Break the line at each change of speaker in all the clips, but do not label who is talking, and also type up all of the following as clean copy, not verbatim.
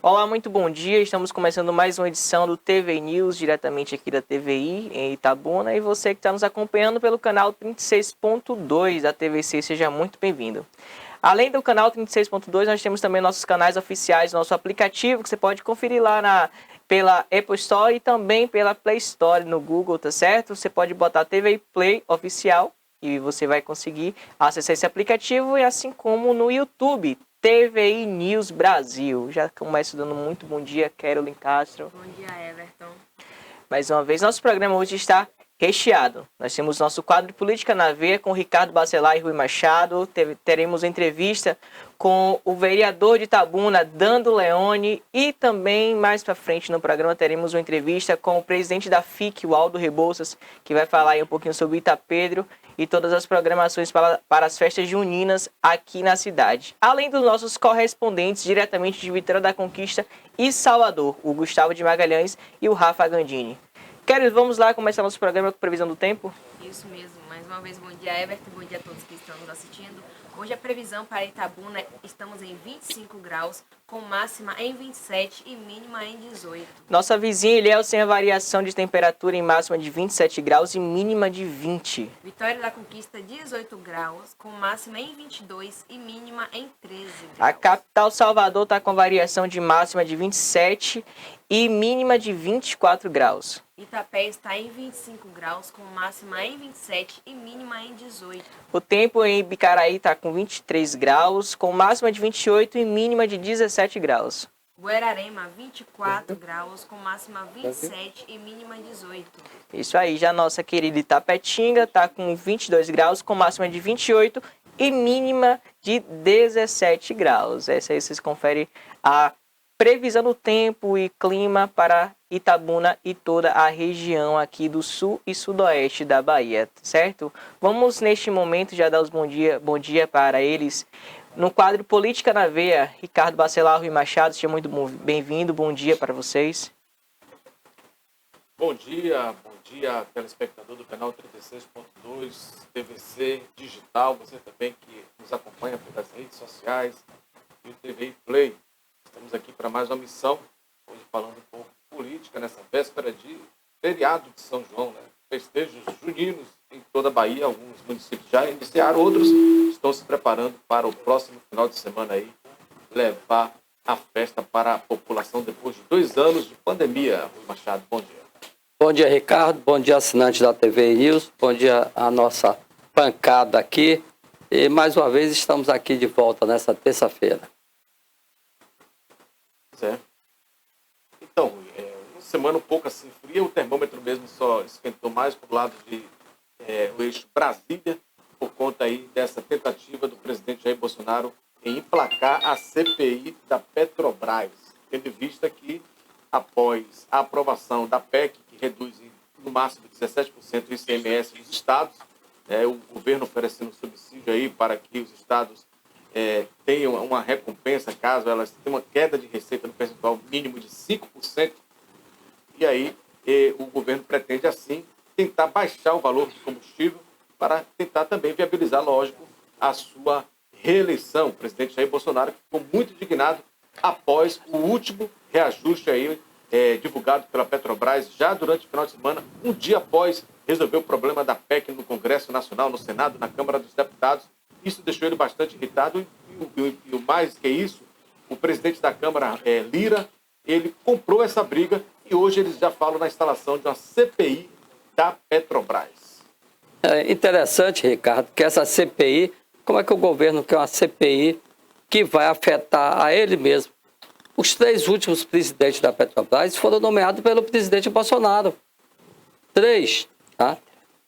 Olá, muito bom dia. Estamos começando mais uma edição do TV News, diretamente aqui da TVI, em Itabuna. E você que está nos acompanhando pelo canal 36.2 da TVC, seja muito bem-vindo. Além do canal 36.2, nós temos também nossos canais oficiais, nosso aplicativo, que você pode conferir lá pela Apple Store e também pela Play Store no Google, tá certo? Você pode botar TV Play Oficial e você vai conseguir acessar esse aplicativo, e assim como no YouTube, TVI News Brasil. Já começo dando muito bom dia, Carolyn Castro.
Bom dia, Everton.
Mais uma vez, nosso programa hoje está recheado. Nós temos nosso quadro de Política na Veia com Ricardo Bacelar e Rui Machado. Teremos entrevista com o vereador de Itabuna, Dando Leone. E também, mais para frente no programa, teremos uma entrevista com o presidente da FIC, o Aldo Rebouças, que vai falar aí um pouquinho sobre Itapedro e todas as programações para as festas juninas aqui na cidade. Além dos nossos correspondentes diretamente de Vitória da Conquista e Salvador, o Gustavo de Magalhães e o Rafa Gandini. Queridos, vamos lá começar nosso programa com previsão do tempo?
Isso mesmo. Mais uma vez, bom dia, Everton. Bom dia a todos que estão nos assistindo. Hoje a previsão para Itabuna, estamos em 25 graus, com máxima em 27 e mínima em 18.
Nossa vizinha Ilhéus tem a variação de temperatura em máxima de 27 graus e mínima de 20.
Vitória da Conquista, 18 graus, com máxima em 22 e mínima em 13 graus.
A capital Salvador está com variação de máxima de 27 e mínima de 24 graus.
Itapé está em 25 graus, com máxima em 27 e mínima em 18.
O tempo em Bicaraí está com 23 graus, com máxima de 28 e mínima de 17 graus.
Guararema, 24 graus, com máxima 27 e mínima 18.
Isso aí, já nossa querida Itapetinga está com 22 graus, com máxima de 28 e mínima de 17 graus. Essa aí vocês conferem a previsão do tempo e clima para Itabuna e toda a região aqui do sul e sudoeste da Bahia, certo? Vamos neste momento já dar os bom dia para eles. No quadro Política na Veia, Ricardo Bacelar, Rui Machado, seja muito bem-vindo, bom dia para vocês.
Bom dia, telespectador do canal 36.2, TVC Digital, você também que nos acompanha pelas redes sociais e o TV Play. Estamos aqui para mais uma missão, hoje falando um pouco de política, nessa véspera de feriado de São João, né? Festejos juninos em toda a Bahia, alguns municípios já iniciaram, outros estão se preparando para o próximo final de semana aí, levar a festa para a população depois de 2 anos de pandemia. Rui Machado, bom dia.
Bom dia, Ricardo, bom dia, assinante da TV News, bom dia a nossa bancada aqui, e mais uma vez estamos aqui de volta nessa terça-feira.
É. Então, uma semana um pouco assim fria, o termômetro mesmo só esquentou mais para o lado o eixo Brasília, por conta aí dessa tentativa do presidente Jair Bolsonaro em emplacar a CPI da Petrobras, tendo em vista que, após a aprovação da PEC, que reduz no máximo 17% o ICMS dos estados, o governo oferecendo subsídio aí para que os estados tenham uma recompensa caso elas tenham uma queda de receita no percentual mínimo de 5%. E aí o governo pretende, assim, tentar baixar o valor do combustível para tentar também viabilizar, lógico, a sua reeleição. O presidente Jair Bolsonaro ficou muito indignado após o último reajuste aí, divulgado pela Petrobras já durante o final de semana, um dia após resolver o problema da PEC no Congresso Nacional, no Senado, na Câmara dos Deputados. Isso deixou ele bastante irritado e o mais que isso, o presidente da Câmara, Lira, ele comprou essa briga e hoje eles já falam na instalação de uma CPI da Petrobras.
É interessante, Ricardo, que essa CPI, como é que o governo quer uma CPI que vai afetar a ele mesmo? Os 3 últimos presidentes da Petrobras foram nomeados pelo presidente Bolsonaro. 3, tá?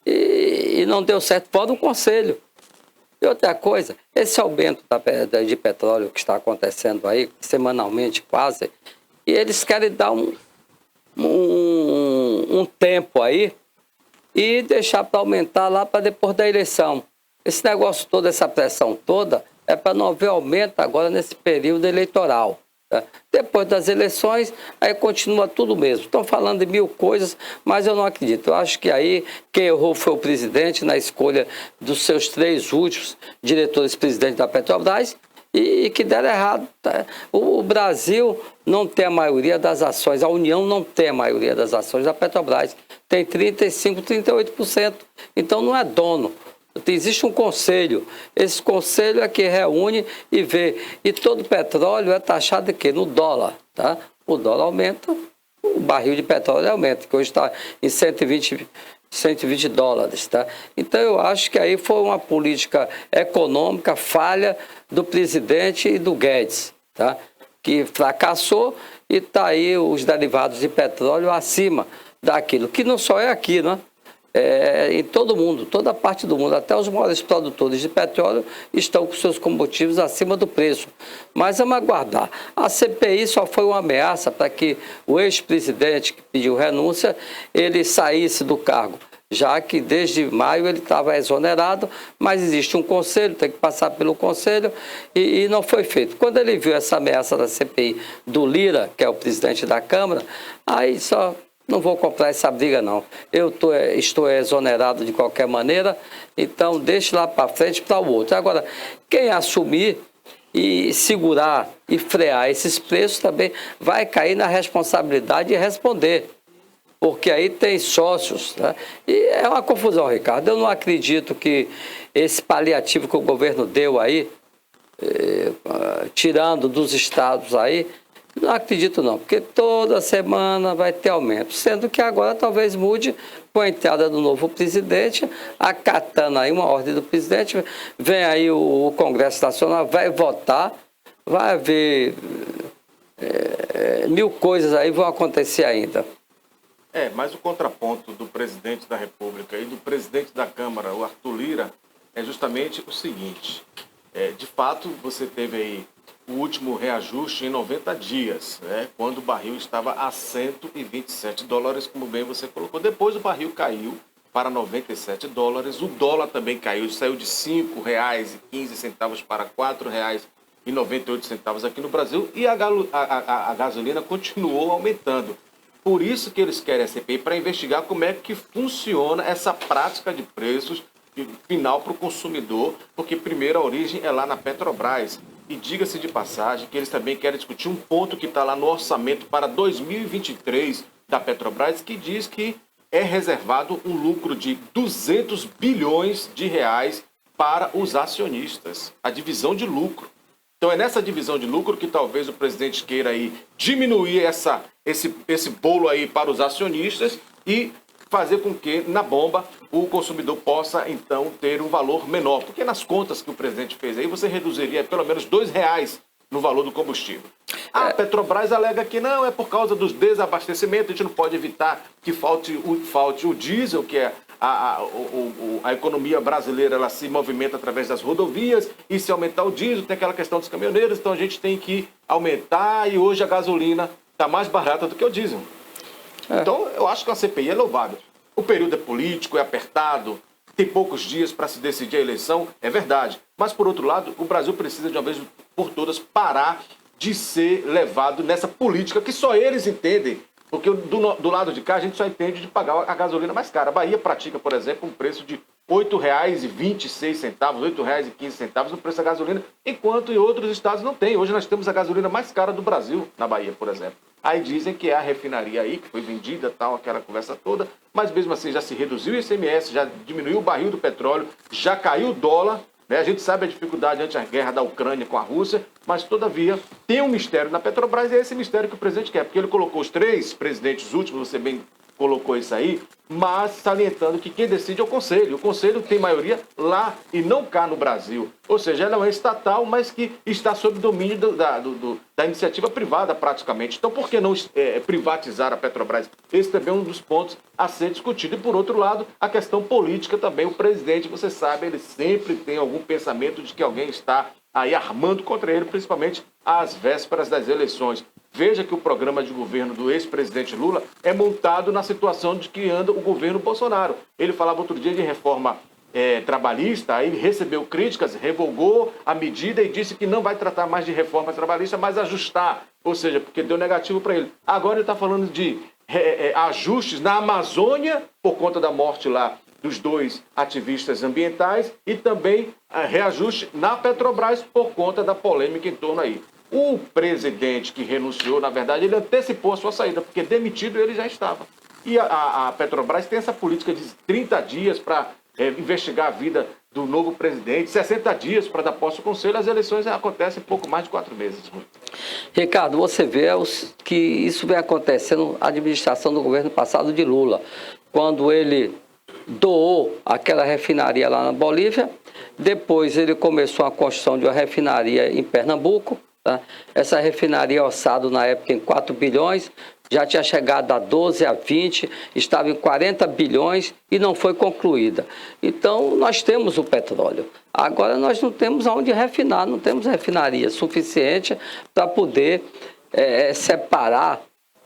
E não deu certo fora do conselho. E outra coisa, esse aumento de petróleo que está acontecendo aí, semanalmente quase, e eles querem dar um tempo aí e deixar para aumentar lá para depois da eleição. Esse negócio todo, essa pressão toda, é para não haver aumento agora nesse período eleitoral. Depois das eleições, aí continua tudo mesmo. Estão falando de 1000 coisas, mas eu não acredito. Eu acho que aí quem errou foi o presidente na escolha dos seus 3 últimos diretores-presidentes da Petrobras e que deram errado. Tá? O Brasil não tem a maioria das ações, a União não tem a maioria das ações da Petrobras. Tem 35%, 38%. Então não é dono. Existe um conselho. Esse conselho é que reúne e vê. E todo petróleo é taxado de quê? No dólar. Tá? O dólar aumenta, o barril de petróleo aumenta, que hoje está em 120 dólares. Tá? Então eu acho que aí foi uma política econômica falha do presidente e do Guedes, tá? Que fracassou e está aí os derivados de petróleo acima daquilo, que não só é aqui, né? Em todo mundo, toda parte do mundo, até os maiores produtores de petróleo estão com seus combustíveis acima do preço. Mas vamos aguardar. A CPI só foi uma ameaça para que o ex-presidente que pediu renúncia, ele saísse do cargo, já que desde maio ele estava exonerado, mas existe um conselho, tem que passar pelo conselho e não foi feito. Quando ele viu essa ameaça da CPI do Lira, que é o presidente da Câmara, aí só... Não vou comprar essa briga, não. Eu estou exonerado de qualquer maneira, então deixe lá para frente para o outro. Agora, quem assumir e segurar e frear esses preços também vai cair na responsabilidade de responder, porque aí tem sócios. Né? E é uma confusão, Ricardo. Eu não acredito que esse paliativo que o governo deu aí, tirando dos estados aí, não acredito não, porque toda semana vai ter aumento, sendo que agora talvez mude com a entrada do novo presidente, acatando aí uma ordem do presidente, vem aí o Congresso Nacional, vai votar, vai haver mil coisas aí vão acontecer ainda.
Mas o contraponto do presidente da República e do presidente da Câmara, o Arthur Lira, é justamente o seguinte, de fato você teve aí o último reajuste em 90 dias, né, quando o barril estava a 127 dólares, como bem você colocou. Depois o barril caiu para 97 dólares, o dólar também caiu, saiu de R$ 5,15 para R$ 4,98 aqui no Brasil, e a gasolina continuou aumentando. Por isso que eles querem a CPI, para investigar como é que funciona essa prática de preços final para o consumidor, porque primeiro a origem é lá na Petrobras. E diga-se de passagem que eles também querem discutir um ponto que está lá no orçamento para 2023 da Petrobras, que diz que é reservado um lucro de 200 bilhões de reais para os acionistas, a divisão de lucro. Então é nessa divisão de lucro que talvez o presidente queira aí diminuir esse bolo aí para os acionistas e fazer com que, na bomba, o consumidor possa, então, ter um valor menor. Porque nas contas que o presidente fez aí, você reduziria pelo menos R$2 no valor do combustível. A Petrobras alega que não, é por causa dos desabastecimentos, a gente não pode evitar que falte o diesel, que é a economia brasileira, ela se movimenta através das rodovias, e se aumentar o diesel, tem aquela questão dos caminhoneiros, então a gente tem que aumentar, e hoje a gasolina está mais barata do que o diesel. Então, eu acho que a CPI é louvável. O período é político, é apertado, tem poucos dias para se decidir a eleição, é verdade. Mas, por outro lado, o Brasil precisa, de uma vez por todas, parar de ser levado nessa política que só eles entendem. Porque do lado de cá, a gente só entende de pagar a gasolina mais cara. A Bahia pratica, por exemplo, um preço de R$ 8,26, R$ 8,15 no preço da gasolina, enquanto em outros estados não tem. Hoje nós temos a gasolina mais cara do Brasil, na Bahia, por exemplo. Aí dizem que é a refinaria aí, que foi vendida, tal, aquela conversa toda, mas mesmo assim já se reduziu o ICMS, já diminuiu o barril do petróleo, já caiu o dólar, né? A gente sabe a dificuldade ante a guerra da Ucrânia com a Rússia, mas todavia tem um mistério na Petrobras e é esse mistério que o presidente quer, porque ele colocou os 3 presidentes últimos, você bem colocou isso aí, mas salientando que quem decide é o Conselho. O Conselho tem maioria lá e não cá no Brasil. Ou seja, ela é uma estatal, mas que está sob domínio da iniciativa privada praticamente. Então, por que não privatizar a Petrobras? Esse também é um dos pontos a ser discutido. E, por outro lado, a questão política também. O presidente, você sabe, ele sempre tem algum pensamento de que alguém está aí armando contra ele, principalmente às vésperas das eleições. Veja que o programa de governo do ex-presidente Lula é montado na situação de que anda o governo Bolsonaro. Ele falava outro dia de reforma trabalhista, aí recebeu críticas, revogou a medida e disse que não vai tratar mais de reforma trabalhista, mas ajustar, ou seja, porque deu negativo para ele. Agora ele está falando de ajustes na Amazônia, por conta da morte lá dos 2 ativistas ambientais e também reajuste na Petrobras por conta da polêmica em torno aí. O presidente que renunciou, na verdade, ele antecipou a sua saída, porque demitido ele já estava. E a Petrobras tem essa política de 30 dias para investigar a vida do novo presidente, 60 dias para dar posse ao conselho. As eleições acontecem em pouco mais de 4 meses.
Ricardo, você vê que isso vem acontecendo na administração do governo passado de Lula, quando ele doou aquela refinaria lá na Bolívia, depois ele começou a construção de uma refinaria em Pernambuco, tá? Essa refinaria orçada na época em 4 bilhões, já tinha chegado a 12, a 20, estava em 40 bilhões e não foi concluída. Então, nós temos o petróleo. Agora, nós não temos aonde refinar, não temos refinaria suficiente para poder separar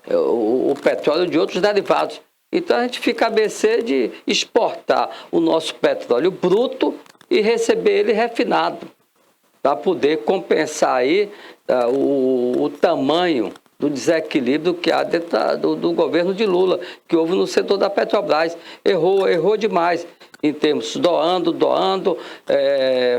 o petróleo de outros derivados. Então, a gente fica à mercê de exportar o nosso petróleo bruto e receber ele refinado, para poder compensar aí o tamanho do desequilíbrio que há dentro do governo de Lula, que houve no setor da Petrobras. Errou demais em termos doando,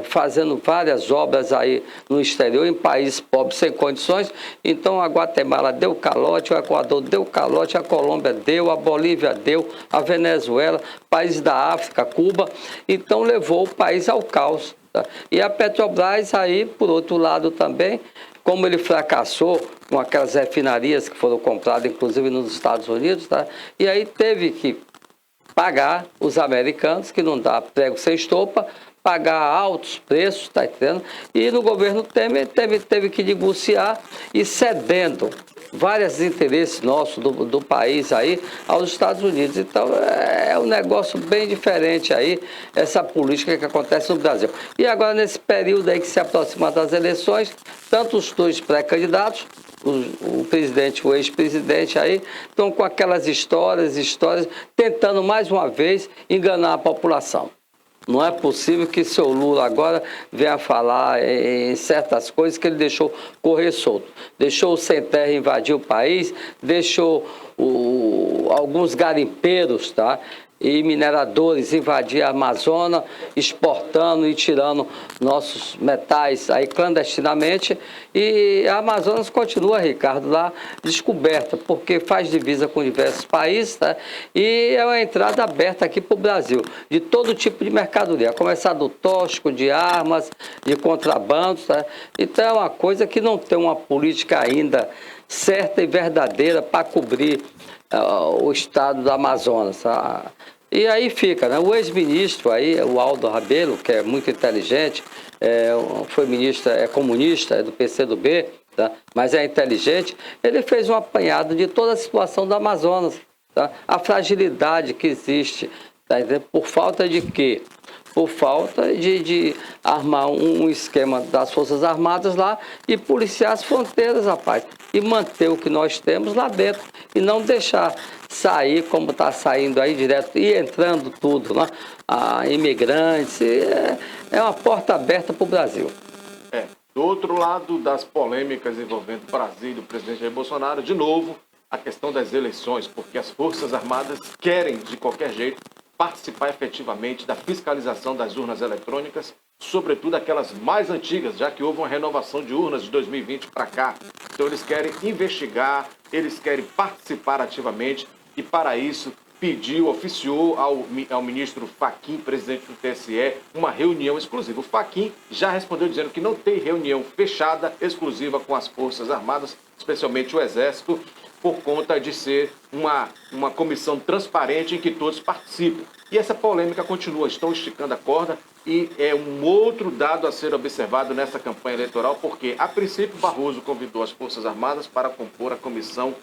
fazendo várias obras aí no exterior, em países pobres sem condições. Então a Guatemala deu calote, o Equador deu calote, a Colômbia deu, a Bolívia deu, a Venezuela, países da África, Cuba. Então levou o país ao caos. Tá? E a Petrobras aí, por outro lado também, como ele fracassou com aquelas refinarias que foram compradas, inclusive nos Estados Unidos, tá? E aí teve que pagar os americanos, que não dá prego sem estopa, pagar altos preços, tá entendendo? E no governo Temer teve que negociar e cedendo vários interesses nossos do país aí aos Estados Unidos. Então é um negócio bem diferente aí, essa política que acontece no Brasil. E agora nesse período aí que se aproxima das eleições, tanto os 2 pré-candidatos, o presidente e o ex-presidente aí, estão com aquelas histórias, tentando mais uma vez enganar a população. Não é possível que seu Lula agora venha falar em certas coisas que ele deixou correr solto. Deixou o sem terra invadir o país, deixou alguns garimpeiros, tá? E mineradores invadir a Amazônia, exportando e tirando nossos metais aí clandestinamente. E a Amazônia continua, Ricardo, lá descoberta, porque faz divisa com diversos países, tá? E é uma entrada aberta aqui para o Brasil, de todo tipo de mercadoria, a começar do tóxico, de armas, de contrabando, tá? Então é uma coisa que não tem uma política ainda certa e verdadeira para cobrir o estado do Amazonas. Tá? E aí fica, né? O ex-ministro aí, o Aldo Rabelo, que é muito inteligente, foi ministro, é comunista, é do PCdoB, tá? Mas é inteligente, ele fez um apanhado de toda a situação do Amazonas, tá? A fragilidade que existe, tá? Por falta de quê? Por falta de armar um esquema das Forças Armadas lá e policiar as fronteiras, rapaz. E manter o que nós temos lá dentro. E não deixar sair como está saindo aí direto e entrando tudo, né? Imigrantes. É uma porta aberta para o Brasil.
Do outro lado das polêmicas envolvendo o Brasil e o presidente Jair Bolsonaro, de novo, a questão das eleições, porque as Forças Armadas querem, de qualquer jeito, participar efetivamente da fiscalização das urnas eletrônicas, sobretudo aquelas mais antigas, já que houve uma renovação de urnas de 2020 para cá. Então eles querem investigar, eles querem participar ativamente e para isso oficiou ao ministro Fachin, presidente do TSE, uma reunião exclusiva. O Fachin já respondeu dizendo que não tem reunião fechada, exclusiva com as Forças Armadas, especialmente o Exército, por conta de ser uma comissão transparente em que todos participam. E essa polêmica continua, estão esticando a corda e é um outro dado a ser observado nessa campanha eleitoral, porque, a princípio, Barroso convidou as Forças Armadas para compor a comissão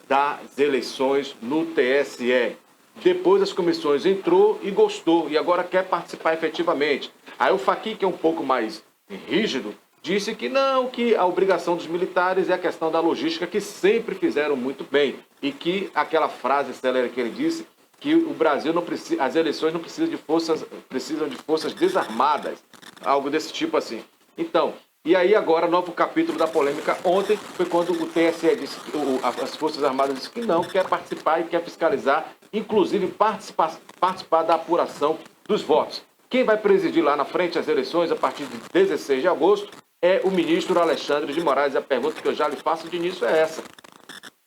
das eleições no TSE. Depois as comissões entrou e gostou e agora quer participar efetivamente. Aí o Fachin, que é um pouco mais rígido, disse que não, que a obrigação dos militares é a questão da logística, que sempre fizeram muito bem. E que aquela frase célere que ele disse, que o Brasil não precisa, as eleições não precisam de forças desarmadas, algo desse tipo assim. Então, E aí agora, novo capítulo da polêmica. Ontem foi quando o TSE disse, as Forças Armadas disse que não quer participar e quer fiscalizar, inclusive participar da apuração dos votos. Quem vai presidir lá na frente as eleições a partir de 16 de agosto é o ministro Alexandre de Moraes. E a pergunta que eu já lhe faço de início é essa.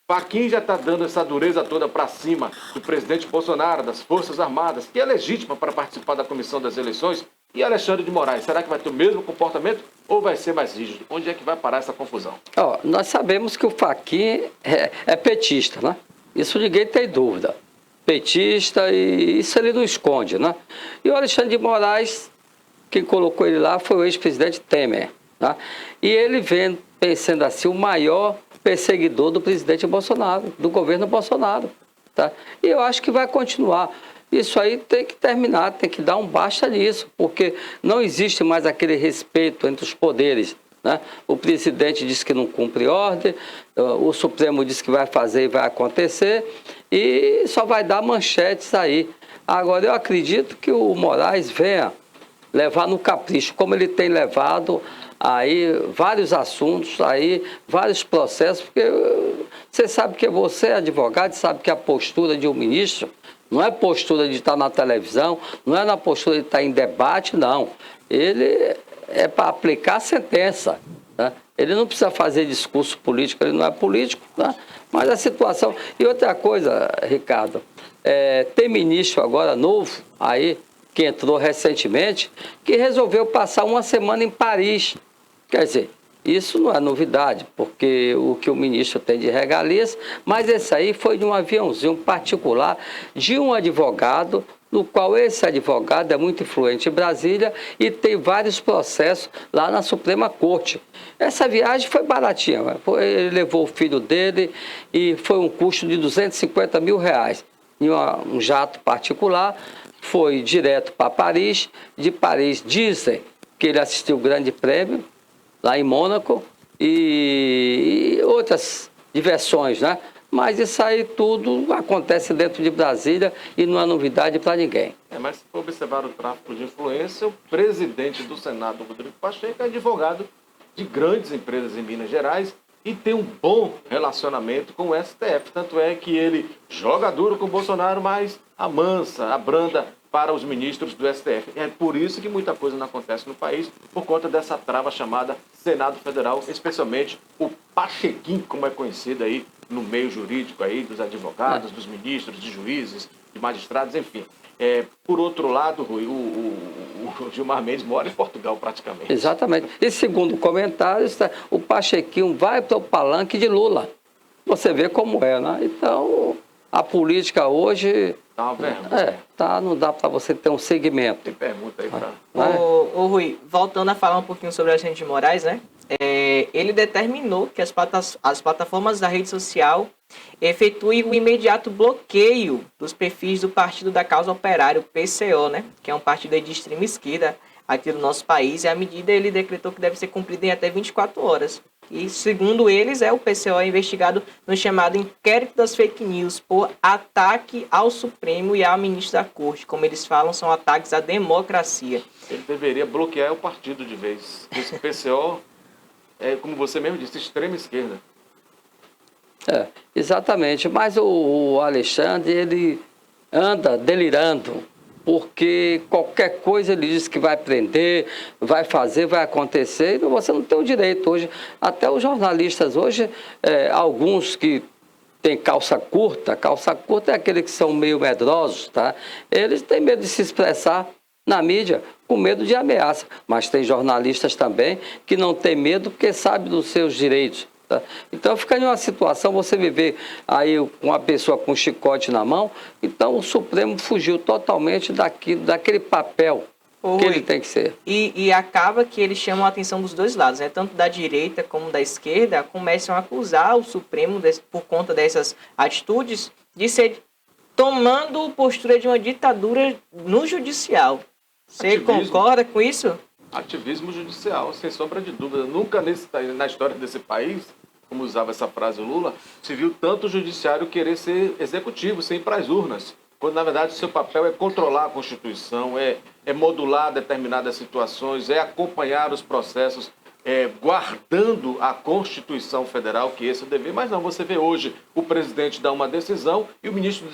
Fachin já está dando essa dureza toda para cima do presidente Bolsonaro, das Forças Armadas, que é legítima para participar da comissão das eleições. E Alexandre de Moraes, será que vai ter o mesmo comportamento ou vai ser mais rígido? Onde é que vai parar essa confusão?
Nós sabemos que o Fachin é petista, né? Isso ninguém tem dúvida. Petista, e isso ele não esconde, né? E o Alexandre de Moraes, quem colocou ele lá foi o ex-presidente Temer, né? E ele vem sendo assim o maior perseguidor do presidente Bolsonaro, do governo Bolsonaro, tá? E eu acho que vai continuar. Isso aí tem que terminar, tem que dar um basta nisso, porque não existe mais aquele respeito entre os poderes, né? O presidente diz que não cumpre ordem, o Supremo diz que vai fazer e vai acontecer, e só vai dar manchetes aí. Agora, eu acredito que o Moraes venha levar no capricho, como ele tem levado aí vários assuntos, aí vários processos, porque você sabe que você é advogado, sabe que a postura de um ministro não é postura de estar na televisão, não é na postura de estar em debate, não. Ele é para aplicar a sentença, né? Ele não precisa fazer discurso político, ele não é político, né? Mas a situação... E outra coisa, Ricardo, tem ministro agora novo aí, que entrou recentemente, que resolveu passar uma semana em Paris. Quer dizer, isso não é novidade, porque o que o ministro tem de regalias, mas esse aí foi de um aviãozinho particular de um advogado, no qual esse advogado é muito influente em Brasília e tem vários processos lá na Suprema Corte. Essa viagem foi baratinha, ele levou o filho dele e foi um custo de R$250 mil, em um jato particular, foi direto para Paris. De Paris dizem que ele assistiu o Grande Prêmio, lá em Mônaco, e outras diversões, né? Mas isso aí tudo acontece dentro de Brasília e não é novidade para ninguém.
Mas se for observar o tráfico de influência, o presidente do Senado, Rodrigo Pacheco, é advogado de grandes empresas em Minas Gerais e tem um bom relacionamento com o STF. Tanto é que ele joga duro com o Bolsonaro, mas amansa, abranda para os ministros do STF. É por isso que muita coisa não acontece no país, por conta dessa trava chamada Senado Federal, especialmente o Pachequim, como é conhecido aí no meio jurídico aí, dos advogados, dos ministros, de juízes, de magistrados, enfim. Por outro lado, Rui, o Gilmar Mendes mora em Portugal praticamente.
Exatamente. E segundo comentários, o Pachequinho vai para o palanque de Lula. Você vê como é, né? Então, a política hoje...
Tá uma vergonha.
Não dá para você ter um segmento.
Tem pergunta aí para...
Ô Rui, voltando a falar um pouquinho sobre Alexandre de Moraes, né? Ele determinou que as plataformas da rede social efetuem o imediato bloqueio dos perfis do Partido da Causa Operária, o PCO, né? Que é um partido de extrema esquerda aqui do nosso país, e a medida ele decretou que deve ser cumprida em até 24 horas. E, segundo eles, o PCO é investigado no chamado inquérito das fake news por ataque ao Supremo e ao ministro da Corte. Como eles falam, são ataques à democracia.
Ele deveria bloquear o partido de vez. Esse PCO é, como você mesmo disse, extrema esquerda.
Exatamente. Mas o Alexandre, ele anda delirando, porque qualquer coisa ele diz que vai prender, vai fazer, vai acontecer, e você não tem o direito hoje. Até os jornalistas hoje, alguns que têm calça curta é aqueles que são meio medrosos, tá? Eles têm medo de se expressar na mídia, com medo de ameaça. Mas tem jornalistas também que não têm medo porque sabem dos seus direitos. Tá? Então fica em uma situação, você viver aí com uma pessoa com um chicote na mão, então o Supremo fugiu totalmente daquele papel que ele tem que ser.
E acaba que eles chamam a atenção dos dois lados, né? Tanto da direita como da esquerda, começam a acusar o Supremo por conta dessas atitudes de ser tomando postura de uma ditadura no judicial. Você concorda com isso?
Ativismo judicial, sem sombra de dúvida. Nunca na história desse país, como usava essa frase o Lula, se viu tanto o judiciário querer ser executivo, sem ir para as urnas. Quando, na verdade, seu papel é controlar a Constituição, é modular determinadas situações, é acompanhar os processos guardando a Constituição Federal, que esse é o dever, mas não, você vê hoje o presidente dá uma decisão e o ministro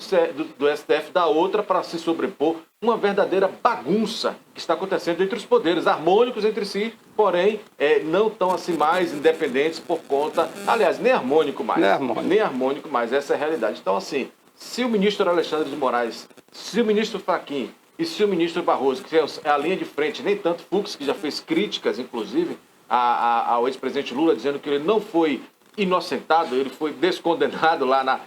do STF dá outra para se sobrepor, uma verdadeira bagunça que está acontecendo entre os poderes, harmônicos entre si, porém não tão assim mais independentes por conta, aliás, nem harmônico mais, nem harmônico mais, essa é a realidade. Então assim, se o ministro Alexandre de Moraes, se o ministro Fachin e se o ministro Barroso, que é a linha de frente, nem tanto Fux, que já fez críticas, inclusive, ao ex-presidente Lula, dizendo que ele não foi inocentado, ele foi descondenado lá,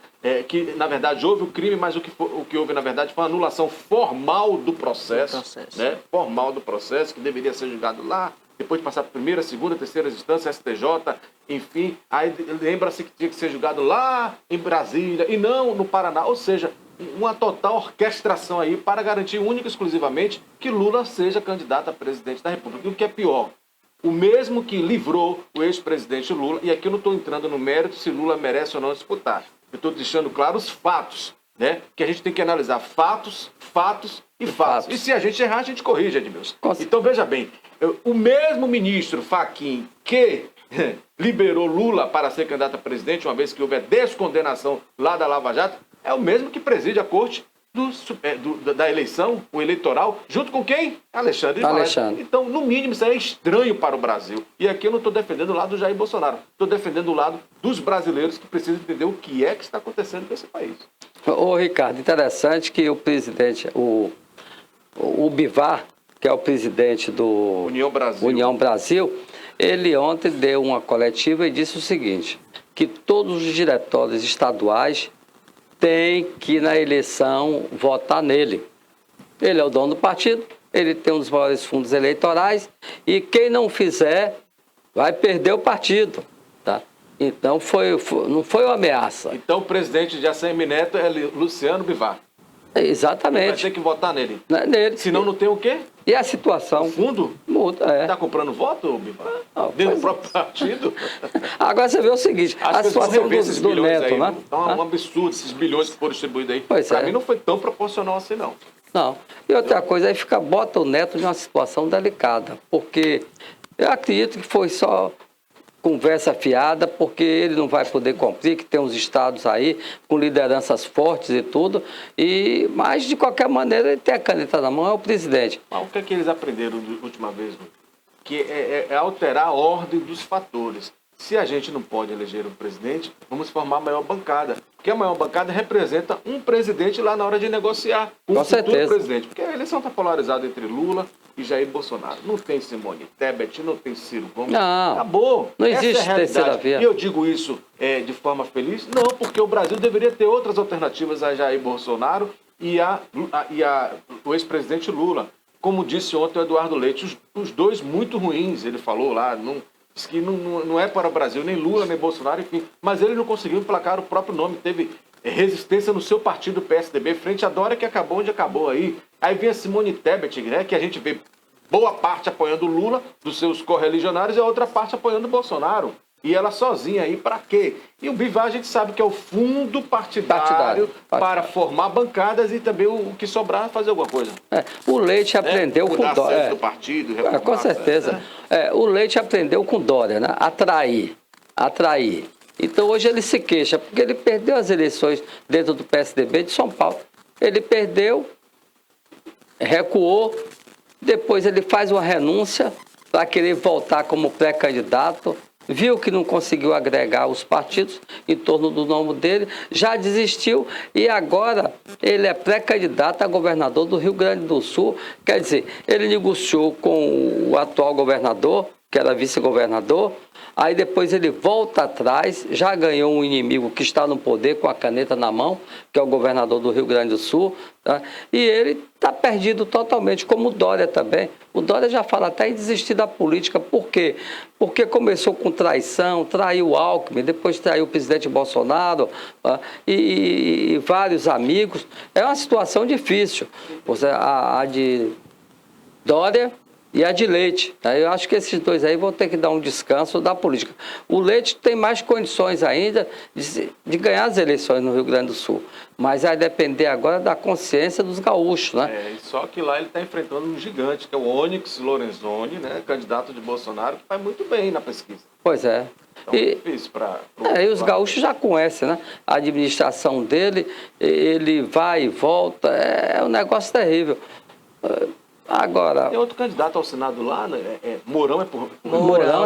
que na verdade houve o crime, mas o que houve na verdade foi uma anulação formal do processo. Né? Formal do processo, que deveria ser julgado lá, depois de passar por primeira, segunda, terceira instância, STJ, enfim, aí lembra-se que tinha que ser julgado lá em Brasília e não no Paraná, ou seja, uma total orquestração aí para garantir única e exclusivamente que Lula seja candidato a presidente da República. E o que é pior, o mesmo que livrou o ex-presidente Lula, e aqui eu não estou entrando no mérito se Lula merece ou não disputar, eu estou deixando claro os fatos, né? Que a gente tem que analisar fatos. E se a gente errar, a gente corrige, Edmilson. Então veja bem, o mesmo ministro Fachin que liberou Lula para ser candidato a presidente, uma vez que houve a descondenação lá da Lava Jato, é o mesmo que preside a corte da eleição, o eleitoral, junto com quem? Alexandre de Moraes. Então, no mínimo, isso é estranho para o Brasil. E aqui eu não estou defendendo o lado do Jair Bolsonaro, estou defendendo o lado dos brasileiros que precisam entender o que é que está acontecendo nesse país.
Ô, Ricardo, interessante que o presidente, o Bivar, que é o presidente do União Brasil, ele ontem deu uma coletiva e disse o seguinte, que todos os diretórios estaduais têm que, na eleição, votar nele. Ele é o dono do partido, ele tem um dos maiores fundos eleitorais e quem não fizer vai perder o partido. Tá? Então, não foi uma ameaça.
Então, o presidente de ACM Neto é Luciano Bivar.
Exatamente.
Vai ter que votar nele.
Nele.
Senão não tem o quê?
E a situação?
O fundo?
Muda,
Está comprando voto, Bivar?
Não,
dentro do próprio partido?
Agora você vê o seguinte, a situação do Neto,
aí,
né?
Um absurdo, esses bilhões que foram distribuídos aí.
Para
mim não foi tão proporcional assim, não.
Não. E outra coisa, aí bota o Neto numa situação delicada, porque eu acredito que foi só conversa fiada, porque ele não vai poder cumprir, que tem uns estados aí com lideranças fortes e tudo, mas de qualquer maneira ele tem a caneta na mão, é o presidente.
Mas o que é que eles aprenderam da última vez, Lu? Que é alterar a ordem dos fatores. Se a gente não pode eleger um presidente, vamos formar a maior bancada. Porque a maior bancada representa um presidente lá na hora de negociar com o futuro presidente. Porque a eleição está polarizada entre Lula e Jair Bolsonaro. Não tem Simone Tebet, não tem Ciro Gomes.
Não,
acabou.
Não existe terceira via.
E eu digo isso de forma feliz? Não, porque o Brasil deveria ter outras alternativas a Jair Bolsonaro e o ex-presidente Lula. Como disse ontem o Eduardo Leite, os dois muito ruins, ele falou lá, disse que não é para o Brasil, nem Lula, nem Bolsonaro, enfim. Mas ele não conseguiu emplacar o próprio nome, teve resistência no seu partido, PSDB, frente à Dória, que acabou onde acabou aí. Aí vem a Simone Tebet, né, que a gente vê boa parte apoiando o Lula, dos seus correligionários, e a outra parte apoiando o Bolsonaro. E ela sozinha aí, para quê? E o Bivar a gente sabe que é o fundo partidário para formar bancadas e também o que sobrar fazer alguma coisa.
O Leite aprendeu com Dória.
Do partido,
com certeza. O Leite aprendeu com Dória, né? Atrair. Então hoje ele se queixa, porque ele perdeu as eleições dentro do PSDB de São Paulo. Ele perdeu, recuou, depois ele faz uma renúncia para querer voltar como pré-candidato. Viu que não conseguiu agregar os partidos em torno do nome dele, já desistiu e agora ele é pré-candidato a governador do Rio Grande do Sul. Quer dizer, ele negociou com o atual governador, que era vice-governador, aí depois ele volta atrás, já ganhou um inimigo que está no poder com a caneta na mão, que é o governador do Rio Grande do Sul, tá? E ele está perdido totalmente, como o Dória também. O Dória já fala até em desistir da política. Por quê? Porque começou com traição, traiu o Alckmin, depois traiu o presidente Bolsonaro, tá? E vários amigos. É uma situação difícil. A de Dória e a de Leite. Eu acho que esses dois aí vão ter que dar um descanso da política. O Leite tem mais condições ainda de ganhar as eleições no Rio Grande do Sul, mas vai depender agora da consciência dos gaúchos, né?
Só que lá ele está enfrentando um gigante, que é o Onyx Lorenzoni, né, candidato de Bolsonaro, que vai muito bem na pesquisa.
Pois é.
Então, difícil para...
E os gaúchos já conhecem, né? A administração dele, ele vai e volta, é um negócio terrível. Agora...
Tem outro candidato ao Senado lá, né?
Mourão,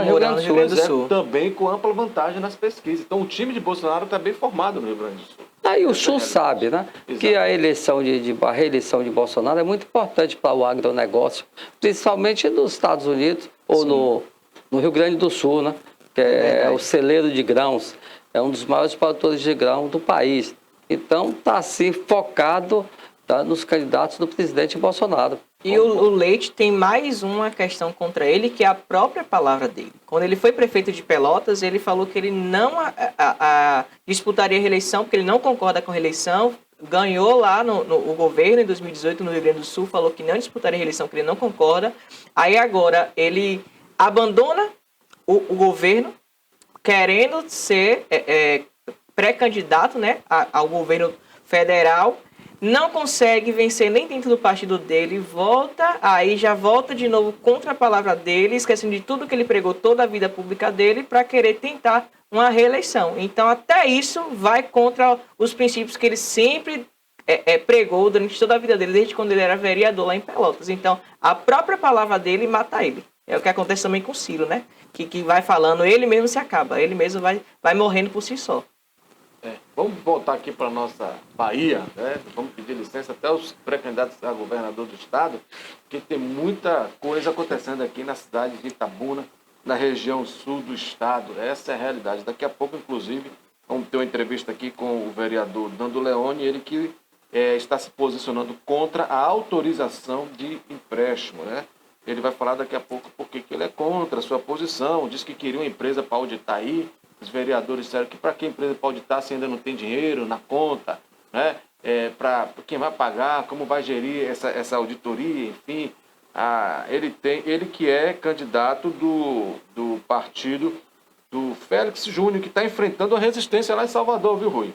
Rio Grande do Sul.
Também com ampla vantagem nas pesquisas. Então o time de Bolsonaro está bem formado no Rio Grande do Sul.
Aí o Sul sabe, né? Que a reeleição de Bolsonaro é muito importante para o agronegócio, principalmente nos Estados Unidos ou no Rio Grande do Sul, né? Que é o celeiro de grãos, é um dos maiores produtores de grão do país. Então está assim focado, tá, nos candidatos do presidente Bolsonaro.
E o Leite tem mais uma questão contra ele, que é a própria palavra dele. Quando ele foi prefeito de Pelotas, ele falou que ele não disputaria a reeleição, porque ele não concorda com a reeleição. Ganhou lá no governo em 2018 no Rio Grande do Sul, falou que não disputaria a reeleição, porque ele não concorda. Aí agora ele abandona o governo, querendo ser pré-candidato, né, ao governo federal. Não consegue vencer nem dentro do partido dele, já volta de novo contra a palavra dele, esquecendo de tudo que ele pregou toda a vida pública dele para querer tentar uma reeleição. Então até isso vai contra os princípios que ele sempre pregou durante toda a vida dele, desde quando ele era vereador lá em Pelotas. Então a própria palavra dele mata ele. É o que acontece também com o Ciro, né? Que vai falando, ele mesmo se acaba, ele mesmo vai morrendo por si só.
Vamos voltar aqui para a nossa Bahia, né? Vamos pedir licença até os pré-candidatos a governador do estado, que tem muita coisa acontecendo aqui na cidade de Itabuna, na região sul do estado. Essa é a realidade. Daqui a pouco, inclusive, vamos ter uma entrevista aqui com o vereador Nando Leone, ele que está se posicionando contra a autorização de empréstimo, né? Ele vai falar daqui a pouco porque que ele é contra a sua posição, diz que queria uma empresa para auditar aí. Os vereadores disseram que para que a empresa pode auditar se ainda não tem dinheiro na conta, né? Para quem vai pagar, como vai gerir essa auditoria, enfim. Ele que é candidato do partido do Félix Júnior, que está enfrentando a resistência lá em Salvador, viu, Rui?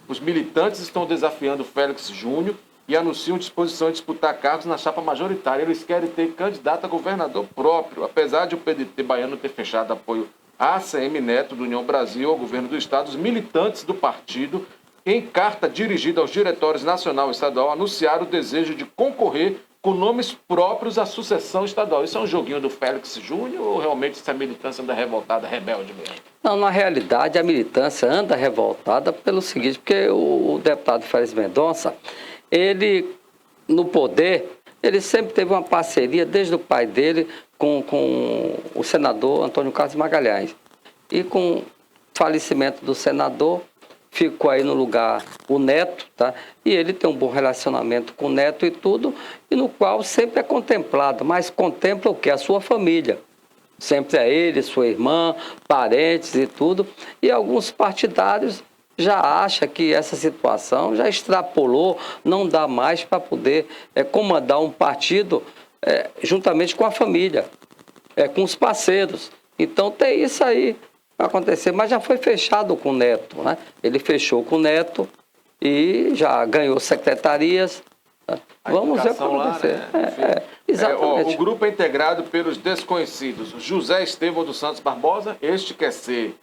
Os militantes estão desafiando o Félix Júnior e anunciam disposição de disputar cargos na chapa majoritária. Eles querem ter candidato a governador próprio, apesar de o PDT baiano ter fechado apoio a ACM Neto, do União Brasil, ao governo do estado. Os militantes do partido, em carta dirigida aos diretórios nacional e estadual, anunciaram o desejo de concorrer com nomes próprios à sucessão estadual. Isso é um joguinho do Félix Júnior ou realmente essa militância anda revoltada, rebelde mesmo?
Não, na realidade a militância anda revoltada pelo seguinte, porque o deputado Félix Mendonça, ele, no poder, ele sempre teve uma parceria, desde o pai dele, com o senador Antônio Carlos Magalhães. E com o falecimento do senador, ficou aí no lugar o neto, tá? E ele tem um bom relacionamento com o neto e tudo, e no qual sempre é contemplado, mas contempla o quê? A sua família. Sempre é ele, sua irmã, parentes e tudo. E alguns partidários já acham que essa situação já extrapolou, não dá mais para poder comandar um partido juntamente com a família, com os parceiros. Então tem isso aí para acontecer, mas já foi fechado com o Neto, né? Ele fechou com o Neto e já ganhou secretarias. Vamos ver o que vai acontecer.
Né?
Exatamente.
O grupo é integrado pelos desconhecidos José Estevão dos Santos Barbosa, este quer ser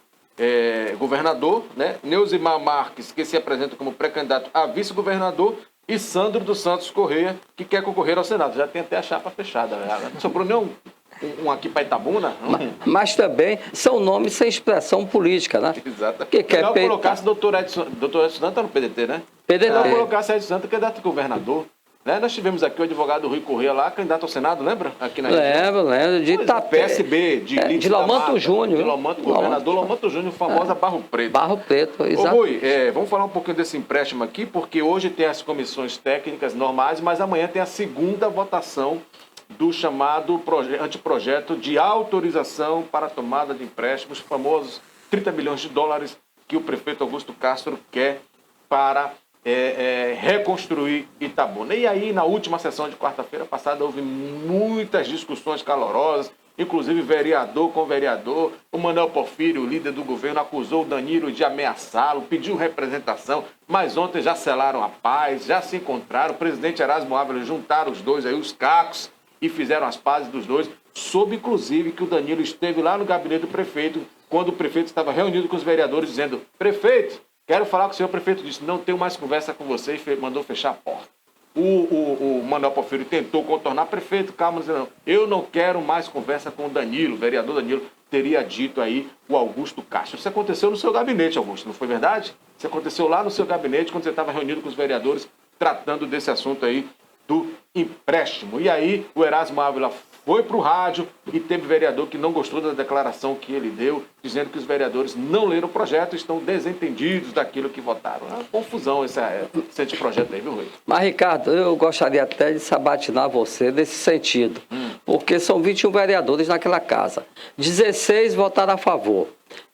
governador, né? Neusimar Marques, que se apresenta como pré-candidato a vice-governador, e Sandro dos Santos Correia, que quer concorrer ao Senado. Já tem até a chapa fechada. Não sobrou nenhum aqui para Itabuna?
Mas também são nomes sem expressão política, né?
Exato.
Que quer
colocasse doutor Edson Santos, está no PDT, né?
PDT.
Não colocasse Edson Santos, candidato a governador. Né? Nós tivemos aqui o advogado Rui Correia lá, candidato ao Senado, lembra? Aqui na
Lembro. De
PSB,
de Laumanto Júnior.
De Laumanto, governador Laumanto Júnior, famosa Barro Preto.
Barro Preto, exato.
Ô Rui, vamos falar um pouquinho desse empréstimo aqui, porque hoje tem as comissões técnicas normais, mas amanhã tem a segunda votação do chamado anteprojeto de autorização para a tomada de empréstimos, os famosos 30 milhões de dólares que o prefeito Augusto Castro quer para reconstruir Itabuna. E aí, na última sessão de quarta-feira passada, houve muitas discussões calorosas, inclusive vereador com vereador. O Manuel Porfírio, o líder do governo, acusou o Danilo de ameaçá-lo, pediu representação, mas ontem já selaram a paz, já se encontraram. O presidente Erasmo Ávila juntaram os dois, aí os cacos, e fizeram as pazes dos dois. Soube, inclusive, que o Danilo esteve lá no gabinete do prefeito, quando o prefeito estava reunido com os vereadores, dizendo: prefeito, quero falar com o senhor. O prefeito disse: não tenho mais conversa com você, e mandou fechar a porta. O Manuel Porfírio tentou contornar: prefeito, calma, não, eu não quero mais conversa com o Danilo. O vereador Danilo teria dito aí o Augusto Castro. Isso aconteceu no seu gabinete, Augusto, não foi verdade? Isso aconteceu lá no seu gabinete, quando você estava reunido com os vereadores, tratando desse assunto aí do empréstimo. E aí o Erasmo Ávila foi para o rádio e teve vereador que não gostou da declaração que ele deu, dizendo que os vereadores não leram o projeto e estão desentendidos daquilo que votaram. É uma confusão esse projeto aí, viu, Rui?
Mas, Ricardo, eu gostaria até de sabatinar você nesse sentido, porque são 21 vereadores naquela casa. 16 votaram a favor,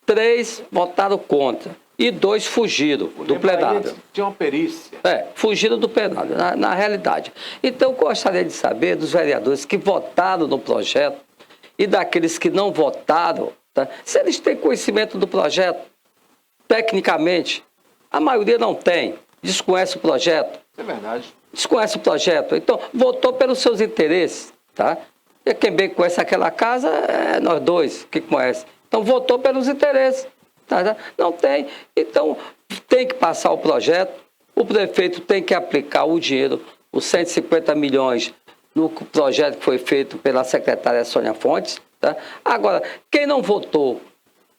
3 votaram contra e 2 fugiram do plenário.
Tinha uma perícia.
Fugiram do plenário, na realidade. Então, eu gostaria de saber dos vereadores que votaram no projeto e daqueles que não votaram, tá? Se eles têm conhecimento do projeto, tecnicamente. A maioria não tem, desconhece o projeto.
É verdade.
Desconhece o projeto. Então, votou pelos seus interesses, tá? E quem bem conhece aquela casa é nós dois que conhece. Então, votou pelos interesses. Tá? Não tem. Então, tem que passar o projeto. O prefeito tem que aplicar o dinheiro, os 150 milhões, no projeto que foi feito pela secretária Sônia Fontes. Tá? Agora, quem não votou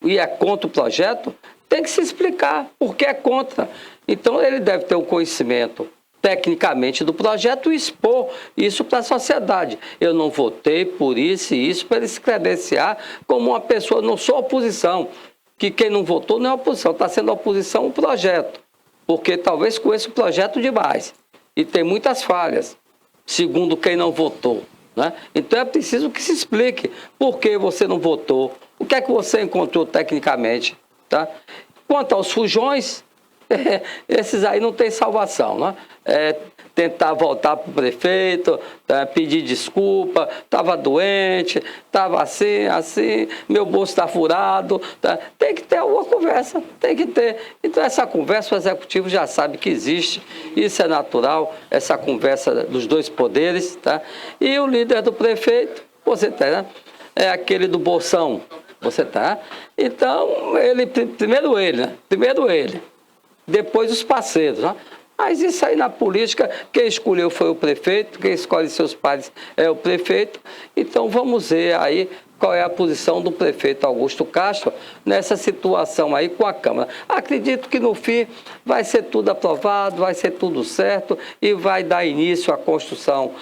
e é contra o projeto, tem que se explicar por que é contra. Então, ele deve ter um conhecimento tecnicamente do projeto e expor isso para a sociedade. Eu não votei por isso e isso, para ele se credenciar como uma pessoa, não sou oposição, que quem não votou não é oposição, está sendo oposição o projeto, porque talvez conheça o projeto demais e tem muitas falhas, segundo quem não votou, né? Então é preciso que se explique por que você não votou, o que é que você encontrou tecnicamente, tá? Quanto aos fujões, esses aí não tem salvação, né? Tentar voltar para o prefeito, pedir desculpa, estava doente, estava assim, meu bolso está furado. Tá? Tem que ter alguma conversa, tem que ter. Então essa conversa o executivo já sabe que existe, isso é natural, essa conversa dos dois poderes. Tá? E o líder do prefeito, você tem, né? É aquele do Bolsão, você tá? Então, primeiro ele, depois os parceiros, né? Mas isso aí na política, quem escolheu foi o prefeito, quem escolhe seus pares é o prefeito. Então vamos ver aí qual é a posição do prefeito Augusto Castro nessa situação aí com a Câmara. Acredito que no fim vai ser tudo aprovado, vai ser tudo certo e vai dar início à construção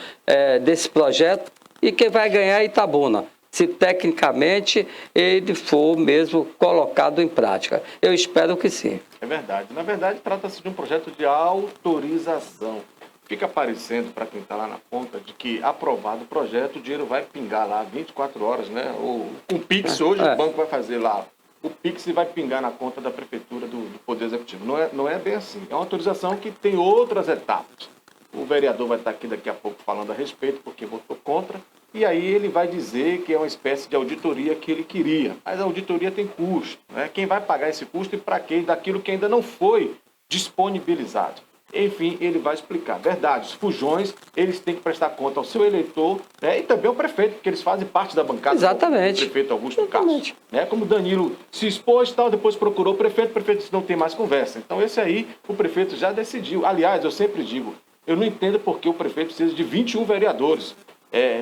desse projeto. E quem vai ganhar é Itabuna, se tecnicamente ele for mesmo colocado em prática. Eu espero que sim.
É verdade. Na verdade, trata-se de um projeto de autorização. Fica parecendo, para quem está lá na ponta, de que aprovado o projeto, o dinheiro vai pingar lá 24 horas, né? Com o Pix, hoje o banco vai fazer lá o Pix e vai pingar na conta da Prefeitura do Poder Executivo. Não é bem assim. É uma autorização que tem outras etapas. O vereador vai estar aqui daqui a pouco falando a respeito, porque votou contra. E aí ele vai dizer que é uma espécie de auditoria que ele queria. Mas a auditoria tem custo, né? Quem vai pagar esse custo e para quê? Daquilo que ainda não foi disponibilizado. Enfim, ele vai explicar. Verdade, os fujões, eles têm que prestar conta ao seu eleitor, né? E também ao prefeito, porque eles fazem parte da bancada.
Exatamente.
Do prefeito Augusto Castro. Né? Como o Danilo se expôs e tal, depois procurou o prefeito disse não tem mais conversa. Então esse aí, o prefeito já decidiu. Aliás, eu sempre digo, eu não entendo por que o prefeito precisa de 21 vereadores.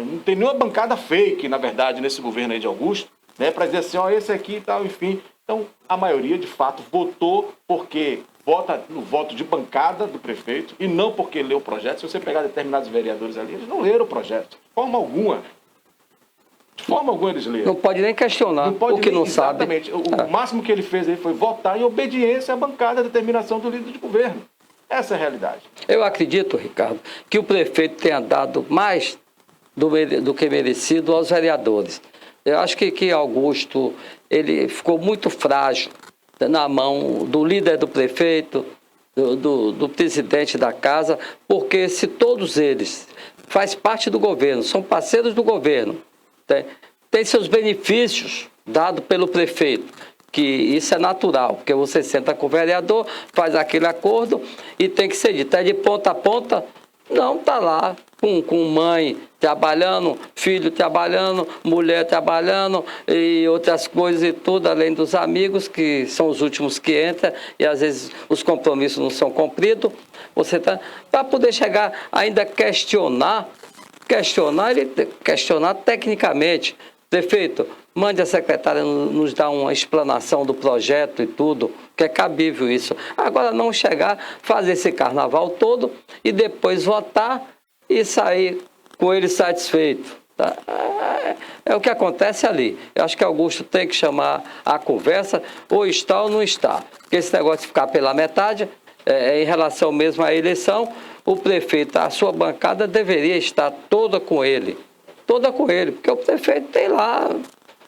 Não tem nenhuma bancada fake, na verdade, nesse governo aí de Augusto, né, para dizer assim, ó, esse aqui e tal, enfim. Então, a maioria, de fato, votou porque vota no voto de bancada do prefeito e não porque leu o projeto. Se você pegar determinados vereadores ali, eles não leram o projeto, de forma alguma. De forma alguma eles leram.
Não pode nem questionar o que não sabe.
Exatamente. O máximo que ele fez aí foi votar em obediência à bancada, à determinação do líder de governo. Essa é a realidade.
Eu acredito, Ricardo, que o prefeito tenha dado mais do que merecido aos vereadores. Eu acho que Augusto, ele ficou muito frágil na mão do líder do prefeito, do presidente da casa, porque se todos eles fazem parte do governo, são parceiros do governo, tem seus benefícios dados pelo prefeito, que isso é natural, porque você senta com o vereador, faz aquele acordo e tem que ser dito. É de ponta a ponta, não está lá com mãe trabalhando, filho trabalhando, mulher trabalhando e outras coisas e tudo, além dos amigos, que são os últimos que entram e às vezes os compromissos não são cumpridos. Você tá, para poder chegar ainda a questionar tecnicamente. Prefeito, mande a secretária nos dar uma explanação do projeto e tudo, que é cabível isso. Agora não chegar, fazer esse carnaval todo e depois votar e sair com ele satisfeito. Tá? É o que acontece ali. Eu acho que Augusto tem que chamar a conversa, ou está ou não está. Porque esse negócio de ficar pela metade, em relação mesmo à eleição, o prefeito, a sua bancada deveria estar toda com ele, porque o prefeito tem lá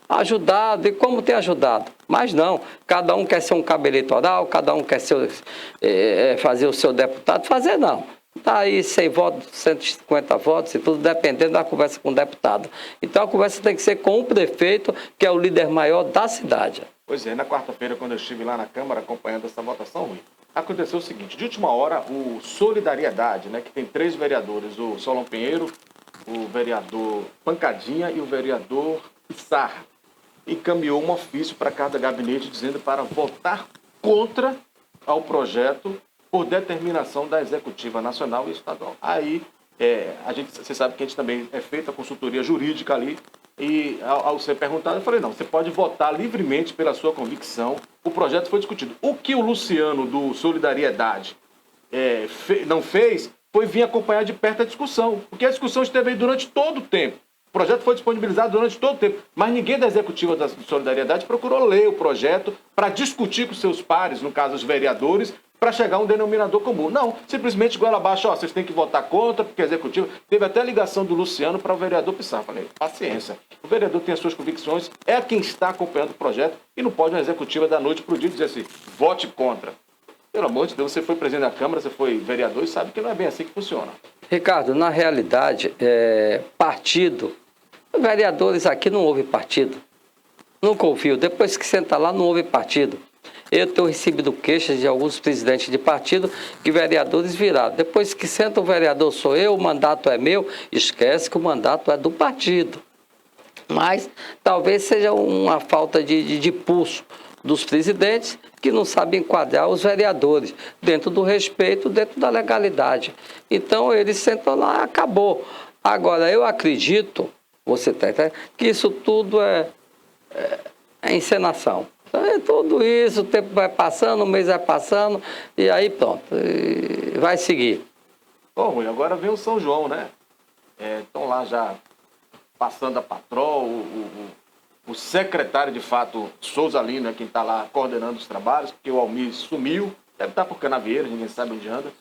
ajudado, e como tem ajudado. Mas não, cada um quer ser um cabo eleitoral, cada um quer ser, fazer o seu deputado, fazer não. Está aí 100 votos, 150 votos e tudo, dependendo da conversa com o deputado. Então a conversa tem que ser com o prefeito, que é o líder maior da cidade.
Pois é, na quarta-feira, quando eu estive lá na Câmara acompanhando essa votação, Rui, aconteceu o seguinte: de última hora, o Solidariedade, né, que tem 3 vereadores, o Solon Pinheiro, o vereador Pancadinha e o vereador Pissarra, encaminhou um ofício para cada gabinete dizendo para votar contra ao projeto por determinação da Executiva Nacional e Estadual. Aí, você sabe que a gente também é feita a consultoria jurídica ali, e ao ser perguntado, eu falei, não, você pode votar livremente pela sua convicção, o projeto foi discutido. O que o Luciano, do Solidariedade, não fez, foi vir acompanhar de perto a discussão, porque a discussão esteve aí durante todo o tempo. O projeto foi disponibilizado durante todo o tempo, mas ninguém da Executiva da Solidariedade procurou ler o projeto para discutir com seus pares, no caso os vereadores, para chegar a um denominador comum. Não, simplesmente goela abaixo, vocês têm que votar contra, porque a Executiva... Teve até ligação do Luciano para o vereador Pissarra. Falei, paciência, o vereador tem as suas convicções, é quem está acompanhando o projeto e não pode uma Executiva da noite para o dia dizer assim, vote contra. Pelo amor de Deus, você foi presidente da Câmara, você foi vereador e sabe que não é bem assim que funciona.
Ricardo, na realidade, partido, vereadores aqui não houve partido. Nunca ouviu. Depois que senta lá, não houve partido. Eu tenho recebido queixas de alguns presidentes de partido que vereadores viraram. Depois que senta o vereador sou eu, o mandato é meu, esquece que o mandato é do partido. Mas talvez seja uma falta de pulso dos presidentes que não sabem enquadrar os vereadores dentro do respeito, dentro da legalidade. Então eles sentam lá, acabou. Agora, eu acredito, que isso tudo é encenação. Então, tudo isso, o tempo vai passando, o mês vai passando, e aí pronto, vai seguir.
Bom, Rui, agora vem o São João, né? Estão lá já passando a patrol, o secretário, de fato, Souza Lino é quem está lá coordenando os trabalhos, porque o Almir sumiu, deve estar por Canavieira, ninguém sabe onde anda.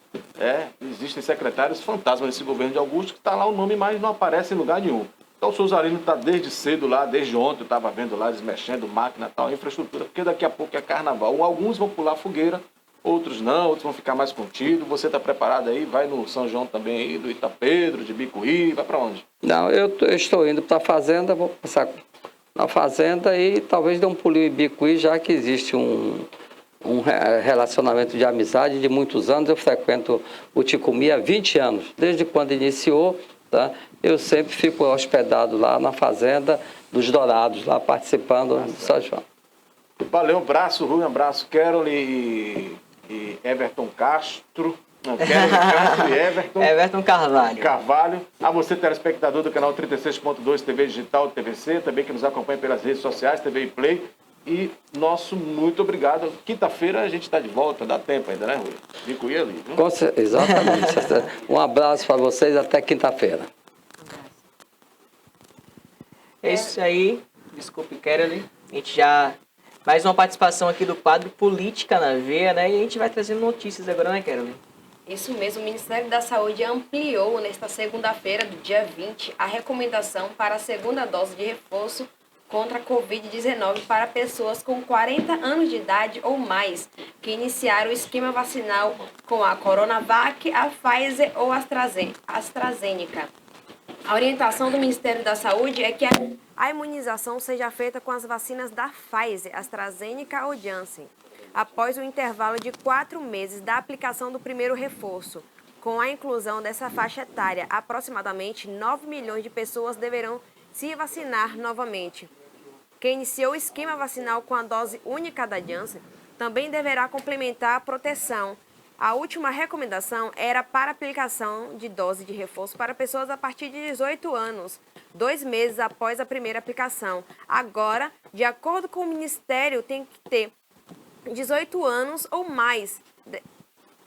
Existem secretários fantasmas nesse governo de Augusto, que está lá o nome, mas não aparece em lugar nenhum. Então o Souza Lino está desde cedo lá, desde ontem eu estava vendo lá, eles mexendo, máquina e tal, infraestrutura, porque daqui a pouco é carnaval. Alguns vão pular fogueira, outros não, outros vão ficar mais contidos. Você está preparado aí? Vai no São João também aí, do Itapedro, de Bicuí, vai para onde?
Não, eu estou indo para a fazenda, vou passar na fazenda e talvez dê um pulinho em Bicuí, já que existe um relacionamento de amizade de muitos anos. Eu frequento o Ticumi há 20 anos, desde quando iniciou, tá? Eu sempre fico hospedado lá na fazenda dos Dourados, lá participando do São João.
Valeu, um abraço, Rui, um abraço, Carol e Everton Castro. Não, Carol Castro e
Everton
Carvalho. A você, telespectador do canal 36.2 TV Digital TVC, também que nos acompanha pelas redes sociais, TV Play. E nosso muito obrigado. Quinta-feira a gente está de volta, dá tempo ainda, né, Rui? Bicuí ali, viu?
Exatamente. Um abraço para vocês, até quinta-feira.
É isso aí. Desculpe, Kerely. A gente já... Mais uma participação aqui do quadro Política na Veia, né? E a gente vai trazendo notícias agora, né, Kerely?
Isso mesmo, o Ministério da Saúde ampliou nesta segunda-feira, do dia 20, a recomendação para a segunda dose de reforço contra a Covid-19 para pessoas com 40 anos de idade ou mais, que iniciaram o esquema vacinal com a Coronavac, a Pfizer ou a AstraZeneca. A orientação do Ministério da Saúde é que a imunização seja feita com as vacinas da Pfizer, AstraZeneca ou Janssen, após o intervalo de 4 meses da aplicação do primeiro reforço. Com a inclusão dessa faixa etária, aproximadamente 9 milhões de pessoas deverão se vacinar novamente. Quem iniciou o esquema vacinal com a dose única da Janssen também deverá complementar a proteção. A última recomendação era para aplicação de dose de reforço para pessoas a partir de 18 anos, 2 meses após a primeira aplicação. Agora, de acordo com o Ministério, tem que ter 18 anos ou mais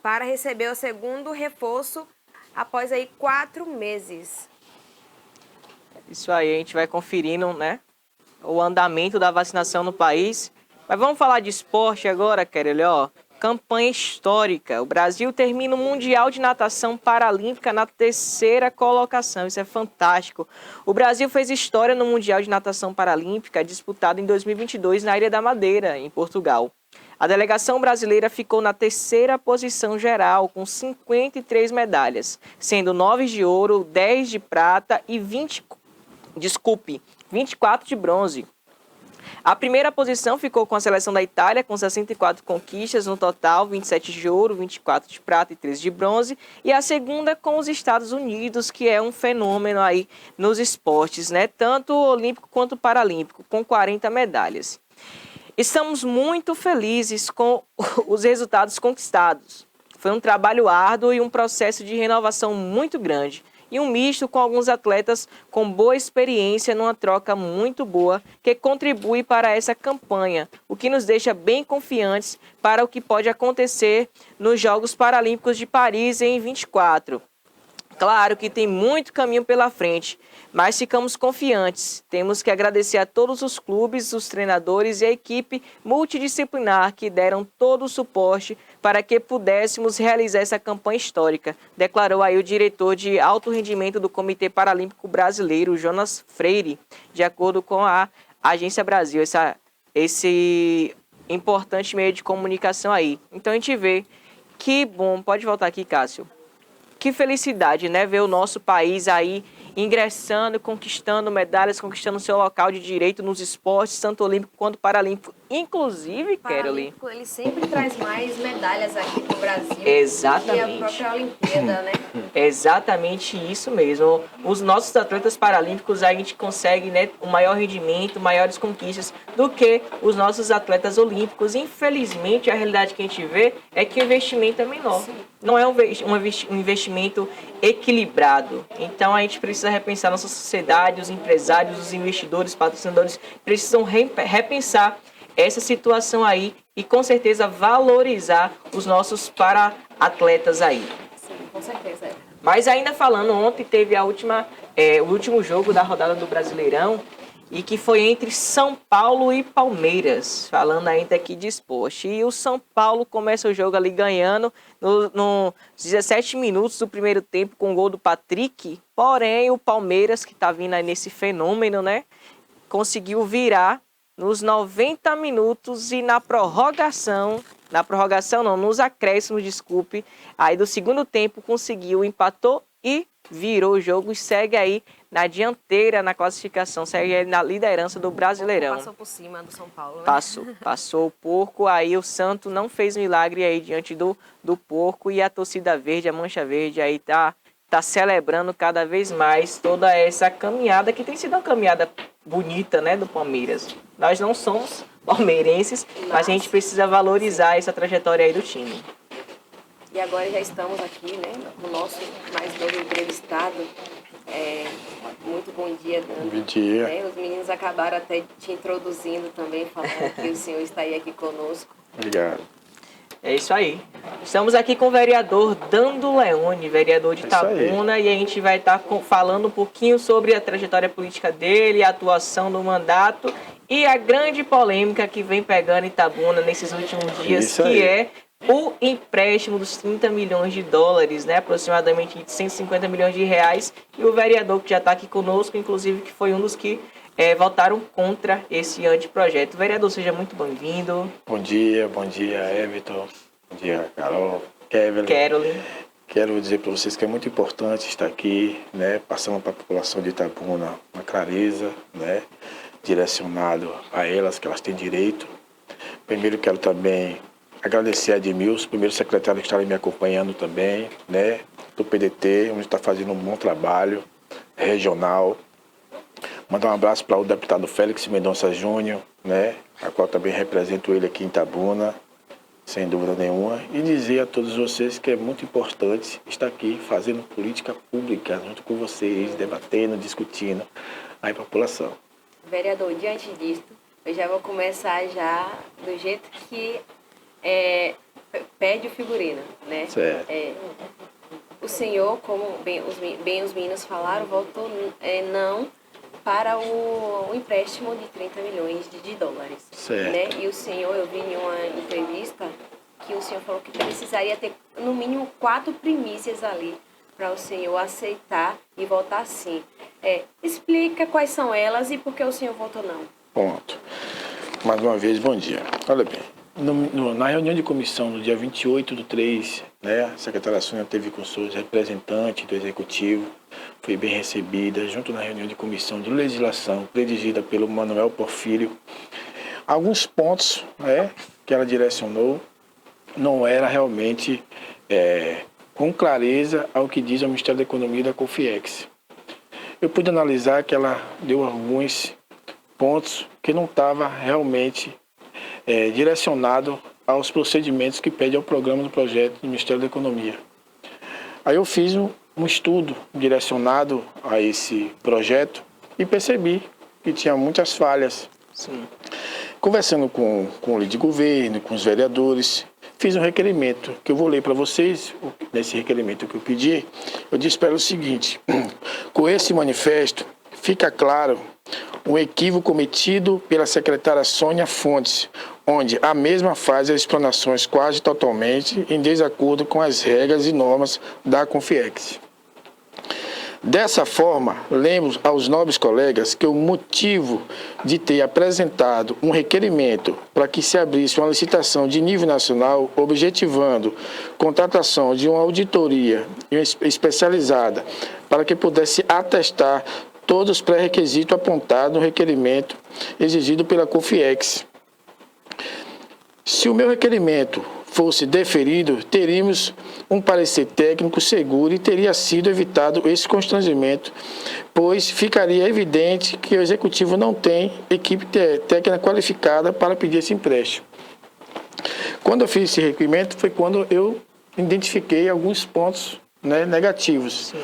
para receber o segundo reforço após aí 4 meses.
Isso aí, a gente vai conferindo, né, o andamento da vacinação no país. Mas vamos falar de esporte agora, Kelly, ó. Campanha histórica. O Brasil termina o Mundial de Natação Paralímpica na 3ª colocação. Isso é fantástico. O Brasil fez história no Mundial de Natação Paralímpica disputado em 2022 na Ilha da Madeira, em Portugal. A delegação brasileira ficou na 3ª posição geral, com 53 medalhas, sendo 9 de ouro, 10 de prata e 24 de bronze. A primeira posição ficou com a seleção da Itália, com 64 conquistas no total, 27 de ouro, 24 de prata e 13 de bronze. E a segunda com os Estados Unidos, que é um fenômeno aí nos esportes, né? Tanto olímpico quanto paralímpico, com 40 medalhas. Estamos muito felizes com os resultados conquistados. Foi um trabalho árduo e um processo de renovação muito grande. E um misto com alguns atletas com boa experiência numa troca muito boa que contribui para essa campanha, o que nos deixa bem confiantes para o que pode acontecer nos Jogos Paralímpicos de Paris em 24. Claro que tem muito caminho pela frente, mas ficamos confiantes. Temos que agradecer a todos os clubes, os treinadores e a equipe multidisciplinar que deram todo o suporte para que pudéssemos realizar essa campanha histórica, declarou aí o diretor de alto rendimento do Comitê Paralímpico Brasileiro, Jonas Freire, de acordo com a Agência Brasil, esse importante meio de comunicação aí. Então a gente vê que bom, pode voltar aqui, Cássio. Que felicidade, né? Ver o nosso país aí ingressando, conquistando medalhas, conquistando seu local de direito nos esportes, tanto olímpico quanto paralímpico. Inclusive, Keroli,
ele sempre traz mais medalhas aqui pro Brasil.
Exatamente.
E a própria Olimpíada, né?
Exatamente isso mesmo. Os nossos atletas paralímpicos, a gente consegue, né, um maior rendimento, maiores conquistas do que os nossos atletas olímpicos. Infelizmente, a realidade que a gente vê é que o investimento é menor. Sim. Não é um investimento equilibrado. Então, a gente precisa repensar nossa sociedade, os empresários, os investidores, patrocinadores precisam repensar essa situação aí e, com certeza, valorizar os nossos para-atletas aí.
Sim, com certeza.
Mas ainda falando, ontem teve o último jogo da rodada do Brasileirão e que foi entre São Paulo e Palmeiras, falando ainda aqui de esporte. E o São Paulo começa o jogo ali ganhando nos 17 minutos do primeiro tempo com o gol do Patrick. Porém, o Palmeiras, que está vindo aí nesse fenômeno, né, conseguiu virar nos 90 minutos e nos acréscimos, desculpe, aí do segundo tempo conseguiu, empatou e virou o jogo e segue aí na dianteira na classificação, segue aí na liderança do Brasileirão.
Passou por cima do São Paulo, né?
Passou o Porco, aí o Santo não fez milagre aí diante do Porco e a torcida verde, a Mancha Verde aí tá celebrando cada vez mais toda essa caminhada, que tem sido uma caminhada bonita, né, do Palmeiras. Nós não somos palmeirenses, mas a gente precisa valorizar essa trajetória aí do time.
E agora já estamos aqui, né, com o nosso mais novo entrevistado. Muito bom dia, Dani.
Bom dia.
Os meninos acabaram até te introduzindo também, falando que o senhor está aí aqui conosco.
Obrigado.
É isso aí. Estamos aqui com o vereador Dando Leone, vereador de Itabuna, e a gente vai estar falando um pouquinho sobre a trajetória política dele, a atuação do mandato e a grande polêmica que vem pegando Itabuna nesses últimos dias, que é o empréstimo dos 30 milhões de dólares, né, aproximadamente de 150 milhões de reais, e o vereador que já está aqui conosco, inclusive que foi um dos que votaram contra esse anteprojeto. Vereador, seja muito bem-vindo.
Bom dia, Everton. Bom dia, Carol,
Caroline.
Quero dizer para vocês que é muito importante estar aqui, né, passando para a população de Itabuna uma clareza, né, direcionado a elas, que elas têm direito. Primeiro quero também agradecer a Edmilson, primeiro secretário que está ali me acompanhando também, né, do PDT, onde está fazendo um bom trabalho regional. Mandar um abraço para o deputado Félix Mendonça Júnior, né, a qual também represento ele aqui em Itabuna, sem dúvida nenhuma, e dizer a todos vocês que é muito importante estar aqui fazendo política pública junto com vocês, debatendo, discutindo a população.
Vereador, diante disso, eu já vou começar já do jeito que pede o figurino, né?
Certo.
O senhor, como bem os meninos falaram, votou não para o empréstimo de 30 milhões de dólares.
Certo.
Né? E o senhor, eu vi em uma entrevista que o senhor falou que precisaria ter no mínimo 4 primícias ali para o senhor aceitar e votar sim. Explica quais são elas e por que o senhor votou não.
Ponto. Mais uma vez, bom dia. Olha bem, na reunião de comissão, no dia 28/3, né, a secretária Sônia teve com seus representantes do Executivo, foi bem recebida, junto na reunião de comissão de legislação, presidida pelo Manuel Porfírio. Alguns pontos, né, que ela direcionou não era realmente com clareza ao que diz o Ministério da Economia e da COFIEX. Eu pude analisar que ela deu alguns pontos que não estava realmente direcionado aos procedimentos que pede ao programa do projeto do Ministério da Economia. Aí eu fiz um estudo direcionado a esse projeto e percebi que tinha muitas falhas.
Sim.
Conversando com o líder de governo, com os vereadores, fiz um requerimento que eu vou ler para vocês. Nesse requerimento que eu pedi, eu disse para ela o seguinte: com esse manifesto fica claro um equívoco cometido pela secretária Sônia Fontes, onde a mesma faz as explanações quase totalmente em desacordo com as regras e normas da COFIEX. Dessa forma, lembro aos nobres colegas que o motivo de ter apresentado um requerimento para que se abrisse uma licitação de nível nacional, objetivando contratação de uma auditoria especializada para que pudesse atestar todos os pré-requisitos apontados no requerimento exigido pela COFIEX. Se o meu requerimento fosse deferido, teríamos um parecer técnico seguro e teria sido evitado esse constrangimento, pois ficaria evidente que o Executivo não tem equipe técnica qualificada para pedir esse empréstimo. Quando eu fiz esse requerimento, foi quando eu identifiquei alguns pontos, né, negativos.
Sim.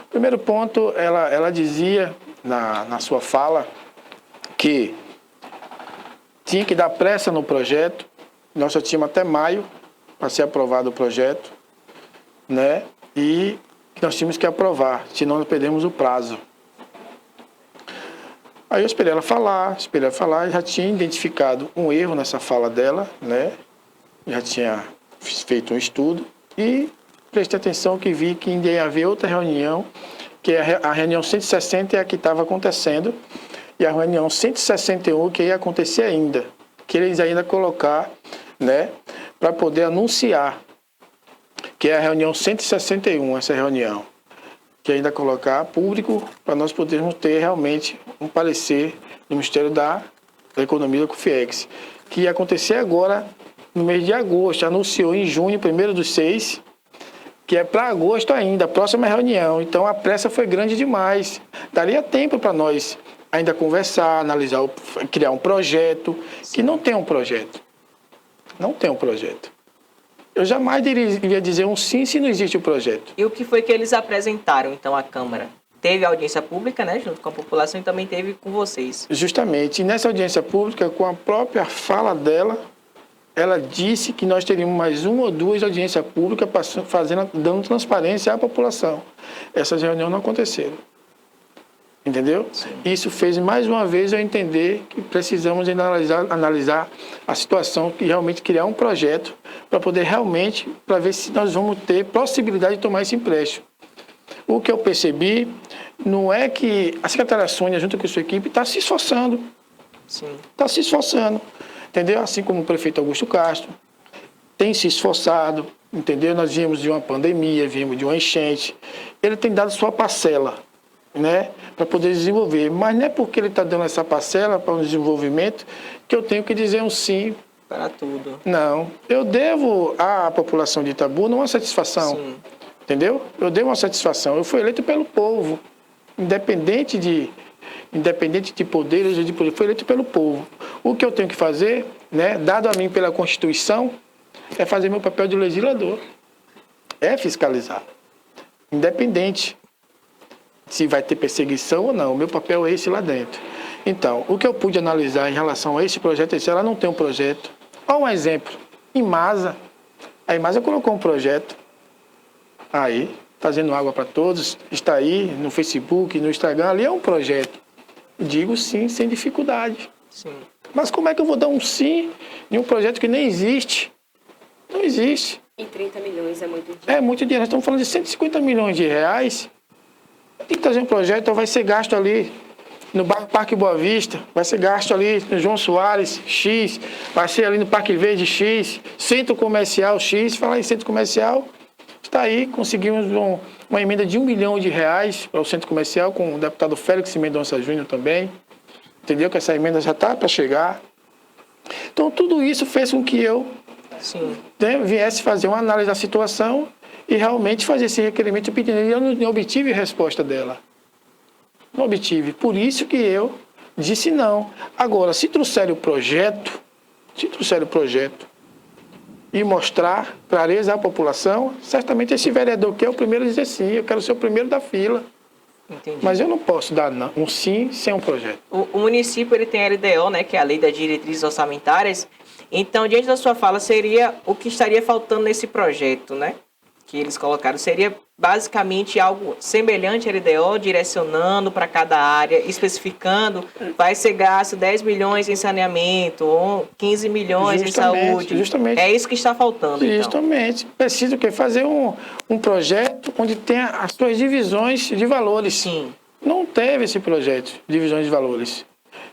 O primeiro ponto, ela dizia na sua fala que tinha que dar pressa no projeto. Nós só tínhamos até maio para ser aprovado o projeto, né? E nós tínhamos que aprovar, senão nós perdemos o prazo. Aí eu esperei ela falar, e já tinha identificado um erro nessa fala dela, né? Já tinha feito um estudo e prestei atenção que vi que ia haver outra reunião, que é a reunião 160 é a que estava acontecendo, e a reunião 161 que ia acontecer ainda, que eles ainda colocar, né, para poder anunciar, que é a reunião 161, essa reunião, que ainda colocar público para nós podermos ter realmente um parecer do Ministério da Economia da COFIEX, que ia acontecer agora no mês de agosto, anunciou em junho, 1º/6, que é para agosto ainda, a próxima reunião. Então a pressa foi grande demais, daria tempo para nós ainda conversar, analisar, criar um projeto, que não tem um projeto. Não tem um projeto. Eu jamais iria dizer um sim se não existe o projeto.
E o que foi que eles apresentaram, então, à Câmara? Teve audiência pública, né, junto com a população, e também teve com vocês.
Justamente. E nessa audiência pública, com a própria fala dela, ela disse que nós teríamos mais 1 ou 2 audiências públicas dando transparência à população. Essas reuniões não aconteceram. Entendeu? Sim. Isso fez mais uma vez eu entender que precisamos analisar a situação e realmente criar um projeto para poder realmente, para ver se nós vamos ter possibilidade de tomar esse empréstimo. O que eu percebi não é que a secretária Sônia, junto com a sua equipe, está se esforçando.
Sim.
Está se esforçando, entendeu? Assim como o prefeito Augusto Castro tem se esforçado, entendeu? Nós viemos de uma pandemia, viemos de uma enchente. Ele tem dado sua parcela, né, para poder desenvolver. Mas não é porque ele está dando essa parcela para o desenvolvimento que eu tenho que dizer um sim.
Para tudo.
Não. Eu devo à população de Itabuna uma satisfação.
Sim.
Entendeu? Eu devo uma satisfação. Eu fui eleito pelo povo, independente de poderes ou de poder, foi eleito pelo povo. O que eu tenho que fazer, né, dado a mim pela Constituição, é fazer meu papel de legislador. É fiscalizar. Independente se vai ter perseguição ou não. O meu papel é esse lá dentro. Então, o que eu pude analisar em relação a esse projeto é que ela não tem um projeto. Olha um exemplo. Imasa. A Imasa colocou um projeto aí, fazendo água para todos, está aí no Facebook, no Instagram, ali é um projeto. Digo sim, sem dificuldade.
Sim.
Mas como é que eu vou dar um sim em um projeto que nem existe? Não existe.
E 30 milhões é muito dinheiro.
É muito dinheiro. Nós estamos falando de 150 milhões de reais. Tem que trazer um projeto, então vai ser gasto ali no bairro Parque Boa Vista, vai ser gasto ali no João Soares, X, vai ser ali no Parque Verde, X, Centro Comercial, X. Falar em Centro Comercial, está aí, conseguimos uma emenda de R$1 milhão para o Centro Comercial, com o deputado Félix Mendonça Júnior também. Entendeu? Que essa emenda já está para chegar. Então, tudo isso fez com que eu
Sim.
viesse fazer uma análise da situação e realmente fazer esse requerimento pedindo. E eu não obtive resposta dela. Não obtive. Por isso que eu disse não. Agora, se trouxer o projeto e mostrar clareza à população, certamente esse vereador que é o primeiro a dizer sim, eu quero ser o primeiro da fila.
Entendi.
Mas eu não posso dar um sim sem um projeto.
O município ele tem a LDO, né, que é a Lei das Diretrizes Orçamentárias. Então, diante da sua fala, seria o que estaria faltando nesse projeto, né? Que eles colocaram. Seria basicamente algo semelhante à LDO, direcionando para cada área, especificando, vai ser gasto 10 milhões em saneamento, ou 15 milhões em saúde.
Justamente.
É isso que está faltando, então.
Justamente. Precisa o quê? Fazer um projeto onde tenha as suas divisões de valores.
Sim.
Não teve esse projeto, divisões de valores.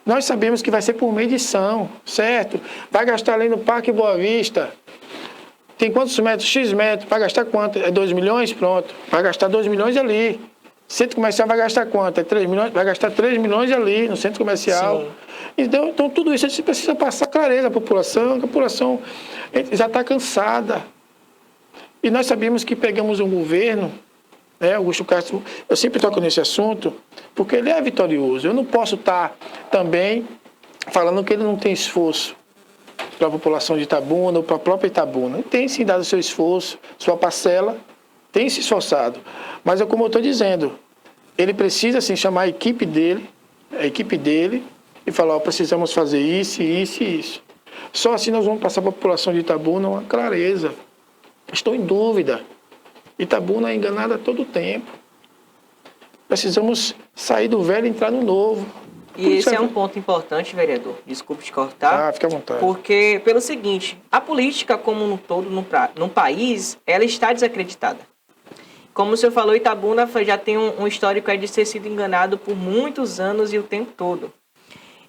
Nós sabemos que vai ser por medição, certo? Vai gastar ali no Parque Boa Vista. Tem quantos metros? X metros. Vai gastar quanto? É 2 milhões? Pronto. Vai gastar 2 milhões ali. Centro comercial vai gastar quanto? É 3 milhões? Vai gastar 3 milhões ali no centro comercial.
Sim.
Então, tudo isso a gente precisa passar clareza à população, que a população já está cansada. E nós sabemos que pegamos um governo, né, Augusto Castro, eu sempre toco nesse assunto, porque ele é vitorioso. Eu não posso estar também falando que ele não tem esforço para a população de Itabuna ou para a própria Itabuna. Ele tem sim dado seu esforço, sua parcela, tem se esforçado. Mas é como eu estou dizendo, ele precisa assim, chamar a equipe dele e falar, precisamos fazer isso, isso e isso. Só assim nós vamos passar para a população de Itabuna uma clareza. Estou em dúvida. Itabuna é enganada a todo tempo. Precisamos sair do velho e entrar no novo.
E esse é um ponto importante, vereador. Desculpe te cortar.
Fica à vontade.
Porque, pelo seguinte, a política como um todo no país, ela está desacreditada. Como o senhor falou, Itabuna já tem um histórico aí de ter sido enganado por muitos anos e o tempo todo.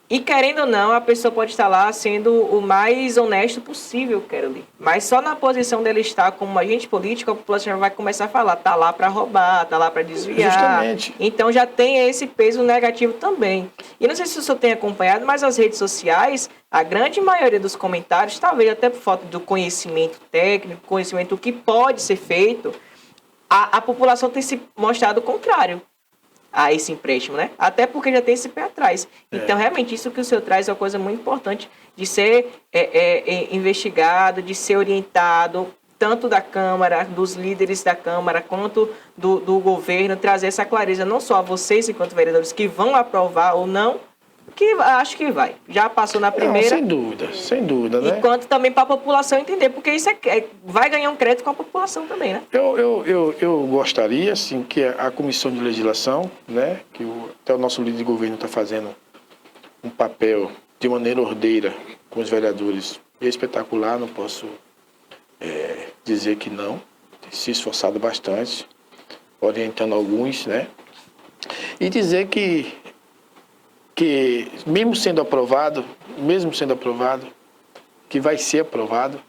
E querendo ou não, a pessoa pode estar lá sendo o mais honesto possível, Kerly. Mas só na posição dele estar como agente político, a população já vai começar a falar, tá lá para roubar, tá lá para desviar.
Justamente.
Então já tem esse peso negativo também. E não sei se o senhor tem acompanhado, mas as redes sociais, a grande maioria dos comentários, talvez até por falta do conhecimento técnico, conhecimento do que pode ser feito, a população tem se mostrado o contrário a esse empréstimo, né? Até porque já tem esse pé atrás. Então, realmente, isso que o senhor traz é uma coisa muito importante de ser investigado, de ser orientado, tanto da Câmara, dos líderes da Câmara, quanto do governo, trazer essa clareza, não só a vocês, enquanto vereadores, que vão aprovar ou não, que acho que vai. Já passou na primeira.
Não, sem dúvida, né?
E quanto também para a população entender, porque isso vai ganhar um crédito com a população também, né?
Eu gostaria, assim, que a Comissão de Legislação, né, que até o nosso líder de governo está fazendo um papel de maneira ordeira com os vereadores espetacular, não posso dizer que não, tem se esforçado bastante, orientando alguns, né? E dizer que mesmo sendo aprovado, que vai ser aprovado,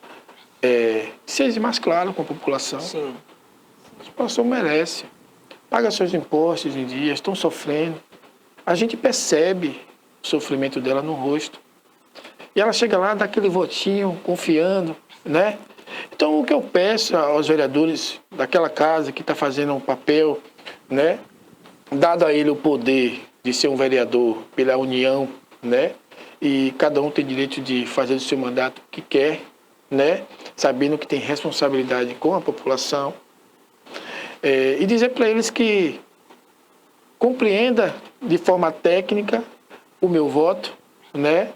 seja mais claro com a população.
Sim.
A população merece. Paga seus impostos em dia, estão sofrendo. A gente percebe o sofrimento dela no rosto. E ela chega lá, dá aquele votinho, confiando, né? Então, o que eu peço aos vereadores daquela casa que está fazendo um papel, né? Dado a ele o poder de ser um vereador pela União, né? E cada um tem direito de fazer o seu mandato que quer, né? Sabendo que tem responsabilidade com a população. E dizer para eles que compreenda de forma técnica o meu voto, né?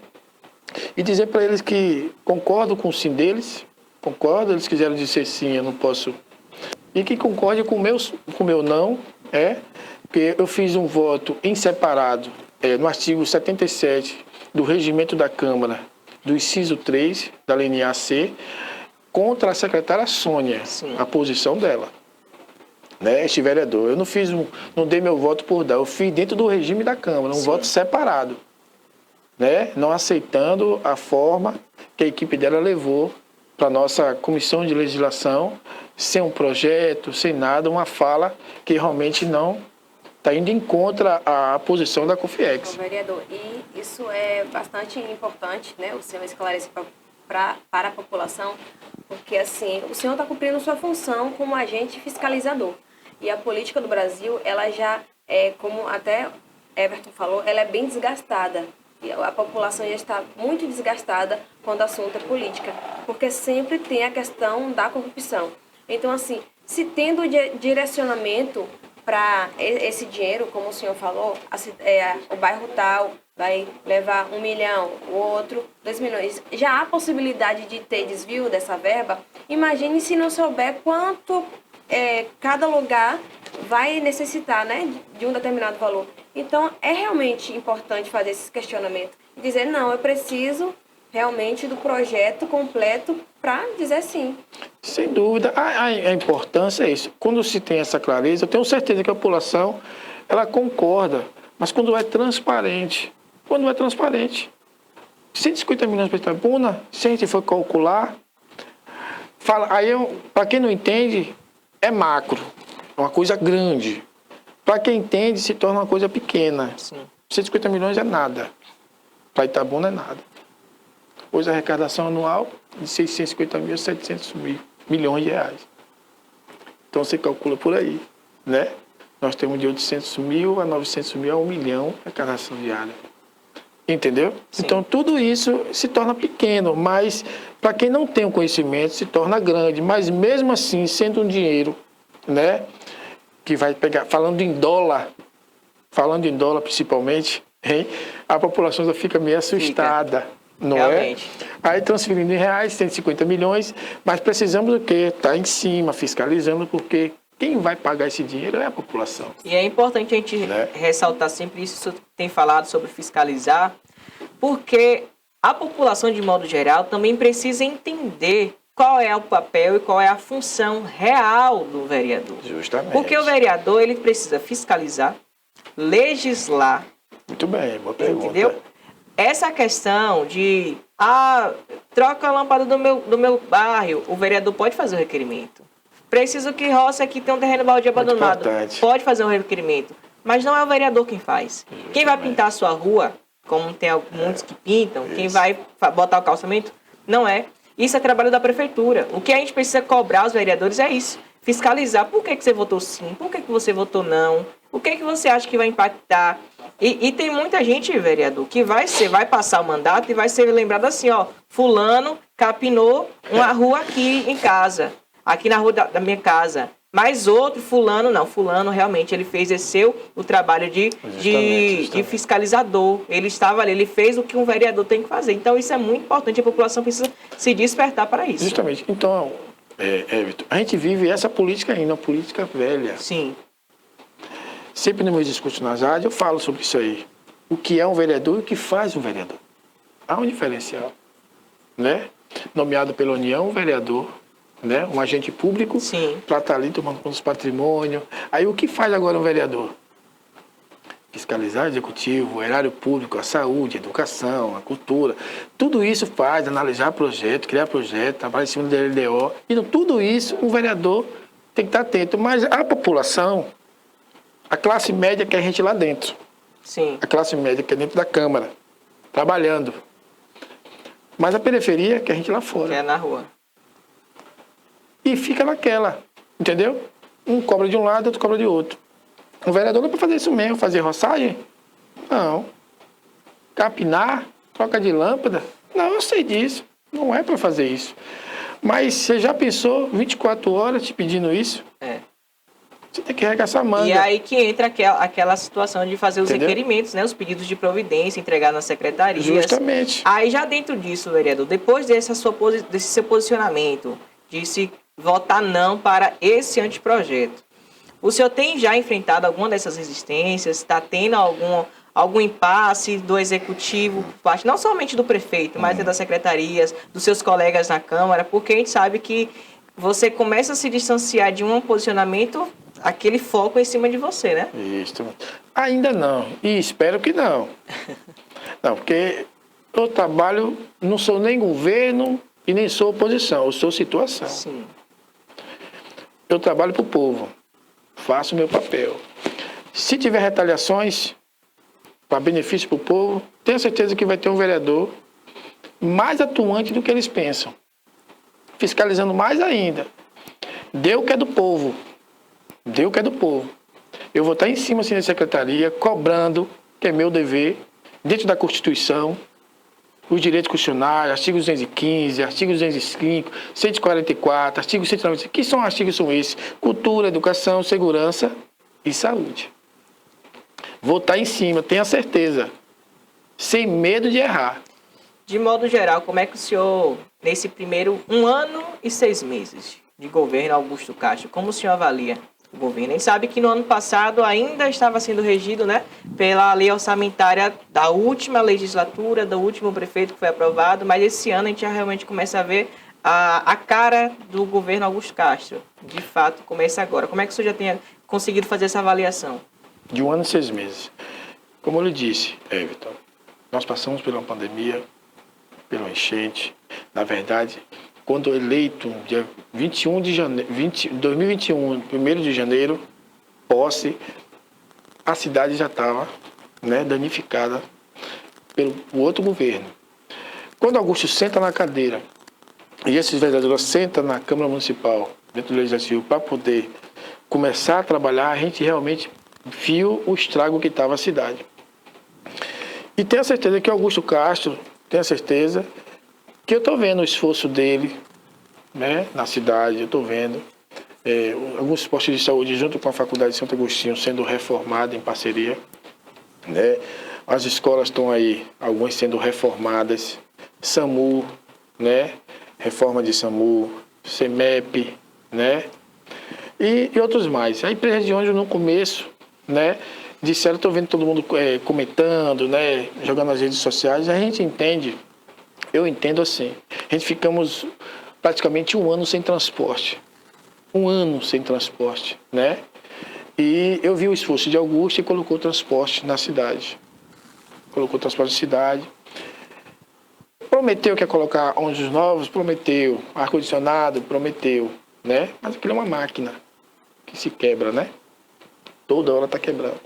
E dizer para eles que concordo com o sim deles, concordo, eles quiseram dizer sim, eu não posso. E que concorde com o meu não, porque eu fiz um voto em separado, no artigo 77 do Regimento da Câmara, do inciso 3 da linha C, contra a secretária Sônia,
Sim.
a posição dela. Né, este vereador. Eu não dei meu voto por dar, eu fiz dentro do regime da Câmara, um voto separado. Né, não aceitando a forma que a equipe dela levou para a nossa comissão de legislação, sem um projeto, sem nada, uma fala que realmente não está indo em contra a posição da COFIEX.
Vereador, e isso é bastante importante, né, o senhor esclarecer para a população, porque assim, o senhor está cumprindo sua função como agente fiscalizador. E a política do Brasil, ela já como até Everton falou, ela é bem desgastada. E a população já está muito desgastada quando o assunto é política, porque sempre tem a questão da corrupção. Então, assim, se tendo direcionamento para esse dinheiro, como o senhor falou, o bairro tal vai levar 1 milhão, o outro 2 milhões. Já há possibilidade de ter desvio dessa verba? Imagine se não souber quanto cada lugar vai necessitar, né, de um determinado valor. Então, é realmente importante fazer esses questionamentos e dizer, não, eu preciso realmente do projeto completo para dizer sim.
Sem dúvida. A importância é isso. Quando se tem essa clareza, eu tenho certeza que a população, ela concorda, mas quando é transparente. 150 milhões para Itabuna, se a gente for calcular, para quem não entende, é macro, é uma coisa grande. Para quem entende, se torna uma coisa pequena.
Sim.
150 milhões é nada. Para Itabuna é nada. Hoje a arrecadação anual de 650 mil a 700 milhões de reais. Então você calcula por aí, né? Nós temos de 800 mil a 900 mil a 1 milhão de arrecadação diária. Entendeu?
Sim.
Então tudo isso se torna pequeno, mas para quem não tem o conhecimento se torna grande. Mas mesmo assim, sendo um dinheiro, né, que vai pegar, falando em dólar principalmente, hein, a população já fica meio assustada, não
realmente.
Aí transferindo em reais, 150 milhões, mas precisamos do quê? Estar em cima, fiscalizando, porque quem vai pagar esse dinheiro é a população.
E é importante a gente ressaltar sempre isso, tem falado sobre fiscalizar, porque a população, de modo geral, também precisa entender qual é o papel e qual é a função real do vereador.
Justamente.
Porque o vereador, ele precisa fiscalizar, legislar.
Muito bem, boa pergunta.
Entendeu? Essa questão de, troca a lâmpada do meu bairro, o vereador pode fazer o requerimento. Preciso que roça aqui tem um terreno baldio abandonado.
Importante.
Pode fazer um requerimento. Mas não é o vereador quem faz.
Justamente.
Quem vai pintar a sua rua, como tem muitos que pintam, quem vai botar o calçamento, não é. Isso é trabalho da prefeitura. O que a gente precisa cobrar os vereadores é isso. Fiscalizar por que você votou sim, por que você votou não, o que você acha que vai impactar. E tem muita gente, vereador, que vai passar o mandato e vai ser lembrado assim, ó, fulano capinou uma rua aqui em casa, aqui na rua da minha casa. Mas outro, fulano não. Fulano realmente ele fez o trabalho de fiscalizador. Ele estava ali, ele fez o que um vereador tem que fazer. Então isso é muito importante, a população precisa se despertar para isso.
Justamente. Então, Everton, a gente vive essa política ainda, uma política velha.
Sim.
Sempre no meu discurso nas rádios eu falo sobre isso aí. O que é um vereador e o que faz um vereador. Há um diferencial, né? Nomeado pela União, um vereador, né? Um agente público, para estar ali tomando conta dos patrimônios. Aí o que faz agora um vereador? fiscalizar o executivo, o erário público, a saúde, a educação, a cultura. Tudo isso faz analisar projeto, criar projeto, trabalhar em cima do LDO. Então, tudo isso, um vereador tem que estar atento. Mas a população, a classe média que é a gente lá dentro.
Sim.
A classe média que é dentro da Câmara, trabalhando. Mas a periferia que é a gente lá fora.
Que é na rua.
E fica naquela, entendeu? Um cobra de um lado, outro cobra de outro. O vereador não é para fazer isso mesmo, fazer roçagem? Não. Capinar, troca de lâmpada? Não, eu sei disso. Não é para fazer isso. Mas você já pensou 24 horas te pedindo isso?
É.
Você tem que arregaçar a manga.
E aí que entra aquela situação de fazer os
Entendeu?
requerimentos, né? Os pedidos de providência, entregar nas secretarias.
Justamente.
Aí já dentro disso, vereador, depois desse seu posicionamento, de se votar não para esse anteprojeto, o senhor tem já enfrentado alguma dessas resistências? Está tendo algum impasse do executivo, por parte não somente do prefeito, mas das secretarias, dos seus colegas na Câmara? Porque a gente sabe que você começa a se distanciar de um posicionamento, aquele foco em cima de você, né?
Isso. Ainda não. E espero que não. Não, porque eu trabalho, não sou nem governo e nem sou oposição, eu sou situação.
Sim.
Eu trabalho para o povo. Faço o meu papel. Se tiver retaliações para benefício para o povo, tenho certeza que vai ter um vereador mais atuante do que eles pensam. Fiscalizando mais ainda. Deu o que é do povo. Deu o que é do povo. Eu vou estar em cima assim, da secretaria, cobrando, que é meu dever, dentro da Constituição, os direitos constitucionais, artigo 215, artigo 205, 144, artigo 195. Que são artigos são esses? Cultura, educação, segurança e saúde. Vou estar em cima, tenha certeza. Sem medo de errar.
De modo geral, como é que o senhor, nesse primeiro 1 ano e 6 meses de governo Augusto Castro, como o senhor avalia o governo? A gente sabe que no ano passado ainda estava sendo regido, né, pela lei orçamentária da última legislatura, do último prefeito que foi aprovado, mas esse ano a gente já realmente começa a ver a cara do governo Augusto Castro. De fato, começa agora. Como é que o senhor já tenha conseguido fazer essa avaliação?
De 1 ano e 6 meses. Como eu lhe disse, Everton, nós passamos por uma pandemia, pela enchente. Na verdade, quando eleito, dia 21 de janeiro, 2021, 1º de janeiro, posse, a cidade já estava, né, danificada pelo outro governo. Quando Augusto senta na cadeira e esses vereadores sentam na Câmara Municipal, dentro do Legislativo, para poder começar a trabalhar, a gente realmente viu o estrago que estava a cidade. E tenho a certeza que Augusto Castro, tenho a certeza que eu estou vendo o esforço dele, né, na cidade, eu estou vendo alguns postos de saúde junto com a Faculdade de Santo Agostinho sendo reformada em parceria, né? As escolas estão aí, algumas sendo reformadas, SAMU, né? Reforma de SAMU, CEMEP, né? E outros mais. A empresa de ônibus no começo, né? Disseram, estou vendo todo mundo comentando, né? Jogando nas redes sociais, a gente entende, eu entendo assim, a gente ficamos praticamente 1 ano sem transporte. 1 ano sem transporte, né? E eu vi o esforço de Augusto e colocou o transporte na cidade. Colocou o transporte na cidade. Prometeu que ia colocar ônibus novos, prometeu. Ar-condicionado, prometeu, né? Mas aquilo é uma máquina que se quebra, né? Toda hora está quebrando.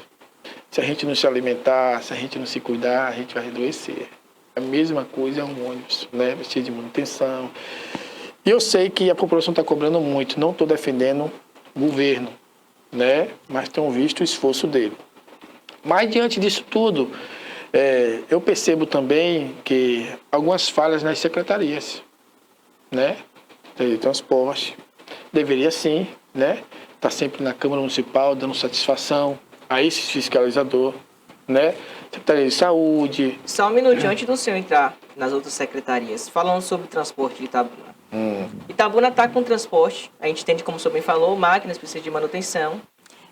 Se a gente não se alimentar, se a gente não se cuidar, a gente vai adoecer. A mesma coisa é um ônibus, né? Cheio de manutenção. E eu sei que a população está cobrando muito. Não estou defendendo o governo, né? Mas tenho visto o esforço dele. Mas diante disso tudo, eu percebo também que algumas falhas nas secretarias, né? De transporte. Deveria sim, né? Tá sempre na Câmara Municipal dando satisfação a esse fiscalizador, né? Secretaria de Saúde.
Só um minutinho antes do senhor entrar nas outras secretarias, falando sobre transporte de Itabuna. Itabuna está com transporte, a gente entende, como o senhor bem falou, máquinas precisam de manutenção.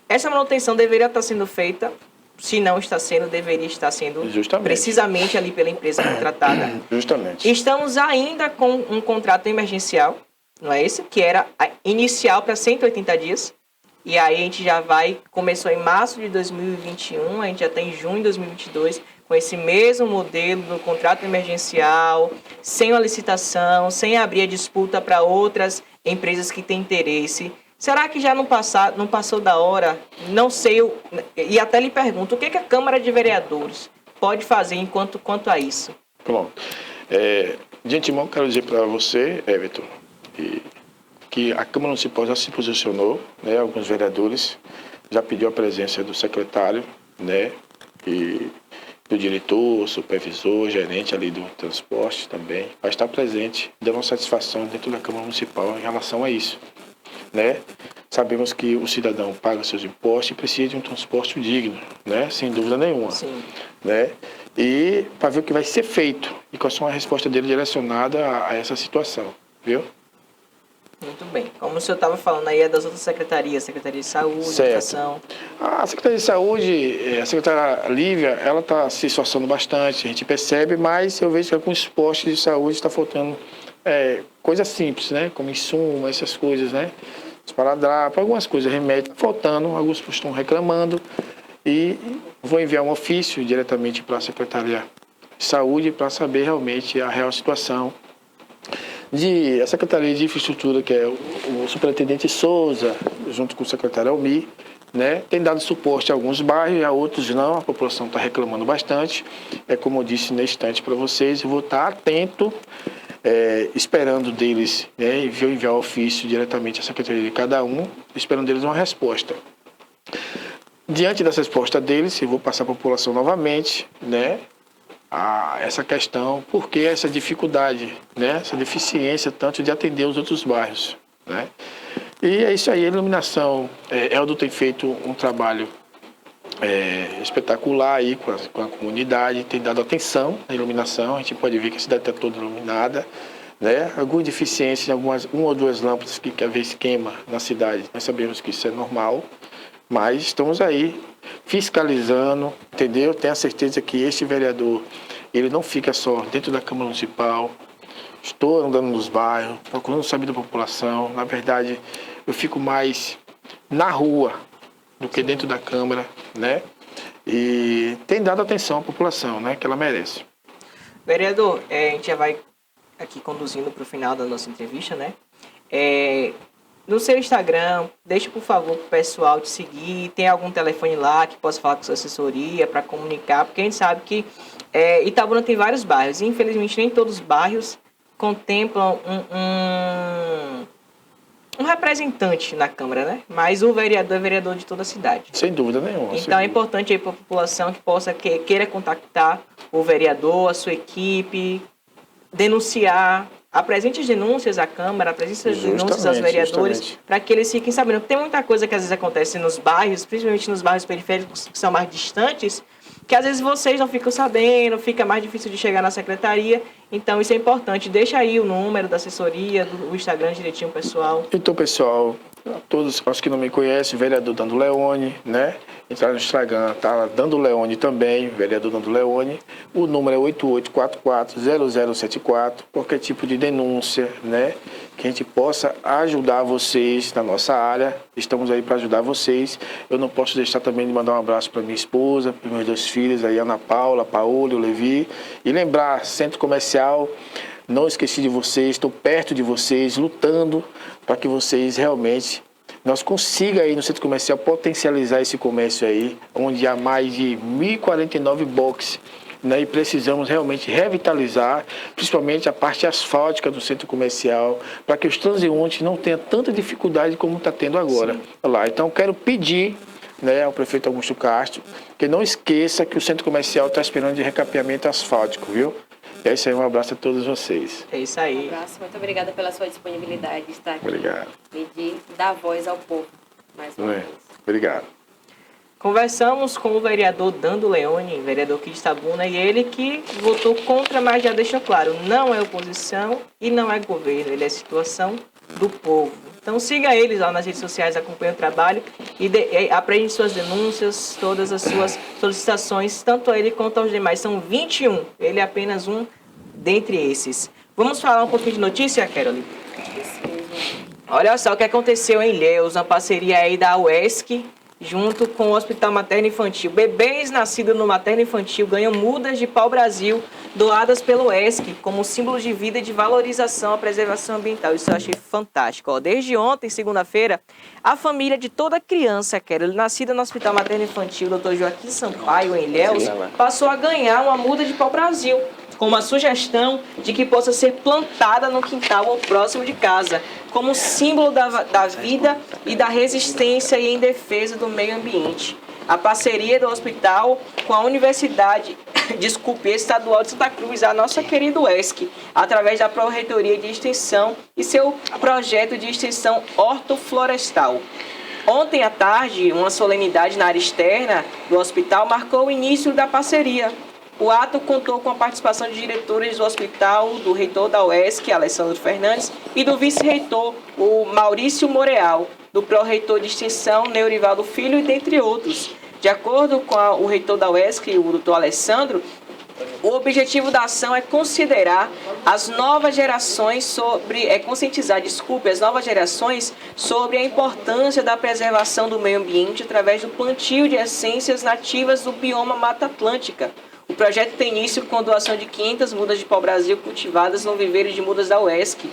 Essa manutenção deveria estar sendo feita, se não está sendo, deveria estar sendo
Justamente.
precisamente ali pela empresa contratada.
Justamente.
Estamos ainda com um contrato emergencial, não é esse? Que era inicial para 180 dias. E aí a gente começou em março de 2021, a gente já está em junho de 2022, com esse mesmo modelo do contrato emergencial, sem uma licitação, sem abrir a disputa para outras empresas que têm interesse. Será que já não passou da hora? Não sei, e até lhe pergunto, o que a Câmara de Vereadores pode fazer quanto a isso?
Pronto. De antemão, quero dizer para você, Everton, que a Câmara Municipal já se posicionou, né, alguns vereadores, já pediu a presença do secretário, né, e do diretor, supervisor, gerente ali do transporte também, para estar presente, dando uma satisfação dentro da Câmara Municipal em relação a isso, né? Sabemos que o cidadão paga seus impostos e precisa de um transporte digno, né? Sem dúvida nenhuma.
Sim.
Né? E para ver o que vai ser feito e qual é a resposta dele direcionada a essa situação, viu?
Muito bem. Como o senhor estava falando aí, é das outras secretarias, Secretaria de Saúde,
Certo.
Educação.
A Secretaria de Saúde, a secretária Lívia, ela está se esforçando bastante, a gente percebe, mas eu vejo que com os postos de saúde está faltando coisas simples, né? Como insumo, essas coisas, né? Esparadrapo, algumas coisas, remédio, faltando, alguns estão reclamando e vou enviar um ofício diretamente para a Secretaria de Saúde para saber realmente a real situação. A Secretaria de Infraestrutura, que é o superintendente Souza, junto com o secretário Almir, né, tem dado suporte a alguns bairros e a outros não, a população está reclamando bastante. Como eu disse na instante para vocês, eu vou estar atento, esperando deles, né, vou enviar o ofício diretamente à Secretaria de cada um, esperando deles uma resposta. Diante dessa resposta deles, eu vou passar a população novamente, né, essa questão, por que essa dificuldade, né? Essa deficiência tanto de atender os outros bairros, né? E é isso aí, a iluminação. Eldo tem feito um trabalho espetacular aí com a comunidade, tem dado atenção à iluminação, a gente pode ver que a cidade está toda iluminada, né? Alguma deficiência em uma ou duas lâmpadas que às vezes queima na cidade, nós sabemos que isso é normal, mas estamos aí fiscalizando, entendeu? Tenho a certeza que este vereador, ele não fica só dentro da Câmara Municipal. Estou andando nos bairros, procurando saber da população. Na verdade, eu fico mais na rua do que dentro da Câmara, né? E tem dado atenção à população, né? Que ela merece.
Vereador, a gente já vai aqui conduzindo para o final da nossa entrevista, né? No seu Instagram, deixe por favor para o pessoal te seguir. Tem algum telefone lá que possa falar com sua assessoria para comunicar? Porque a gente sabe que Itabuna tem vários bairros e infelizmente nem todos os bairros contemplam um representante na Câmara, né? Mas o vereador é vereador de toda a cidade.
Sem dúvida nenhuma.
Então é importante aí para a população que queira contactar o vereador, a sua equipe, denunciar. Apresente as denúncias à Câmara, apresente as denúncias aos vereadores, para que eles fiquem sabendo. Tem muita coisa que às vezes acontece nos bairros, principalmente nos bairros periféricos que são mais distantes, que às vezes vocês não ficam sabendo, fica mais difícil de chegar na secretaria. Então isso é importante. Deixa aí o número da assessoria, do Instagram direitinho, pessoal. Então,
pessoal, todos os que não me conhecem, vereador Dando Leone, né? Entrar no Instagram, tá Dando Leone também, vereador Dando Leone. O número é 8844-0074. Qualquer tipo de denúncia, né? Que a gente possa ajudar vocês na nossa área. Estamos aí para ajudar vocês. Eu não posso deixar também de mandar um abraço para minha esposa, para meus dois filhos, aí, Ana Paula, Paola e o Levi. E lembrar, Centro Comercial, não esqueci de vocês, estou perto de vocês, lutando para que vocês realmente, nós consiga aí no Centro Comercial potencializar esse comércio aí, onde há mais de 1.049 boxes, né, e precisamos realmente revitalizar, principalmente a parte asfáltica do Centro Comercial, para que os transeuntes não tenham tanta dificuldade como está tendo agora. Lá. Então, quero pedir, né, ao prefeito Augusto Castro, que não esqueça que o Centro Comercial está esperando de recapeamento asfáltico, viu? É isso aí, um abraço a todos vocês.
É isso aí.
Um abraço, muito obrigada pela sua disponibilidade de estar aqui.
Obrigado.
E de dar voz ao povo, mais uma vez.
Obrigado.
Conversamos com o vereador Dando Leone, vereador aqui de Itabuna, e ele que votou contra, mas já deixou claro, não é oposição e não é governo, ele é situação do povo. Então siga eles lá nas redes sociais, acompanhe o trabalho e aprende suas denúncias, todas as suas solicitações, tanto a ele quanto aos demais. São 21, ele é apenas um dentre esses. Vamos falar um pouquinho de notícia, Caroline?
Isso mesmo.
Olha só o que aconteceu em Ilhéus, uma parceria aí da UESC, junto com o Hospital Materno Infantil. Bebês nascidos no Materno Infantil ganham mudas de pau-brasil doadas pelo UESC como símbolo de vida e de valorização à preservação ambiental. Isso eu achei fantástico. Ó, desde ontem, segunda-feira, a família de toda criança, Carol, nascida no Hospital Materno Infantil Dr. Joaquim Sampaio, em Ilhéus, passou a ganhar uma muda de pau-brasil, com uma sugestão de que possa ser plantada no quintal ou próximo de casa, como símbolo da vida e da resistência e em defesa do meio ambiente. A parceria do hospital com a Universidade Estadual de Santa Cruz, a nossa querida UESC, através da Pró-Reitoria de Extensão e seu projeto de extensão hortoflorestal. Ontem à tarde, uma solenidade na área externa do hospital marcou o início da parceria. O ato contou com a participação de diretores do hospital, do reitor da UESC, Alessandro Fernandes, e do vice-reitor, o Maurício Moreal, do pró-reitor de extensão, Neurivaldo Filho, e dentre outros. De acordo com o reitor da UESC, o doutor Alessandro, o objetivo da ação é considerar as novas gerações conscientizar as novas gerações sobre a importância da preservação do meio ambiente através do plantio de essências nativas do bioma Mata Atlântica. O projeto tem início com a doação de 500 mudas de pau-brasil cultivadas no viveiro de mudas da UESC.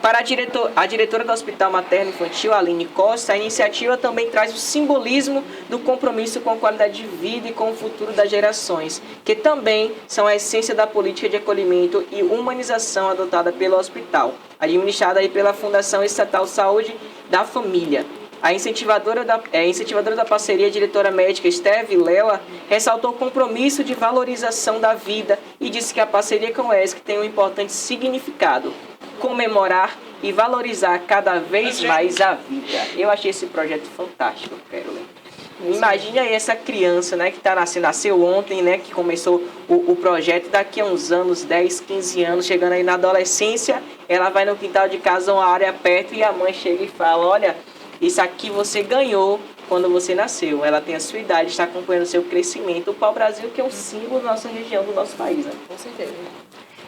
Para a diretora do Hospital Materno Infantil, Aline Costa, a iniciativa também traz o simbolismo do compromisso com a qualidade de vida e com o futuro das gerações, que também são a essência da política de acolhimento e humanização adotada pelo hospital, administrada aí pela Fundação Estatal Saúde da Família. A incentivadora da parceria, a diretora médica Esther Vilela, ressaltou o compromisso de valorização da vida e disse que a parceria com o ESC tem um importante significado: comemorar e valorizar cada vez mais a vida. Eu achei esse projeto fantástico, Carolina. Imagine aí essa criança, né, que nasceu ontem, né, que começou o projeto, daqui a uns anos, 10, 15 anos, chegando aí na adolescência, ela vai no quintal de casa, uma área perto, e a mãe chega e fala: olha, isso aqui você ganhou quando você nasceu. Ela tem a sua idade, está acompanhando o seu crescimento. O pau-brasil, que é um símbolo da nossa região, do nosso país, né?
Com certeza.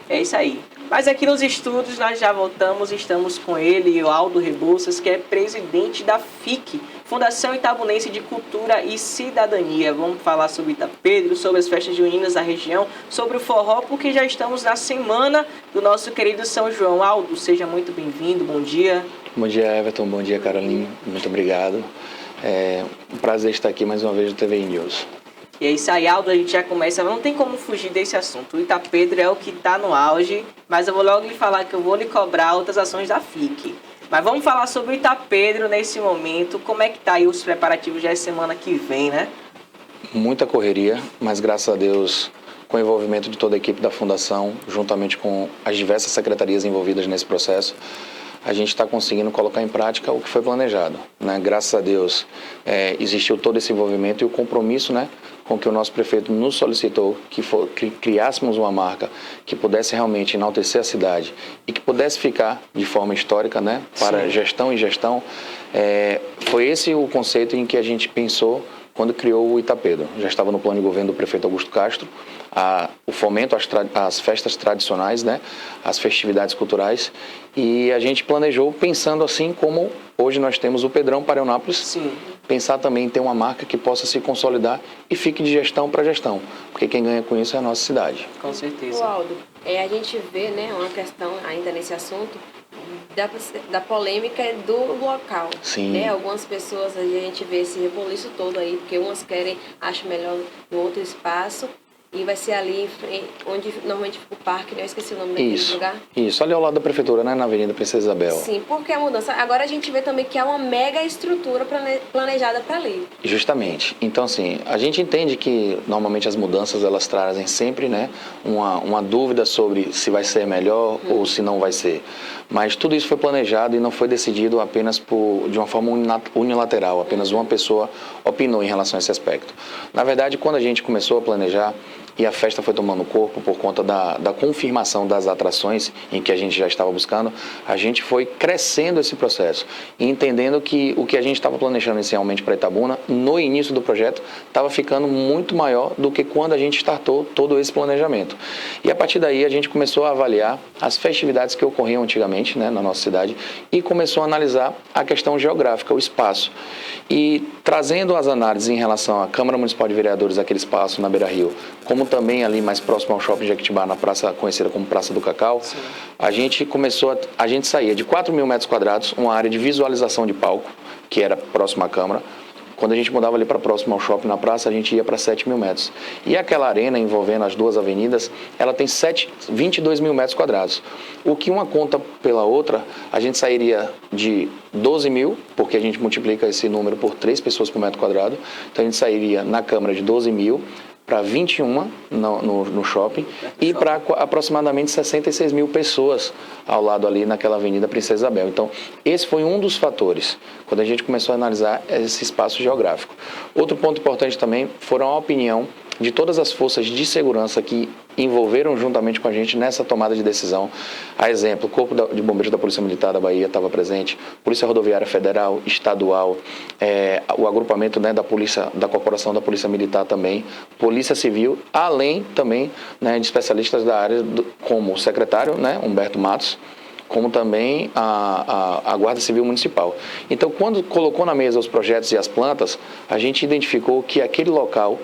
É isso aí. Mas aqui nos estúdios nós já voltamos, estamos com ele, o Aldo Rebouças, que é presidente da FIC, Fundação Itabunense de Cultura e Cidadania. Vamos falar sobre Itapedro, sobre as festas juninas da região, sobre o forró, porque já estamos na semana do nosso querido São João. Aldo, seja muito bem-vindo, bom dia.
Bom dia, Everton. Bom dia, Carolina. Muito obrigado. É um prazer estar aqui mais uma vez no TV News.
E é isso aí, Aldo, a gente já começa, não tem como fugir desse assunto. O Itapedro é o que está no auge, mas eu vou logo lhe falar que eu vou lhe cobrar outras ações da FIC. Mas vamos falar sobre o Itapedro nesse momento, como é que está aí os preparativos já semana que vem, né?
Muita correria, mas graças a Deus, com o envolvimento de toda a equipe da Fundação, juntamente com as diversas secretarias envolvidas nesse processo, a gente está conseguindo colocar em prática o que foi planejado, né? Graças a Deus, existiu todo esse envolvimento e o compromisso, né, com que o nosso prefeito nos solicitou que criássemos uma marca que pudesse realmente enaltecer a cidade e que pudesse ficar de forma histórica, né, para
Sim.
gestão e gestão. Foi esse o conceito em que a gente pensou quando criou o Itapedro. Já estava no plano de governo do prefeito Augusto Castro, o fomento às festas tradicionais, né, às festividades culturais, e a gente planejou pensando assim como hoje nós temos o Pedrão para Eunápolis.
Sim.
Pensar também em ter uma marca que possa se consolidar e fique de gestão para gestão, porque quem ganha com isso é a nossa cidade.
Com certeza.
Aldo, a gente vê, né, uma questão ainda nesse assunto da polêmica do local.
Sim.
Né? Algumas pessoas, a gente vê esse rebuliço todo aí, porque umas querem, acham melhor no outro espaço, e vai ser ali onde normalmente fica o parque, né? Eu esqueci o nome daquele lugar.
Isso, ali ao lado da prefeitura, né, na Avenida Princesa Isabel.
Sim, porque a mudança. Agora a gente vê também que há uma mega estrutura planejada para ali.
Justamente. Então, assim, a gente entende que normalmente as mudanças elas trazem sempre, né, uma dúvida sobre se vai ser melhor ou se não vai ser. Mas tudo isso foi planejado e não foi decidido apenas de uma forma unilateral. Apenas uma pessoa opinou em relação a esse aspecto. Na verdade, quando a gente começou a planejar, e a festa foi tomando corpo por conta da confirmação das atrações em que a gente já estava buscando, a gente foi crescendo esse processo e entendendo que o que a gente estava planejando inicialmente para Itabuna, no início do projeto, estava ficando muito maior do que quando a gente startou todo esse planejamento. E a partir daí a gente começou a avaliar as festividades que ocorriam antigamente, né, na nossa cidade, e começou a analisar a questão geográfica, o espaço. E trazendo as análises em relação à Câmara Municipal de Vereadores, aquele espaço na Beira-Rio, como também ali mais próximo ao Shopping Jequitibá, na praça conhecida como Praça do Cacau, sim, a gente saía de 4.000 metros quadrados, uma área de visualização de palco, que era próxima à Câmara. Quando a gente mudava ali para próximo ao shopping na praça, a gente ia para 7.000 metros. E aquela arena envolvendo as duas avenidas, ela tem 22.000 metros quadrados. O que uma conta pela outra, a gente sairia de 12.000, porque a gente multiplica esse número por 3 pessoas por metro quadrado. Então a gente sairia na Câmara de 12.000 para 21 no shopping e para aproximadamente 66.000 pessoas ao lado ali naquela Avenida Princesa Isabel. Então, esse foi um dos fatores, quando a gente começou a analisar esse espaço geográfico. Outro ponto importante também foram a opinião de todas as forças de segurança que envolveram juntamente com a gente nessa tomada de decisão. A exemplo, o Corpo de Bombeiros da Polícia Militar da Bahia estava presente, Polícia Rodoviária Federal, Estadual, o agrupamento, né, da Corporação da Polícia Militar também, Polícia Civil, além também, né, de especialistas da área, como o secretário, né, Humberto Matos, como também a Guarda Civil Municipal. Então, quando colocou na mesa os projetos e as plantas, a gente identificou que aquele local,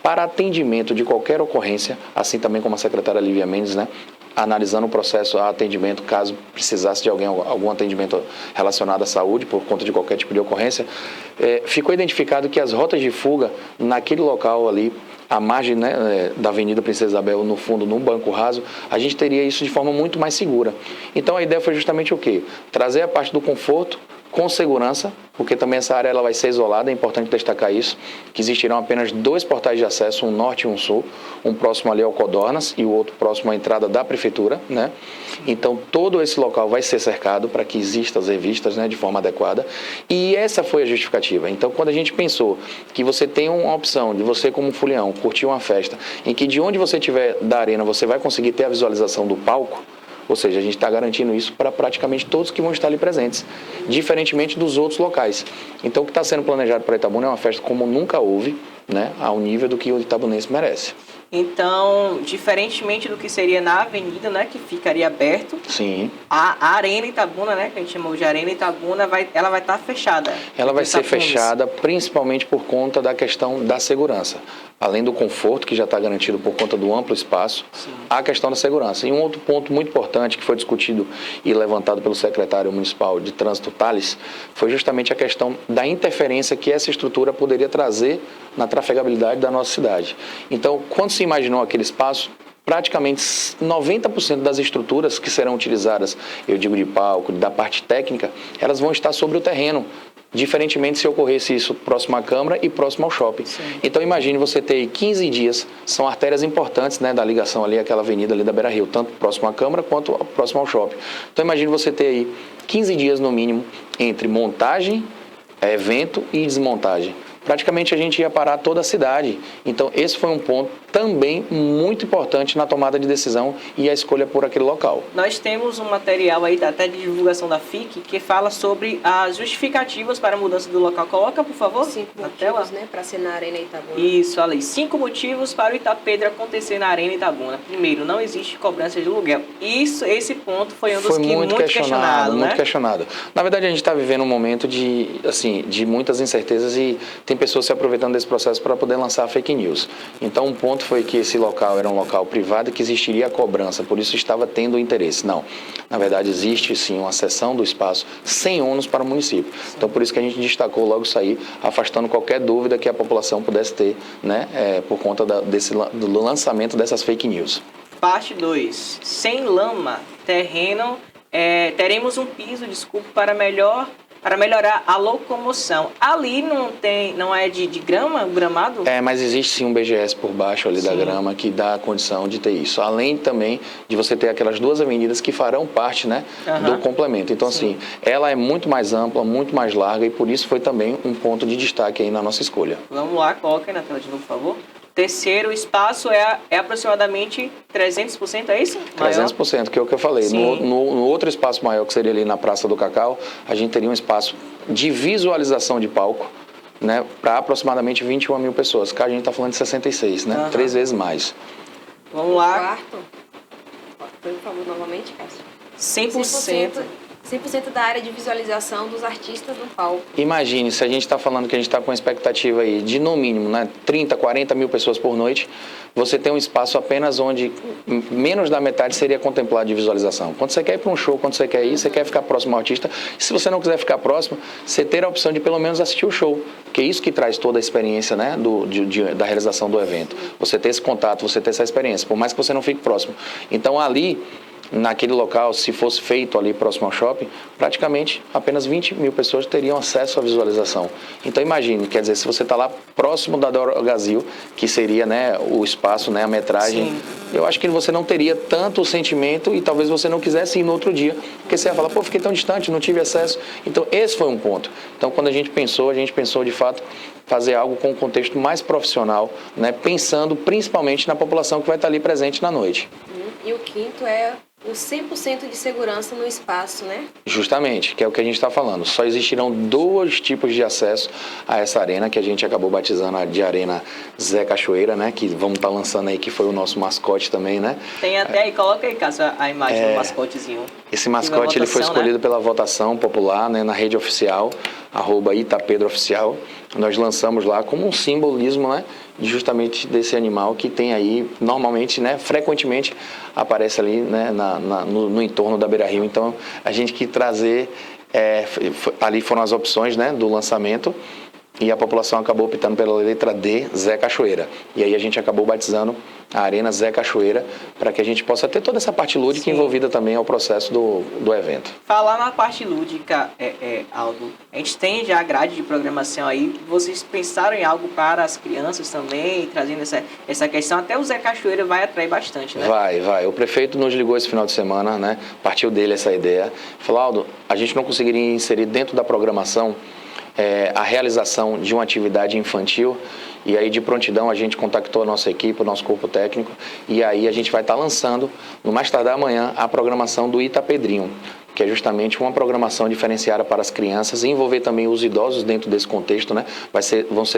para atendimento de qualquer ocorrência, assim também como a secretária Lívia Mendes, né, analisando o processo a atendimento, caso precisasse de algum atendimento relacionado à saúde, por conta de qualquer tipo de ocorrência, ficou identificado que as rotas de fuga naquele local ali, à margem, né, da Avenida Princesa Isabel, no fundo, num banco raso, a gente teria isso de forma muito mais segura. Então a ideia foi justamente o quê? Trazer a parte do conforto com segurança, porque também essa área ela vai ser isolada, é importante destacar isso, que existirão apenas 2 portais de acesso, um norte e um sul, um próximo ali ao Codornas e o outro próximo à entrada da prefeitura, né? Então todo esse local vai ser cercado para que existam as revistas, né, de forma adequada, e essa foi a justificativa. Então quando a gente pensou que você tem uma opção de você como fulião curtir uma festa, em que de onde você estiver da arena você vai conseguir ter a visualização do palco, ou seja, a gente está garantindo isso para praticamente todos que vão estar ali presentes, diferentemente dos outros locais. Então, o que está sendo planejado para Itabuna é uma festa como nunca houve, né, ao nível do que o itabunense merece.
Então, diferentemente do que seria na avenida, né, que ficaria aberto,
sim,
a Arena Itabuna, né, que a gente chamou de Arena Itabuna, ela vai estar fechada.
Ela vai ser fechada principalmente por conta da questão da segurança. Além do conforto, que já está garantido por conta do amplo espaço, sim, a questão da segurança. E um outro ponto muito importante que foi discutido e levantado pelo secretário municipal de Trânsito, Tales, foi justamente a questão da interferência que essa estrutura poderia trazer na trafegabilidade da nossa cidade. Então, quando se imaginou aquele espaço, praticamente 90% das estruturas que serão utilizadas, eu digo de palco, da parte técnica, elas vão estar sobre o terreno, diferentemente se ocorresse isso próximo à Câmara e próximo ao shopping. Sim. Então imagine você ter 15 dias, são artérias importantes, né, da ligação ali, aquela avenida ali da Beira-Rio, tanto próximo à Câmara quanto próximo ao shopping. Então imagine você ter aí 15 dias no mínimo entre montagem, evento e desmontagem. Praticamente a gente ia parar toda a cidade. Então esse foi um ponto também muito importante na tomada de decisão e a escolha por aquele local.
Nós temos um material aí, até de divulgação da FIC, que fala sobre as justificativas para a mudança do local. Coloca, por favor,
5
na
motivos,
tela.
Né, para ser na Arena Itabuna.
Isso, ali. 5 motivos para o Itapedro acontecer na Arena Itabuna. Primeiro, não existe cobrança de aluguel. Esse ponto foi um dos que muito questionado, né?
Muito questionado. Na verdade, a gente está vivendo um momento de muitas incertezas e tem pessoas se aproveitando desse processo para poder lançar fake news. Então, um ponto foi que esse local era um local privado e que existiria a cobrança, por isso estava tendo interesse. Não, na verdade existe sim uma cessão do espaço sem ônus para o município. Então por isso que a gente destacou logo isso aí, afastando qualquer dúvida que a população pudesse ter, né, por conta do lançamento dessas fake news. Parte
2. Sem lama, terreno, teremos um piso, para melhorar a locomoção. Ali não é de grama, gramado?
Mas existe sim um BGS por baixo ali, sim, da grama, que dá a condição de ter isso. Além também de você ter aquelas 2 avenidas que farão parte, né, do complemento. Então, sim, assim, ela é muito mais ampla, muito mais larga e por isso foi também um ponto de destaque aí na nossa escolha.
Vamos lá, coloca aí na tela de novo, por favor. terceiro espaço é aproximadamente 300%, é isso? Maior?
300%, que é o que eu falei.
Sim.
No outro espaço maior, que seria ali na Praça do Cacau, a gente teria um espaço de visualização de palco, né, para aproximadamente 21 mil pessoas. Cá a gente está falando de 66, né?
Aham.
3 vezes mais.
Vamos lá,
Quarto. Por favor, novamente, Cássio.
100%.
100% da área de visualização dos artistas no palco.
Imagine, se a gente está falando que a gente está com uma expectativa aí de, no mínimo, né, 30, 40 mil pessoas por noite, você tem um espaço apenas onde menos da metade seria contemplado de visualização. Quando você quer ir para um show, quando você quer ir, você quer ficar próximo ao artista. Se você não quiser ficar próximo, você ter a opção de pelo menos assistir o show, que é isso que traz toda a experiência, né, da realização do evento. Você ter esse contato, você ter essa experiência, por mais que você não fique próximo. Então ali, naquele local, se fosse feito ali próximo ao shopping, praticamente apenas 20 mil pessoas teriam acesso à visualização. Então imagine, quer dizer, se você está lá próximo da Dorogazil, que seria, né, o espaço, né, a metragem,
Sim.
eu acho que você não teria tanto sentimento e talvez você não quisesse ir no outro dia, porque você ia falar, pô, fiquei tão distante, não tive acesso. Então esse foi um ponto. Então quando a gente pensou de fato fazer algo com um contexto mais profissional, né, pensando principalmente na população que vai estar ali presente na noite.
E o quinto é o 100% de segurança no espaço, né?
Justamente, que é o que a gente está falando. Só existirão 2 tipos de acesso a essa arena, que a gente acabou batizando de Arena Zé Cachoeira, né? Que vamos estar lançando aí, que foi o nosso mascote também, né?
Tem até aí, coloca aí, Cássio, a imagem do mascotezinho.
Esse mascote ele foi
votação,
escolhido
né?
pela votação popular, né, na rede oficial, @itapedrooficial. Nós lançamos lá como um simbolismo, né, justamente desse animal que tem aí, normalmente, né, frequentemente aparece ali, né, no entorno da Beira Rio. Então, a gente quis trazer, ali foram as opções, né, do lançamento, e a população acabou optando pela letra D, Zé Cachoeira. E aí a gente acabou batizando a Arena Zé Cachoeira, para que a gente possa ter toda essa parte lúdica
Sim.
envolvida também ao processo do evento.
Falar na parte lúdica, Aldo, a gente tem já a grade de programação aí, vocês pensaram em algo para as crianças também, trazendo essa questão, até o Zé Cachoeira vai atrair bastante, né?
Vai. O prefeito nos ligou esse final de semana, né? Partiu dele essa ideia. Falou, Aldo, a gente não conseguiria inserir dentro da programação a realização de uma atividade infantil, e aí de prontidão a gente contactou a nossa equipe, o nosso corpo técnico, e aí a gente vai estar lançando, no mais tardar amanhã, a programação do Itapedrinho, que é justamente uma programação diferenciada para as crianças e envolver também os idosos dentro desse contexto, né?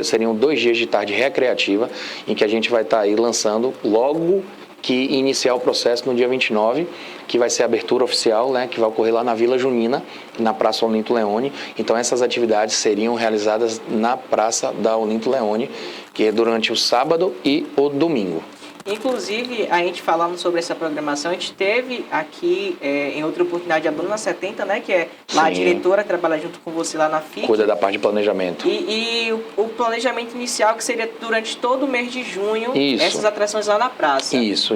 Seriam 2 dias de tarde recreativa, em que a gente vai estar aí lançando logo que iniciar o processo no dia 29, que vai ser a abertura oficial, né, que vai ocorrer lá na Vila Junina, na Praça Olinto Leone. Então essas atividades seriam realizadas na Praça da Olinto Leone, que é durante o sábado e o domingo.
Inclusive, a gente falando sobre essa programação, a gente teve aqui, em outra oportunidade, a Bruna 70, né, que é lá a
Sim.
diretora, trabalha junto com você lá na FIC.
Cuida da parte de planejamento.
E o planejamento inicial, que seria durante todo o mês de junho,
Isso.
essas atrações lá na praça.
Isso.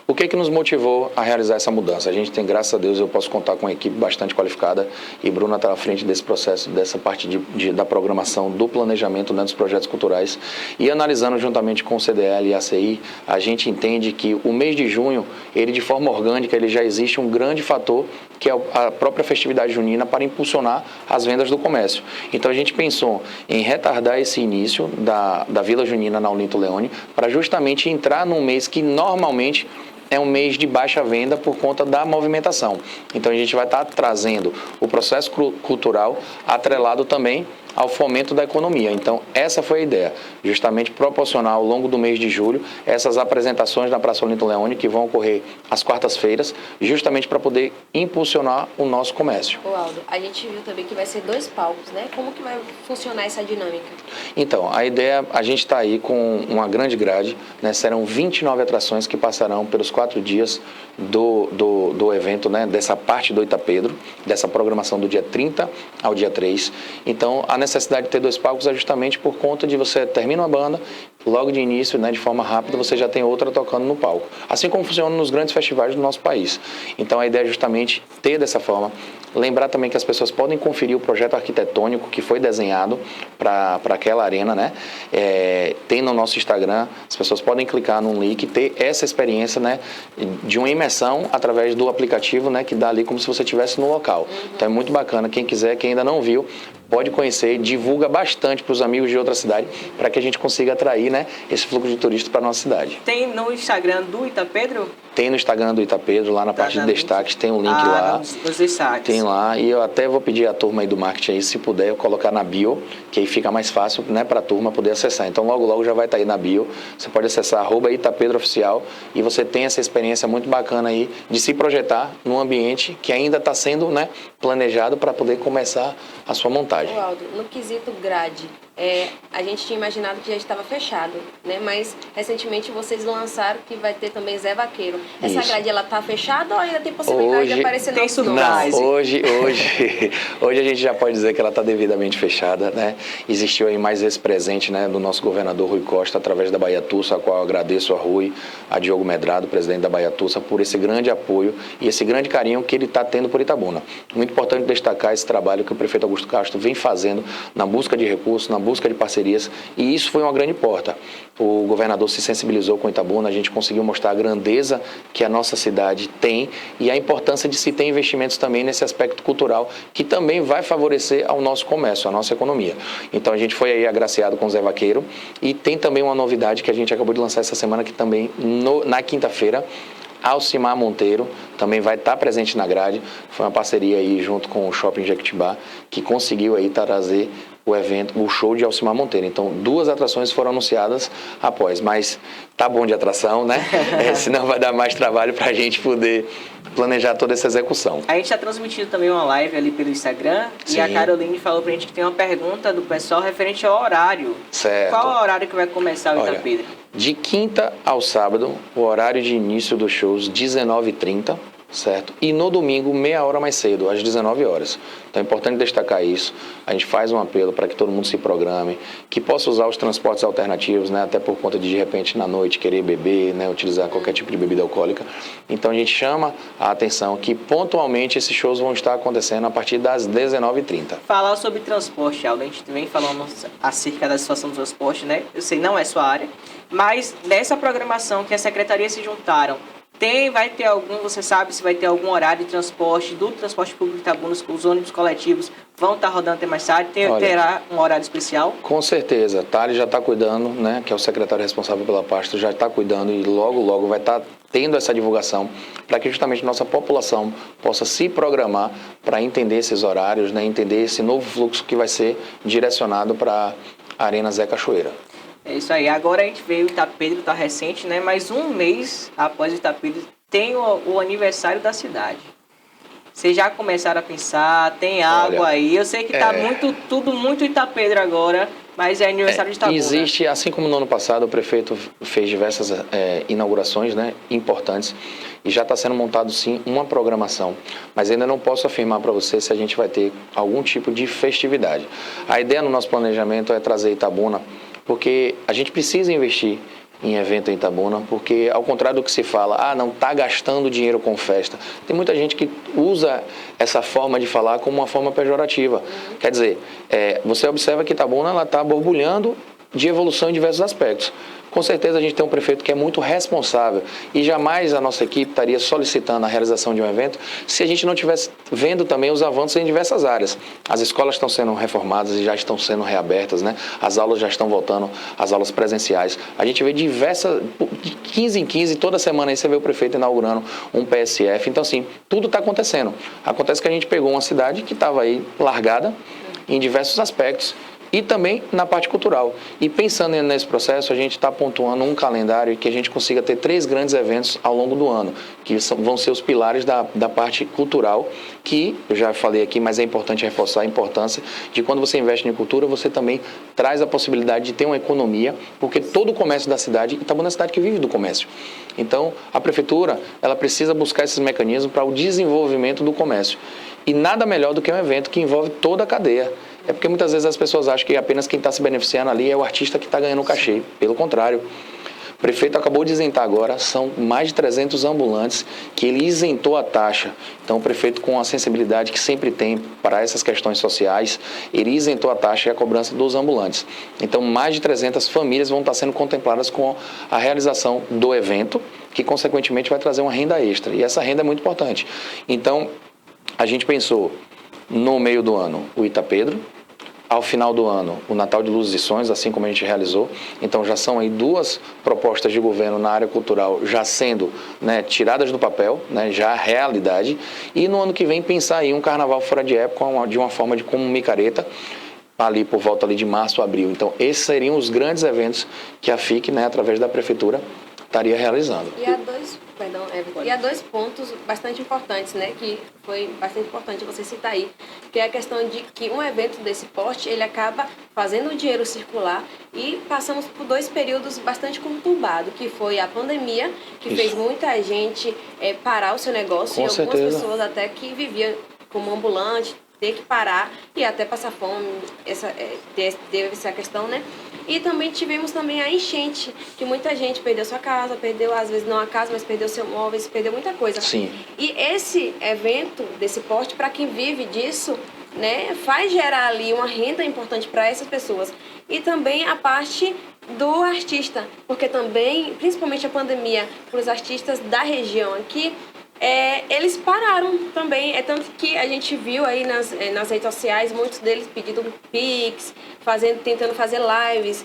O que nos motivou a realizar essa mudança? A gente tem, graças a Deus, eu posso contar com uma equipe bastante qualificada, e Bruna está à frente desse processo, dessa parte da programação, do planejamento, né, dos projetos culturais, e analisando juntamente com o CDL e a ACI, a gente entende que o mês de junho, ele de forma orgânica, ele já existe um grande fator, que é a própria festividade junina, para impulsionar as vendas do comércio. Então a gente pensou em retardar esse início da Vila Junina na Olinto Leone, para justamente entrar num mês que normalmente é um mês de baixa venda por conta da movimentação. Então a gente vai estar trazendo o processo cultural atrelado também ao fomento da economia. Então essa foi a ideia, justamente proporcionar ao longo do mês de julho essas apresentações na Praça Olinto Leone, que vão ocorrer às quartas-feiras, justamente para poder impulsionar o nosso comércio.
Ô Aldo, a gente viu também que vai ser 2 palcos, né? Como que vai funcionar essa dinâmica?
Então, a ideia, a gente está aí com uma grande grade, né? Serão 29 atrações que passarão pelos 4 dias do evento, né? Dessa parte do Itapedro, dessa programação do dia 30 ao dia 3. Então, a necessidade de ter 2 palcos é justamente por conta de você termina uma banda, logo de início, né, de forma rápida, você já tem outra tocando no palco. Assim como funciona nos grandes festivais do nosso país. Então a ideia é justamente ter dessa forma. Lembrar também que as pessoas podem conferir o projeto arquitetônico que foi desenhado para aquela arena, né? Tem no nosso Instagram, as pessoas podem clicar num link e ter essa experiência, né, de uma imersão através do aplicativo, né, que dá ali como se você estivesse no local. Então é muito bacana, quem quiser, quem ainda não viu, pode conhecer, divulga bastante para os amigos de outra cidade, para que a gente consiga atrair, né, esse fluxo de turistas para a nossa cidade.
Tem no Instagram do Itapedro?
Tem no Instagram do Itapedro, lá na parte de destaques, tem um link lá.
Nos destaques.
Tem lá, e eu até vou pedir à turma aí do marketing aí, se puder, eu colocar na bio, que aí fica mais fácil, né, para a turma poder acessar. Então, logo já vai estar aí na bio. Você pode acessar @itapedrooficial e você tem essa experiência muito bacana aí de se projetar num ambiente que ainda está sendo, né, planejado para poder começar a sua montagem.
Aldo, no quesito grade, a gente tinha imaginado que já estava fechado, né? Mas recentemente vocês lançaram que vai ter também Zé Vaqueiro. Essa
Isso.
grade, ela tá fechada ou ainda tem possibilidade de aparecer
tem
novos nomes?
surprise.
Não, hoje a gente já pode dizer que ela está devidamente fechada, né? Existiu aí mais esse presente, né, do nosso governador Rui Costa, através da Baiatussa, a qual eu agradeço a Rui, a Diogo Medrado, presidente da Baiatussa, por esse grande apoio e esse grande carinho que ele está tendo por Itabuna. Muito importante destacar esse trabalho que o prefeito Augusto Castro vem fazendo na busca de recursos, na busca de parcerias, e isso foi uma grande porta. O governador se sensibilizou com Itabuna, a gente conseguiu mostrar a grandeza que a nossa cidade tem e a importância de se ter investimentos também nesse aspecto cultural, que também vai favorecer ao nosso comércio, à nossa economia. Então a gente foi aí agraciado com o Zé Vaqueiro e tem também uma novidade que a gente acabou de lançar essa semana, que também na quinta-feira, Alcimar Monteiro também vai estar presente na grade. Foi uma parceria aí junto com o Shopping Jequitibá, que conseguiu aí trazer o evento, o show de Alcimar Monteiro. Então, 2 atrações foram anunciadas após, mas tá bom de atração, né? Senão vai dar mais trabalho para a gente poder planejar toda essa execução.
A gente está transmitindo também uma live ali pelo Instagram.
Sim.
E a Caroline falou pra gente que tem uma pergunta do pessoal referente ao horário.
Certo.
Qual é o horário que vai começar o
Olha,
Itapedro?
de quinta ao sábado, o horário de início dos shows, 19h30, certo? E no domingo, meia hora mais cedo, às 19 horas. Então é importante destacar isso. A gente faz um apelo para que todo mundo se programe, que possa usar os transportes alternativos, né? Até por conta de repente, na noite, querer beber, né? Utilizar qualquer tipo de bebida alcoólica. Então a gente chama a atenção que pontualmente esses shows vão estar acontecendo a partir das 19h30.
Falar sobre transporte, Aldo. A gente vem falando acerca da situação do transporte, né? Eu sei, não é sua área, mas dessa programação que as secretarias se juntaram, vai ter algum, você sabe se vai ter algum horário de transporte, do transporte público de Itabuna, os ônibus coletivos vão estar rodando até mais tarde, terá um horário especial?
Com certeza, Thales já está cuidando, né, que é o secretário responsável pela pasta, já está cuidando e logo vai estar tendo essa divulgação para que justamente nossa população possa se programar para entender esses horários, né, entender esse novo fluxo que vai ser direcionado para a Arena Zé Cachoeira.
É isso aí. Agora a gente veio o Itapedro, tá recente, né? Mas um mês após o Itapedro tem o aniversário da cidade. Vocês já começaram a pensar, tem água aí. Eu sei que tá tudo muito Itapedro agora, mas é aniversário de Itabuna.
Existe, assim como no ano passado, o prefeito fez diversas inaugurações, né, importantes, e já está sendo montado sim uma programação, mas ainda não posso afirmar para você se a gente vai ter algum tipo de festividade. A ideia no nosso planejamento é trazer Itabuna, porque a gente precisa investir em evento em Itabuna, porque ao contrário do que se fala, não está gastando dinheiro com festa, tem muita gente que usa essa forma de falar como uma forma pejorativa. Quer dizer, você observa que Itabuna está borbulhando de evolução em diversos aspectos. Com certeza a gente tem um prefeito que é muito responsável e jamais a nossa equipe estaria solicitando a realização de um evento se a gente não estivesse vendo também os avanços em diversas áreas. As escolas estão sendo reformadas e já estão sendo reabertas, né? As aulas já estão voltando, as aulas presenciais. A gente vê de 15 em 15, toda semana aí você vê o prefeito inaugurando um PSF. Então, assim, tudo está acontecendo. Acontece que a gente pegou uma cidade que estava aí largada em diversos aspectos. E também na parte cultural. E pensando nesse processo, a gente está pontuando um calendário que a gente consiga ter 3 grandes eventos ao longo do ano, que vão ser os pilares da parte cultural, que eu já falei aqui, mas é importante reforçar a importância de quando você investe em cultura, você também traz a possibilidade de ter uma economia, porque todo o comércio da cidade, Itabuna é uma cidade que vive do comércio. Então, a prefeitura, ela precisa buscar esses mecanismos para o desenvolvimento do comércio. E nada melhor do que um evento que envolve toda a cadeia. É porque muitas vezes as pessoas acham que apenas quem está se beneficiando ali é o artista que está ganhando o cachê. Pelo contrário, o prefeito acabou de isentar agora, são mais de 300 ambulantes que ele isentou a taxa. Então o prefeito, com a sensibilidade que sempre tem para essas questões sociais, ele isentou a taxa e a cobrança dos ambulantes. Então mais de 300 famílias vão estar sendo contempladas com a realização do evento, que consequentemente vai trazer uma renda extra. E essa renda é muito importante. Então a gente pensou no meio do ano o Itapedro, ao final do ano, o Natal de Luzes e Sonhos, assim como a gente realizou. Então já são aí 2 propostas de governo na área cultural já sendo, né, tiradas do papel, né, já realidade. E no ano que vem pensar aí um carnaval fora de época, de uma forma de como micareta, ali por volta ali de março, abril. Então esses seriam os grandes eventos que a FIC, né, através da prefeitura, estaria realizando.
E há 2 pontos bastante importantes, né, que foi bastante importante você citar aí, que é a questão de que um evento desse porte, ele acaba fazendo o dinheiro circular, e passamos por 2 períodos bastante conturbados, que foi a pandemia, que
Isso.
fez muita gente parar o seu negócio,
Com
e algumas
certeza.
pessoas até que viviam como ambulante, ter que parar e até passar fome, teve essa questão, né? E também tivemos a enchente, que muita gente perdeu sua casa, perdeu, às vezes não a casa, mas perdeu seu móveis, perdeu muita coisa.
Sim.
E esse evento, desse porte, para quem vive disso, né, faz gerar ali uma renda importante para essas pessoas. E também a parte do artista, porque também, principalmente a pandemia, para os artistas da região aqui, eles pararam também, tanto que a gente viu aí nas redes sociais, muitos deles pedindo Pix, tentando fazer lives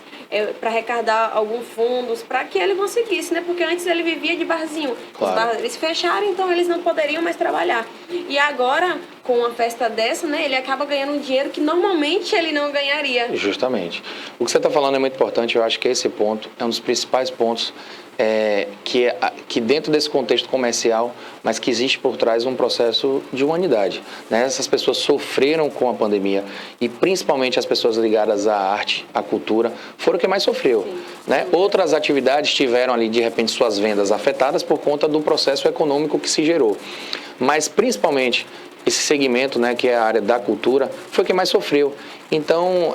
para arrecadar alguns fundos, para que ele conseguisse, né? Porque antes ele vivia de barzinho.
Claro.
Os bares, eles fecharam, então eles não poderiam mais trabalhar. E agora, com uma festa dessa, né, ele acaba ganhando um dinheiro que normalmente ele não ganharia.
Justamente. O que você está falando é muito importante, eu acho que esse ponto é um dos principais pontos que dentro desse contexto comercial, mas que existe por trás um processo de humanidade, né? Essas pessoas sofreram com a pandemia, e principalmente as pessoas ligadas à arte, à cultura, foram quem mais sofreu, né? Outras atividades tiveram ali, de repente, suas vendas afetadas por conta do processo econômico que se gerou, mas principalmente esse segmento, né, que é a área da cultura, foi quem mais sofreu. Então,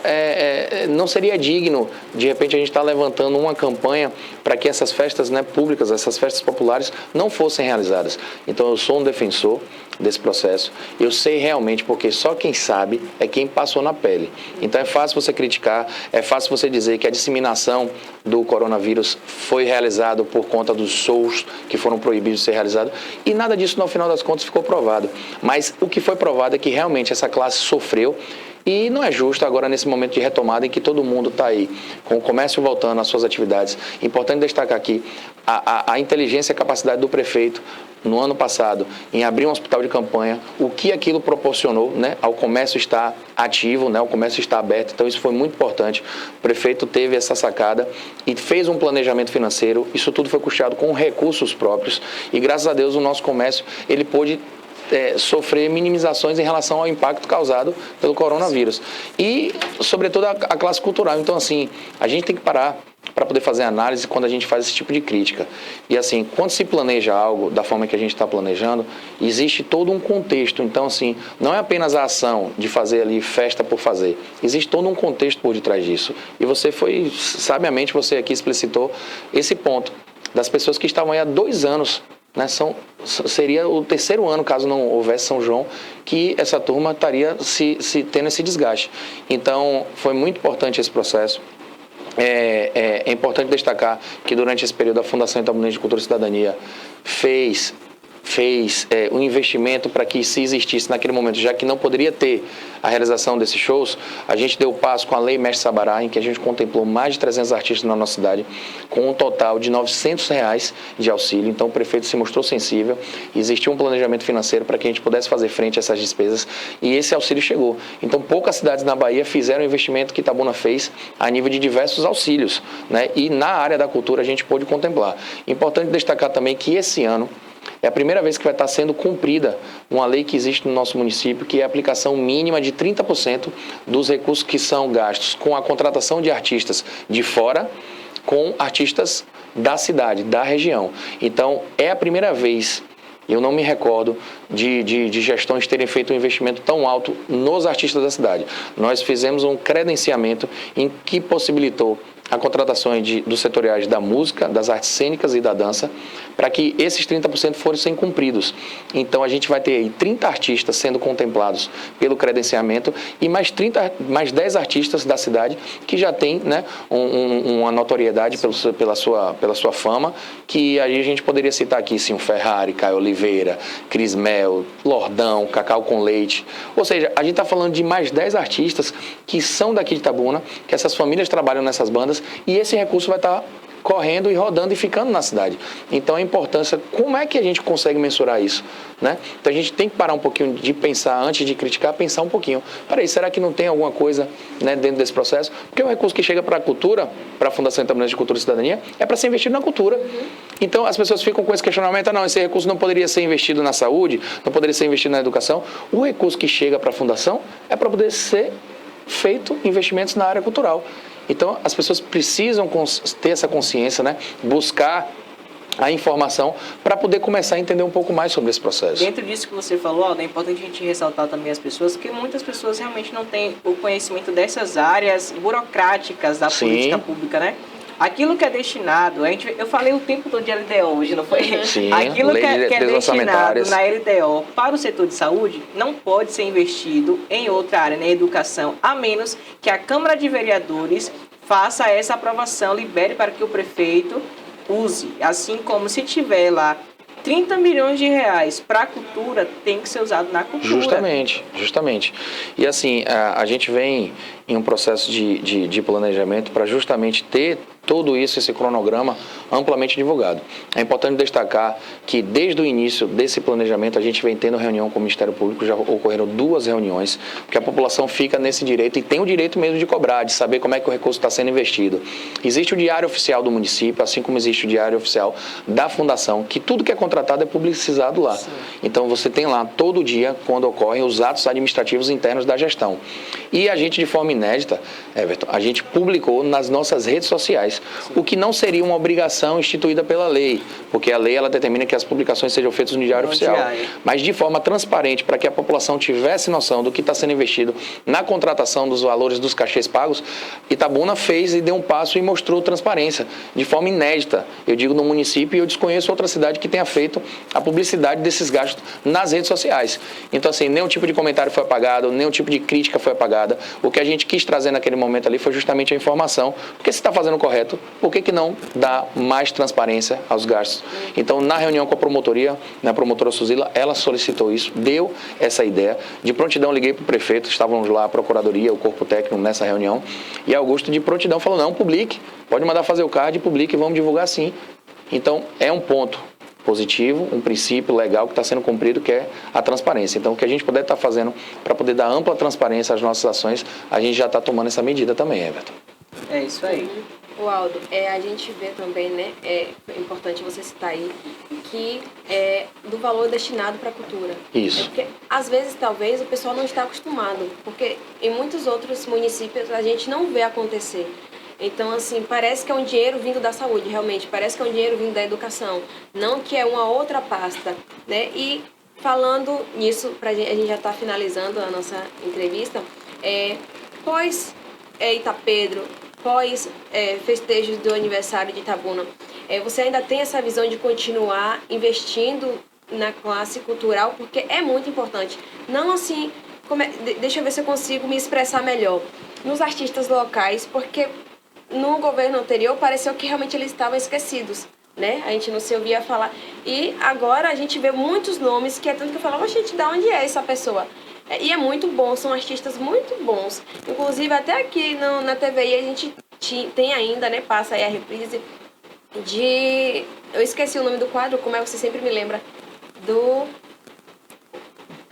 não seria digno, de repente, a gente estar levantando uma campanha para que essas festas, né, públicas, essas festas populares, não fossem realizadas. Então, eu sou um defensor desse processo. Eu sei realmente, porque só quem sabe é quem passou na pele. Então, é fácil você criticar, é fácil você dizer que a disseminação do coronavírus foi realizada por conta dos shows que foram proibidos de ser realizados, e nada disso, no final das contas, ficou provado. Mas o que foi provado é que realmente essa classe sofreu. E não é justo agora, nesse momento de retomada em que todo mundo está aí, com o comércio voltando às suas atividades. Importante destacar aqui a inteligência e a capacidade do prefeito, no ano passado, em abrir um hospital de campanha, o que aquilo proporcionou, né, ao comércio estar ativo, né, o comércio estar aberto. Então isso foi muito importante. O prefeito teve essa sacada e fez um planejamento financeiro. Isso tudo foi custeado com recursos próprios, e graças a Deus o nosso comércio, ele pôde sofrer minimizações em relação ao impacto causado pelo coronavírus. E, sobretudo, a classe cultural. Então, assim, a gente tem que parar para poder fazer análise quando a gente faz esse tipo de crítica. E, assim, quando se planeja algo da forma que a gente está planejando, existe todo um contexto. Então, assim, não é apenas a ação de fazer ali festa por fazer. Existe todo um contexto por detrás disso. E você sabiamente, você aqui explicitou esse ponto das pessoas que estavam aí há 2 anos, né, seria o 3º ano, caso não houvesse São João, que essa turma estaria se tendo esse desgaste. Então, foi muito importante esse processo. É importante destacar que durante esse período a Fundação Itabunense de Cultura e Cidadania fez um investimento para que, se existisse naquele momento, já que não poderia ter a realização desses shows, a gente deu o passo com a Lei Mestre Sabará, em que a gente contemplou mais de 300 artistas na nossa cidade, com um total de R$900 de auxílio. Então o prefeito se mostrou sensível, existiu um planejamento financeiro para que a gente pudesse fazer frente a essas despesas, e esse auxílio chegou. Então poucas cidades na Bahia fizeram o investimento que Itabuna fez a nível de diversos auxílios, né? E na área da cultura a gente pôde contemplar. Importante destacar também que esse ano é a primeira vez que vai estar sendo cumprida uma lei que existe no nosso município, que é a aplicação mínima de 30% dos recursos que são gastos com a contratação de artistas de fora, com artistas da cidade, da região. Então, é a primeira vez, eu não me recordo, de gestões terem feito um investimento tão alto nos artistas da cidade. Nós fizemos um credenciamento em que possibilitou a contratações dos setoriais da música, das artes cênicas e da dança, para que esses 30% fossem cumpridos. Então a gente vai ter aí 30 artistas sendo contemplados pelo credenciamento e mais 10 artistas da cidade que já têm, né, uma notoriedade pela sua fama, que aí a gente poderia citar aqui, sim, o Ferrari, Caio Oliveira, Cris Mel, Lordão, Cacau com Leite. Ou seja, a gente está falando de mais 10 artistas que são daqui de Itabuna, que essas famílias trabalham nessas bandas e esse recurso vai estar correndo e rodando e ficando na cidade. Então a importância, como é que a gente consegue mensurar isso, né? Então a gente tem que parar um pouquinho de pensar, antes de criticar, pensar um pouquinho. Peraí, será que não tem alguma coisa, né, dentro desse processo? Porque o recurso que chega para a cultura, para a Fundação Itabunense de Cultura e Cidadania, é para ser investido na cultura. Então as pessoas ficam com esse questionamento, não, esse recurso não poderia ser investido na saúde, não poderia ser investido na educação. O recurso que chega para a Fundação é para poder ser feito investimentos na área cultural. Então, as pessoas precisam ter essa consciência, né? Buscar a informação para poder começar a entender um pouco mais sobre esse processo.
Dentro disso que você falou, Aldo, é importante a gente ressaltar também as pessoas, porque muitas pessoas realmente não têm o conhecimento dessas áreas burocráticas da política pública, né? Aquilo que é destinado, eu falei o tempo todo de LDO hoje, não foi?
Sim,
aquilo que é destinado na LDO para o setor de saúde não pode ser investido em outra área, na educação, a menos que a Câmara de Vereadores faça essa aprovação, libere para que o prefeito use. Assim como se tiver lá 30 milhões de reais para a cultura, tem que ser usado na cultura.
Justamente. E assim, a gente vem em um processo de planejamento para justamente ter tudo isso, esse cronograma amplamente divulgado. É importante destacar que desde o início desse planejamento a gente vem tendo reunião com o Ministério Público, já ocorreram 2 reuniões, porque a população fica nesse direito e tem o direito mesmo de cobrar, de saber como é que o recurso está sendo investido. Existe o diário oficial do município, assim como existe o diário oficial da Fundação, que tudo que é contratado é publicizado lá. Sim. Então você tem lá todo dia, quando ocorrem os atos administrativos internos da gestão. E a gente, de forma inédita, Everton, a gente publicou nas nossas redes sociais, o que não seria uma obrigação instituída pela lei, porque a lei ela determina que as publicações sejam feitas no diário oficial, mas de forma transparente, para que a população tivesse noção do que está sendo investido na contratação dos valores dos cachês pagos. Itabuna fez e deu um passo e mostrou transparência, de forma inédita, eu digo no município, e eu desconheço outra cidade que tenha feito a publicidade desses gastos nas redes sociais. Então assim, nenhum tipo de comentário foi apagado, nenhum tipo de crítica foi apagada. O que a gente quis trazer naquele momento ali foi justamente a informação, porque se está fazendo o correto, por que não dar mais transparência aos gastos? Então, na reunião com a promotoria, a promotora Suzila, ela solicitou isso, deu essa ideia. De prontidão, liguei para o prefeito, estávamos lá, a procuradoria, o corpo técnico nessa reunião, e Augusto, de prontidão, falou, não, publique, pode mandar fazer o card, publique, vamos divulgar sim. Então, é um ponto positivo, um princípio legal que está sendo cumprido, que é a transparência. Então, o que a gente puder estar fazendo para poder dar ampla transparência às nossas ações, a gente já está tomando essa medida também, Everton.
É isso aí.
O Aldo, a gente vê também, né, é importante você citar aí, que do valor destinado para a cultura.
Isso.
Porque, às vezes, talvez, o pessoal não está acostumado, porque em muitos outros municípios a gente não vê acontecer. Então, assim, parece que é um dinheiro vindo da saúde, realmente, parece que é um dinheiro vindo da educação, não que é uma outra pasta, né? E falando nisso, a gente já está finalizando a nossa entrevista, pós Itapedro, pós festejos do aniversário de Itabuna, você ainda tem essa visão de continuar investindo na classe cultural, porque é muito importante. Não assim, deixa eu ver se eu consigo me expressar melhor, nos artistas locais, porque no governo anterior pareceu que realmente eles estavam esquecidos, né? A gente não se ouvia falar. E agora a gente vê muitos nomes que é tanto que eu falava, gente, de onde é essa pessoa? E é muito bom, são artistas muito bons. Inclusive, até aqui na TVI a gente tem ainda, né? Passa aí a reprise de... Eu esqueci o nome do quadro, como é que você sempre me lembra?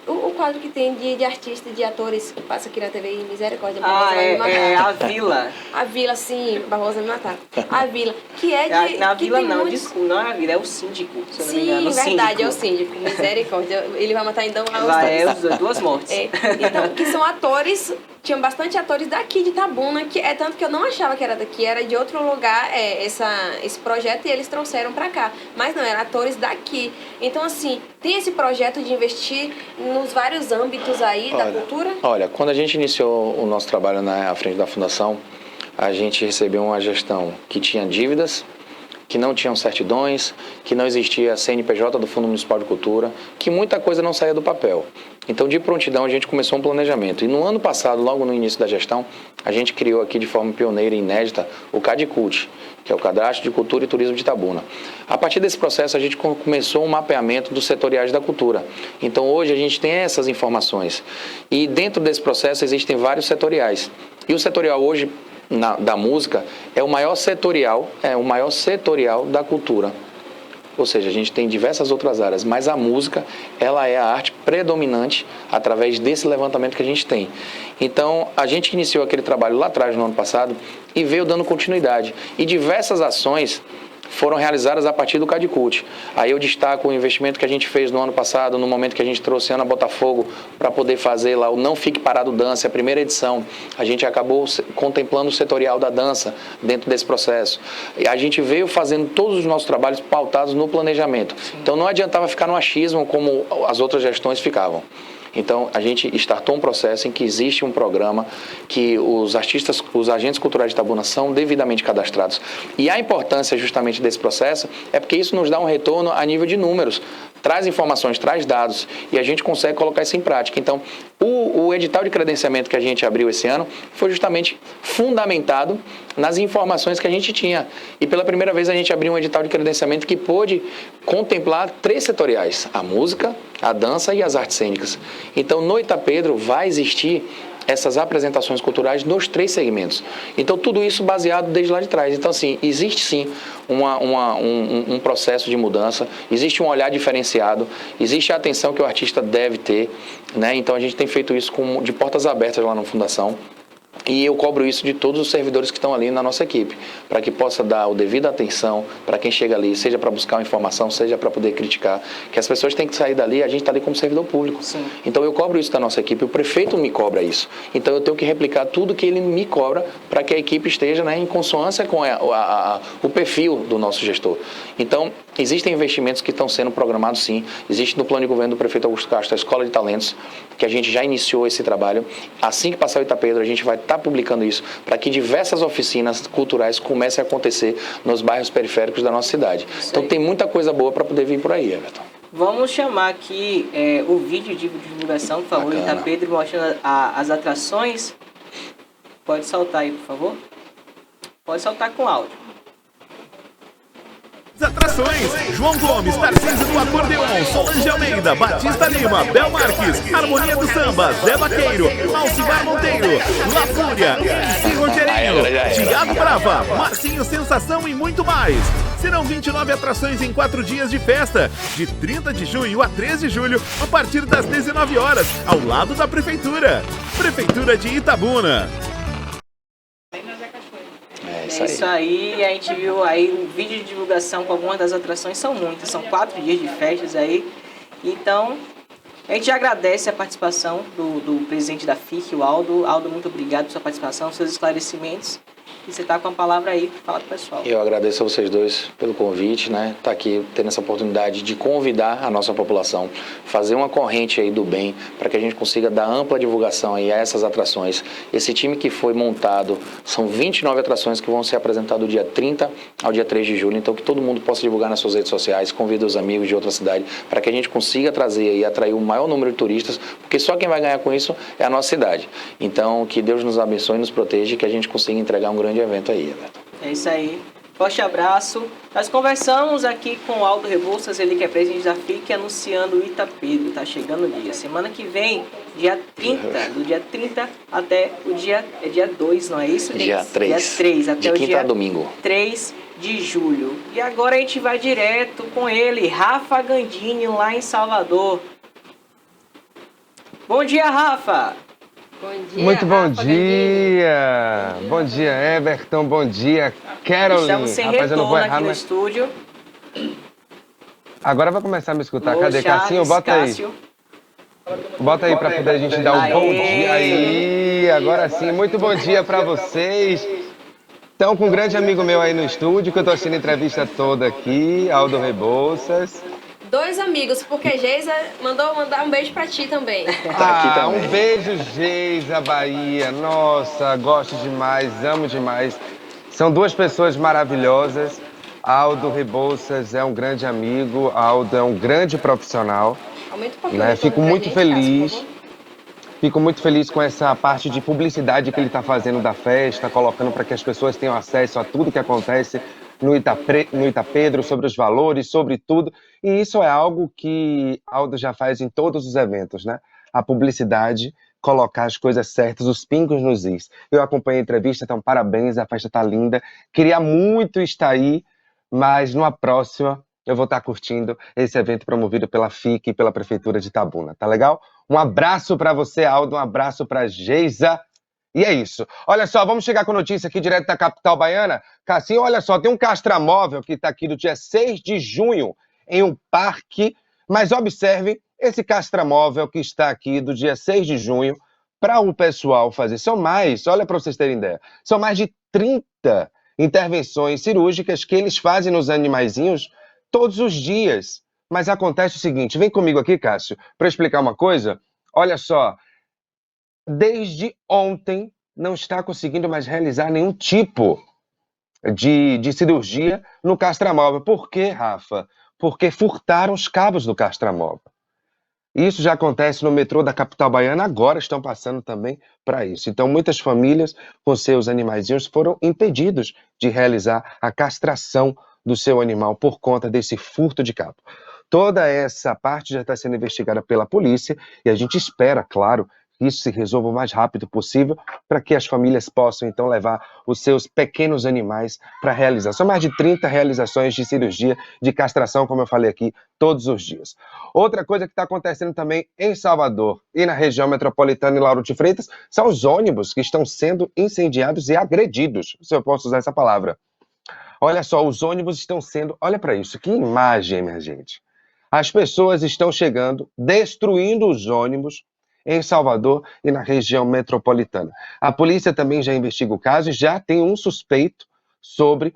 O quadro que tem de artistas, de atores, que passa aqui na TV, misericórdia, Barrosa vai me matar.
A Vila.
A Vila, sim, Barrosa vai me matar. A Vila, que é de...
Na
que
Vila
tem
não,
muitos...
desculpa, não é a Vila, é o síndico, se eu não me
Sim,
engano.
verdade, é o síndico, misericórdia. Ele vai matar então
os 2 mortes.
Então, que são atores... Tinham bastante atores daqui de Itabuna, que é tanto que eu não achava que era daqui, era de outro lugar esse projeto e eles trouxeram para cá. Mas não, eram atores daqui. Então, assim, tem esse projeto de investir nos vários âmbitos aí da cultura?
Olha, quando a gente iniciou o nosso trabalho à frente da Fundação, a gente recebeu uma gestão que tinha dívidas, que não tinham certidões, que não existia CNPJ do Fundo Municipal de Cultura, que muita coisa não saía do papel. Então, de prontidão, a gente começou um planejamento. E no ano passado, logo no início da gestão, a gente criou aqui de forma pioneira e inédita o CADCUT, que é o Cadastro de Cultura e Turismo de Itabuna. A partir desse processo, a gente começou um mapeamento dos setoriais da cultura. Então, hoje, a gente tem essas informações. E dentro desse processo, existem vários setoriais. E o setorial hoje, da música, é o maior setorial da cultura. Ou seja, a gente tem diversas outras áreas, mas a música, ela é a arte predominante através desse levantamento que a gente tem. Então, a gente iniciou aquele trabalho lá atrás, no ano passado, e veio dando continuidade. E diversas ações foram realizadas a partir do CADCUT. Aí eu destaco o investimento que a gente fez no ano passado, no momento que a gente trouxe Ana Botafogo para poder fazer lá o Não Fique Parado Dança, a primeira edição. A gente acabou contemplando o setorial da dança dentro desse processo. E a gente veio fazendo todos os nossos trabalhos pautados no planejamento. Então não adiantava ficar no achismo como as outras gestões ficavam. Então, a gente startou um processo em que existe um programa que os artistas, os agentes culturais de Itabuna são devidamente cadastrados. E a importância justamente desse processo é porque isso nos dá um retorno a nível de números, traz informações, traz dados e a gente consegue colocar isso em prática. Então, o edital de credenciamento que a gente abriu esse ano foi justamente fundamentado nas informações que a gente tinha. E pela primeira vez a gente abriu um edital de credenciamento que pôde contemplar 3 setoriais, a música, a dança e as artes cênicas. Então, no Itapedro vai existir essas apresentações culturais nos 3 segmentos. Então, tudo isso baseado desde lá de trás. Então, assim, existe sim um processo de mudança, existe um olhar diferenciado, existe a atenção que o artista deve ter, né? Então, a gente tem feito isso de portas abertas lá na Fundação. E eu cobro isso de todos os servidores que estão ali na nossa equipe, para que possa dar o devido atenção para quem chega ali, seja para buscar uma informação, seja para poder criticar, que as pessoas têm que sair dali, a gente está ali como servidor público. Sim. Então eu cobro isso da nossa equipe, o prefeito me cobra isso. Então eu tenho que replicar tudo que ele me cobra para que a equipe esteja, né, em consonância com o perfil do nosso gestor. Então, existem investimentos que estão sendo programados sim, existe no plano de governo do prefeito Augusto Castro a Escola de Talentos, que a gente já iniciou esse trabalho. Assim que passar o Itapedro, a gente vai estar publicando isso para que diversas oficinas culturais comecem a acontecer nos bairros periféricos da nossa cidade. Então tem muita coisa boa para poder vir por aí, Everton.
Vamos chamar aqui o vídeo de divulgação, por favor, Itapedro, mostrando as atrações. Pode soltar aí, por favor. Pode soltar com áudio.
Atrações: João Gomes, Tarcísio do Acordeon, Solange Almeida, Batista Lima, Bel Marques, Harmonia do Samba, Zé Vaqueiro, Alcivar Monteiro, La Fúria, MC Rogerinho, Thiago Brava, Marcinho Sensação e muito mais. Serão 29 atrações em 4 dias de festa, de 30 de junho a 13 de julho, a partir das 19 horas, ao lado da Prefeitura. Prefeitura de Itabuna.
É isso aí, a gente viu aí um vídeo de divulgação com algumas das atrações, são muitas, são 4 dias de festas aí. Então, a gente agradece a participação do presidente da FIC, o Aldo. Aldo, muito obrigado pela sua participação, seus esclarecimentos. E você está com a palavra aí, fala pro pessoal.
Eu agradeço a vocês dois pelo convite, né? Tá aqui tendo essa oportunidade de convidar a nossa população, fazer uma corrente aí do bem, para que a gente consiga dar ampla divulgação aí a essas atrações. Esse time que foi montado, são 29 atrações que vão ser apresentadas do dia 30 ao dia 3 de julho, então que todo mundo possa divulgar nas suas redes sociais, convida os amigos de outra cidade, para que a gente consiga trazer e atrair o maior número de turistas, porque só quem vai ganhar com isso é a nossa cidade. Então, que Deus nos abençoe e nos proteja e que a gente consiga entregar um grande evento aí, Everton.
É isso aí. Forte abraço. Nós conversamos aqui com o Aldo Rebouças, ele que é presidente da FIC, anunciando o Itapedro. Tá chegando o dia. Semana que vem, dia 30, do dia 30 até o dia 2, não é isso?
Dia 3.
Dia 3, até
de
o
quinta
dia
a domingo.
3 de julho. E agora a gente vai direto com ele, Rafa Gandini, lá em Salvador. Bom dia, Rafa!
Bom dia,
muito bom
Rafa
dia! Bom dia, Everton. Bom dia, Caroline.
Estamos sem
Rapaz, eu não vou
retorno
errar,
aqui no
mas...
estúdio.
Agora vai começar a me escutar. Cadê,
Charles,
Cassinho? Bota
Cássio.
aí. Bota aí para poder a gente dar um bom dia. Aí, agora sim. Muito bom dia para vocês. Estão com um grande amigo meu aí no estúdio, que eu estou assistindo a entrevista toda aqui, Aldo Rebouças.
2 amigos, porque Geisa mandou mandar um beijo pra ti também.
Um beijo, Geisa, Bahia. Nossa, gosto demais, amo demais. São 2 pessoas maravilhosas. Aldo Rebouças é um grande amigo, Aldo é um grande profissional.
Aumenta um pouquinho.
Né?
O retorno pra gente, Cássio, por favor.
Fico muito feliz com essa parte de publicidade que ele está fazendo da festa, colocando para que as pessoas tenham acesso a tudo que acontece no Itapedro, sobre os valores, sobre tudo. E isso é algo que Aldo já faz em todos os eventos, né? A publicidade, colocar as coisas certas, os pingos nos is. Eu acompanhei a entrevista, então parabéns, a festa tá linda. Queria muito estar aí, mas numa próxima eu vou estar curtindo esse evento promovido pela FIC e pela Prefeitura de Itabuna, tá legal? Um abraço para você, Aldo, um abraço para Geisa. E é isso. Olha só, vamos chegar com notícia aqui direto da capital baiana. Cassinho, olha só, tem um castramóvel que está aqui do dia 6 de junho em um parque. Mas observe esse castramóvel que está aqui do dia 6 de junho para o pessoal fazer. São mais, olha para vocês terem ideia, são mais de 30 intervenções cirúrgicas que eles fazem nos animaizinhos todos os dias. Mas acontece o seguinte, vem comigo aqui, Cássio, para explicar uma coisa. Olha só, desde ontem não está conseguindo mais realizar nenhum tipo de cirurgia no castramóvel. Por quê, Rafa? Porque furtaram os cabos do castramóvel. Isso já acontece no metrô da capital baiana, agora estão passando também para isso. Então, muitas famílias com seus animaizinhos foram impedidos de realizar a castração do seu animal por conta desse furto de cabo. Toda essa parte já está sendo investigada pela polícia e a gente espera, claro, que isso se resolva o mais rápido possível para que as famílias possam, então, levar os seus pequenos animais para realizar. São mais de 30 realizações de cirurgia de castração, como eu falei aqui, todos os dias. Outra coisa que está acontecendo também em Salvador e na região metropolitana em Lauro de Freitas são os ônibus que estão sendo incendiados e agredidos, se eu posso usar essa palavra. Olha só, os ônibus estão sendo... Olha para isso, que imagem, minha gente. As pessoas estão chegando, destruindo os ônibus em Salvador e na região metropolitana. A polícia também já investiga o caso e já tem um suspeito sobre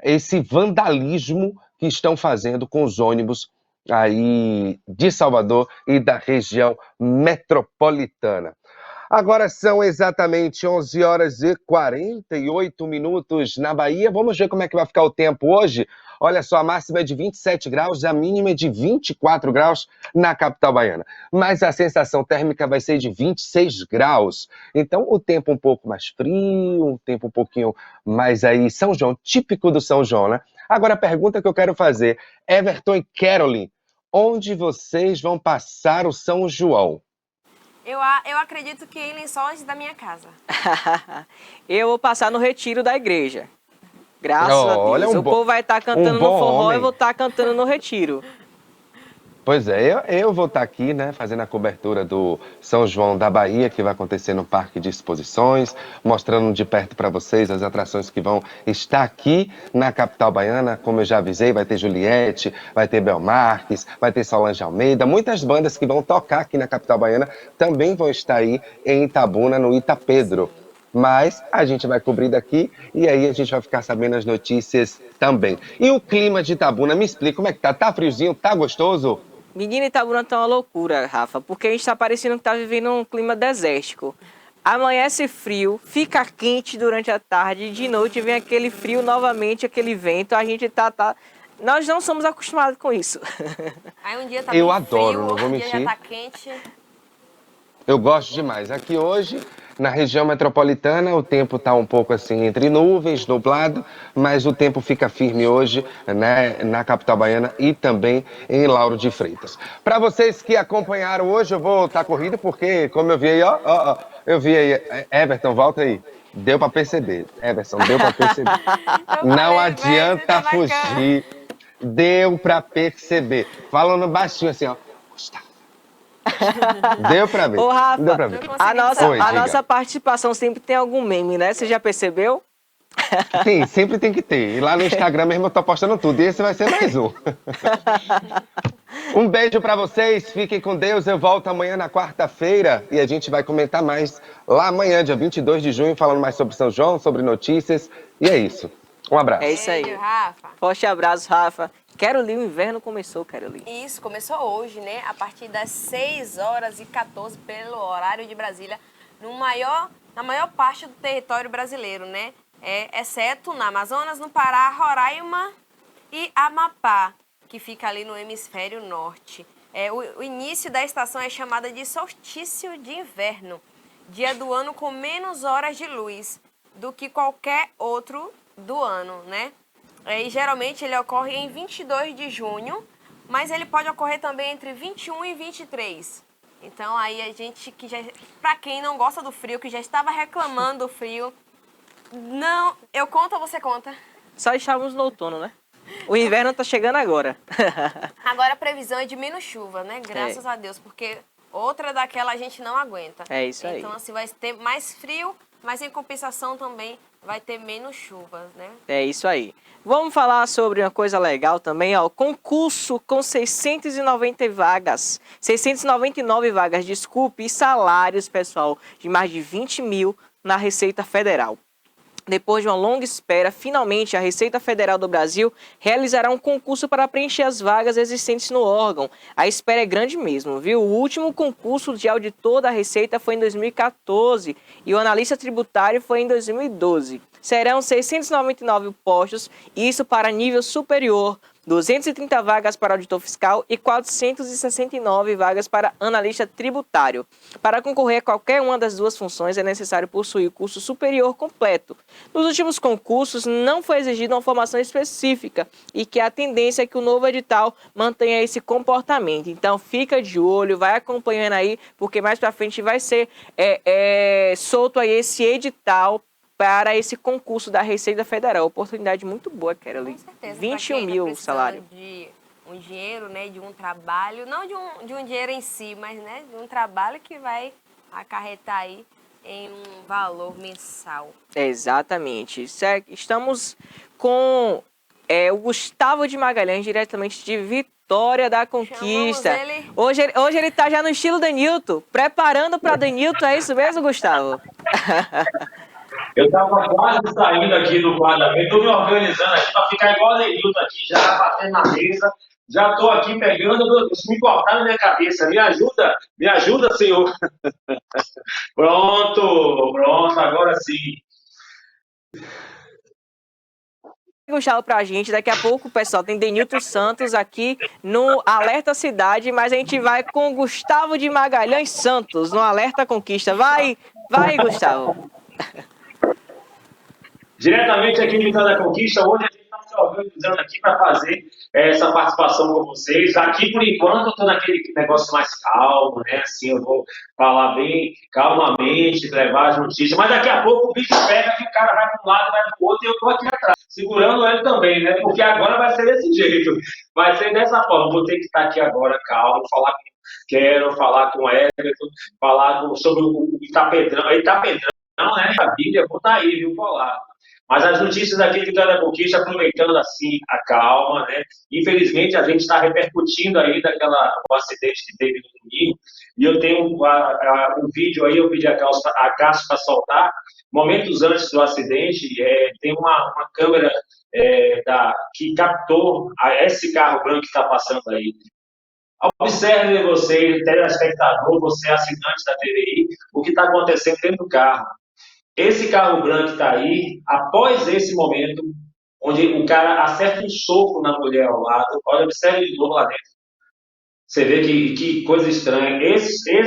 esse vandalismo que estão fazendo com os ônibus aí de Salvador e da região metropolitana. Agora são exatamente 11 horas e 48 minutos na Bahia. Vamos ver como é que vai ficar o tempo hoje. Olha só, a máxima é de 27 graus, a mínima é de 24 graus na capital baiana. Mas a sensação térmica vai ser de 26 graus. Então, o tempo um pouco mais frio, um tempo um pouquinho mais aí, São João, típico do São João, né? Agora, a pergunta que eu quero fazer, Everton e Caroline, onde vocês vão passar o São João?
Eu acredito que em Lençóis da minha casa.
Eu vou passar no retiro da igreja. Graças a Deus.
Olha,
O povo vai estar cantando no forró
homem.
e eu vou estar cantando no retiro.
Pois é, eu vou estar aqui, né, fazendo a cobertura do São João da Bahia, que vai acontecer no Parque de Exposições, mostrando de perto para vocês as atrações que vão estar aqui na capital baiana. Como eu já avisei, vai ter Juliette, vai ter Bel Marques, vai ter Solange Almeida. Muitas bandas que vão tocar aqui na capital baiana também vão estar aí em Itabuna, no Itapedro. Mas a gente vai cobrir daqui e aí a gente vai ficar sabendo as notícias também. E o clima de Itabuna, me explica como é que tá? Tá friozinho? Tá gostoso?
Menina, Itabuna tá uma loucura, Rafa, porque a gente tá parecendo que tá vivendo um clima desértico. Amanhece frio, fica quente durante a tarde, e de noite vem aquele frio novamente, aquele vento, a gente nós não somos acostumados com isso.
Aí um dia tá
Eu
bem
adoro,
frio,
não vou
outro dia
mentir.
já tá quente.
Eu gosto demais. Aqui hoje, na região metropolitana, o tempo está um pouco assim entre nuvens, nublado, mas o tempo fica firme hoje, né, na capital baiana e também em Lauro de Freitas. Para vocês que acompanharam hoje, eu vou estar corrido porque, como eu vi aí, eu vi aí, Everton, volta aí. Deu para perceber, Everton, deu para perceber. Não adianta fugir, deu para perceber. Falando baixinho assim, ó. Gustavo. Deu pra ver.
Ô, Rafa,
deu pra ver.
a
Diga.
nossa participação sempre tem algum meme, né? Você já percebeu?
Sim, sempre tem que ter. E lá no Instagram mesmo eu tô postando tudo. E esse vai ser mais um. Um beijo pra vocês. Fiquem com Deus. Eu volto amanhã na quarta-feira. E a gente vai comentar mais lá amanhã, dia 22 de junho, falando mais sobre São João, sobre notícias. E é isso. Um abraço.
É isso aí.
Beijo, Rafa.
Forte abraço, Rafa. Caroline, o inverno começou, Caroline.
Isso, começou hoje, né? A partir das 6h14 pelo horário de Brasília, na maior parte do território brasileiro, né? Exceto na Amazonas, no Pará, Roraima e Amapá, que fica ali no hemisfério norte. O início da estação é chamada de solstício de inverno, dia do ano com menos horas de luz do que qualquer outro do ano, né? E geralmente ele ocorre em 22 de junho, mas ele pode ocorrer também entre 21 e 23. Então aí a gente que já, para quem não gosta do frio, que já estava reclamando do frio, não, eu conto ou você conta?
Só estávamos no outono, né? O inverno tá chegando agora.
Agora a previsão é de menos chuva, né? Graças a Deus, porque outra daquela a gente não aguenta.
É isso aí.
Então assim vai ter mais frio, mas em compensação também vai ter menos chuvas, né?
É isso aí. Vamos falar sobre uma coisa legal também, ó. Concurso com 699 vagas, desculpe, e salários, pessoal, de mais de 20 mil na Receita Federal. Depois de uma longa espera, finalmente a Receita Federal do Brasil realizará um concurso para preencher as vagas existentes no órgão. A espera é grande mesmo, viu? O último concurso de auditor da Receita foi em 2014 e o analista tributário foi em 2012. Serão 699 postos, isso para nível superior, 230 vagas para auditor fiscal e 469 vagas para analista tributário. Para concorrer a qualquer uma das duas funções é necessário possuir o curso superior completo. Nos últimos concursos não foi exigida uma formação específica e que a tendência é que o novo edital mantenha esse comportamento. Então fica de olho, vai acompanhando aí, porque mais para frente vai ser solto aí esse edital para esse concurso da Receita Federal. Oportunidade muito boa, Caroline.
Com certeza.
21 mil salário.
De um dinheiro, né, de um trabalho, não de um dinheiro em si, mas né, de um trabalho que vai acarretar aí em um valor mensal.
Exatamente. Estamos com o Gustavo de Magalhães, diretamente de Vitória da Conquista.
Ele...
Hoje ele está já no estilo Denilton, preparando para Denilton, é isso mesmo, Gustavo?
Eu estava quase saindo aqui do parlamento, estou me organizando aqui para ficar igual a Denilton aqui, já batendo na mesa, já estou aqui pegando, me cortaram na minha cabeça. Me ajuda, senhor. Pronto, agora sim.
Gustavo, pra gente, daqui a pouco, pessoal, tem Denilton Santos aqui no Alerta Cidade, mas a gente vai com Gustavo de Magalhães Santos no Alerta Conquista. Vai, Gustavo.
Diretamente aqui de Vitória da Conquista, hoje a gente está se organizando aqui para fazer essa participação com vocês. Aqui, por enquanto, eu estou naquele negócio mais calmo, né? Assim, eu vou falar bem calmamente, levar as notícias, mas daqui a pouco o bicho pega que o cara vai para um lado, vai para o outro, e eu estou aqui atrás, segurando ele também, né? Porque agora vai ser desse jeito, vai ser dessa forma. Vou ter que estar aqui agora calmo, quero falar com o Everton, falar sobre o Itapedrão, né? A Bíblia, vou estar aí, viu, colado. Mas as notícias aqui de Vitória da Conquista, aproveitando assim a calma, né? Infelizmente a gente está repercutindo aí o acidente que teve no domingo, e eu tenho um vídeo aí, eu pedi a Cássio para soltar, momentos antes do acidente, tem uma câmera que captou esse carro branco que está passando aí. Observe você, telespectador, você assinante da TVI, o que está acontecendo dentro do carro. Esse carro branco que está aí, após esse momento, onde o cara acerta um soco na mulher ao lado, olha, observe de novo lá dentro. Você vê que coisa estranha. Esse é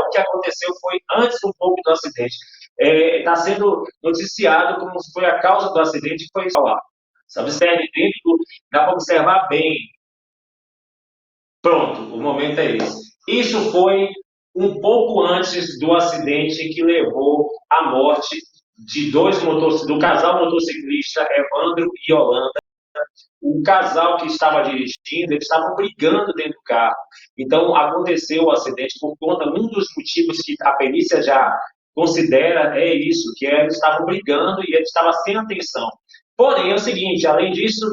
o que aconteceu, foi antes um pouco do acidente. Está sendo noticiado como se foi a causa do acidente, que foi lá. Você observe dentro, dá para observar bem. Pronto, o momento é esse. Isso foi um pouco antes do acidente que levou à morte de do casal motociclista Evandro e Yolanda. O casal que estava dirigindo, eles estavam brigando dentro do carro. Então, aconteceu o acidente por conta, um dos motivos que a perícia já considera é isso, que eles estavam brigando e ele estava sem atenção. Porém, é o seguinte, além disso,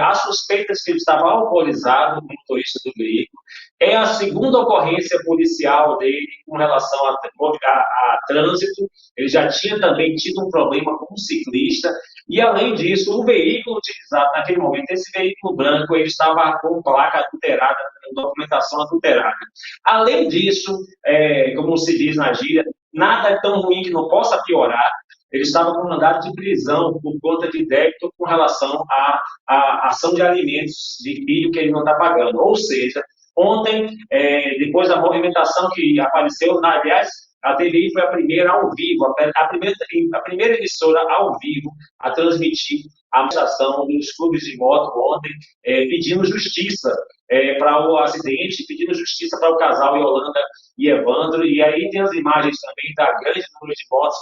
as suspeitas que ele estava alcoolizado, o motorista do veículo, é a segunda ocorrência policial dele com relação a trânsito. Ele já tinha também tido um problema com um ciclista. E, além disso, o veículo utilizado naquele momento, esse veículo branco, ele estava com placa adulterada, documentação adulterada. Além disso, como se diz na gíria, nada é tão ruim que não possa piorar. Ele estava com mandado de prisão por conta de débito com relação à ação de alimentos de filho que ele não está pagando. Ou seja, ontem, depois da movimentação que apareceu, aliás, a TVI foi a primeira ao vivo, a primeira emissora ao vivo a transmitir a manifestação dos clubes de moto ontem, pedindo justiça para o acidente, pedindo justiça para o casal Yolanda e Evandro. E aí tem as imagens também da grande número de motos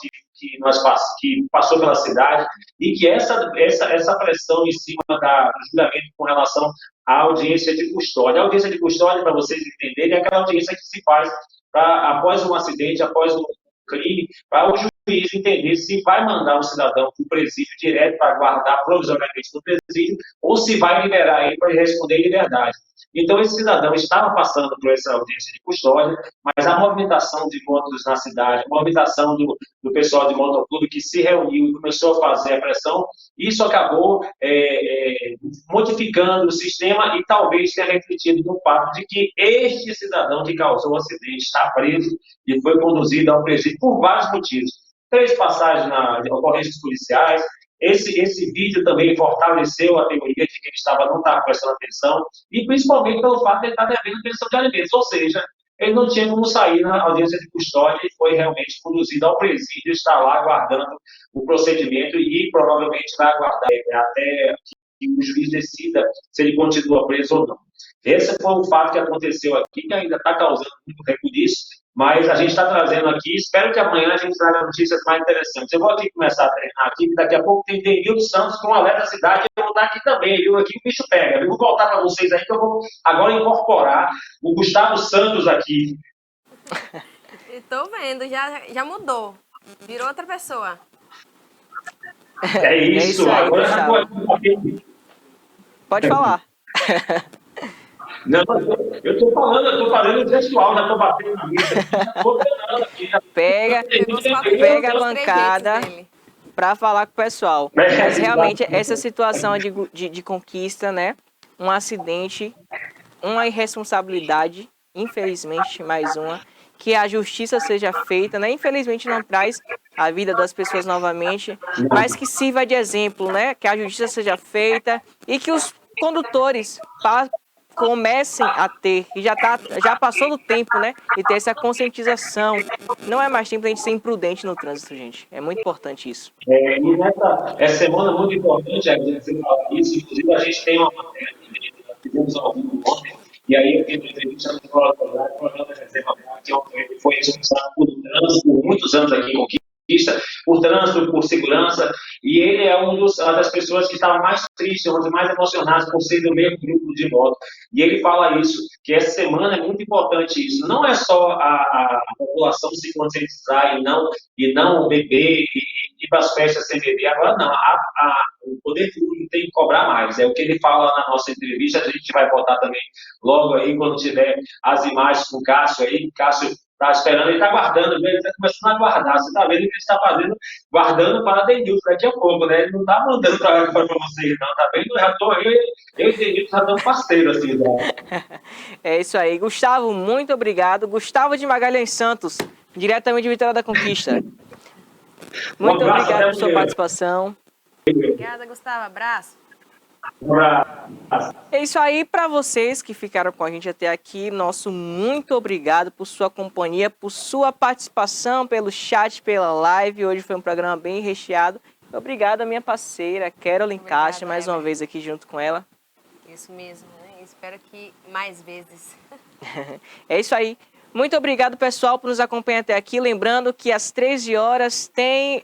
que passou pela cidade, e que essa pressão em cima do julgamento com relação à audiência de custódia. A audiência de custódia, para vocês entenderem, é aquela audiência que se faz após um acidente, após um crime, para o juiz entender se vai mandar o cidadão para o presídio direto para guardar provisoriamente no presídio, ou se vai liberar ele para ele responder em liberdade. Então, esse cidadão estava passando por essa audiência de custódia, mas a movimentação de motos na cidade, a movimentação do pessoal de motoclube que se reuniu e começou a fazer a pressão, isso acabou modificando o sistema e talvez tenha refletido no fato de que este cidadão que causou o acidente está preso e foi conduzido ao presídio por vários motivos. 3 passagens de ocorrências policiais. Esse vídeo também fortaleceu a teoria de que ele não estava prestando atenção, e principalmente pelo fato de ele estar devendo pensão de alimentos, ou seja, ele não tinha como sair na audiência de custódia e foi realmente conduzido ao presídio, está lá aguardando o procedimento e provavelmente vai aguardar até que o juiz decida se ele continua preso ou não. Esse foi um fato que aconteceu aqui, que ainda está causando muito rebuliço, mas a gente está trazendo aqui, espero que amanhã a gente traga notícias mais interessantes. Eu vou aqui começar a treinar aqui, que daqui a pouco tem Denildo Santos com Alerta da Cidade, eu vou estar aqui também, viu? Aqui o bicho pega. Eu vou voltar para vocês aí, que eu vou agora incorporar o Gustavo Santos aqui.
Estou vendo, já mudou, virou outra pessoa.
É isso,
aí,
agora
Gustavo. Pode falar.
Não, eu estou falando, eu estou fazendo gestual, já estou batendo na mesa,
Pega a bancada para falar com o pessoal. Mas realmente essa situação de conquista, né? Um acidente, uma irresponsabilidade, infelizmente mais uma, que a justiça seja feita, né? Infelizmente não traz a vida das pessoas novamente, mas que sirva de exemplo, né? Que a justiça seja feita e que os condutores comecem a ter, que já passou do tempo, né? E ter essa conscientização. Não é mais tempo a gente ser imprudente no trânsito, gente. É muito importante isso.
E essa semana muito importante, a gente fala isso, inclusive a gente tem uma matéria que fizemos ao vivo ontem, e aí eu tenho uma entrevista no programa da Reserva, que foi responsável por trânsito por muitos anos aqui em Conquista, por trânsito, por segurança, e ele é uma das pessoas que estava mais triste, uma das mais emocionadas por ser do mesmo grupo de moto. E ele fala isso, que essa semana é muito importante isso. Não é só a população se conscientizar e não beber e ir para as festas sem beber. Agora não, o poder público tem que cobrar mais. É o que ele fala na nossa entrevista, a gente vai botar também logo aí, quando tiver as imagens com o Cássio aí. Cássio está esperando, ele está guardando, ele está começando a guardar. Você está vendo o que ele está fazendo, guardando para Denilson daqui a pouco, né? Ele não está mandando para vocês, não, tá vendo? Eu e Denilson já estamos parceiros, assim, né?
É isso aí. Gustavo, muito obrigado. Gustavo de Magalhães Santos, diretamente de Vitória da Conquista. Muito obrigado por sua participação.
Obrigada, Gustavo. Abraço.
É isso aí, para vocês que ficaram com a gente até aqui, nosso muito obrigado por sua companhia, por sua participação pelo chat, pela live. Hoje foi um programa bem recheado. Obrigado à minha parceira, Carolyn Castro, mais uma vez aqui junto com ela.
Isso mesmo, né? Espero que mais vezes.
É isso aí. Muito obrigado, pessoal, por nos acompanhar até aqui. Lembrando que às 13 horas tem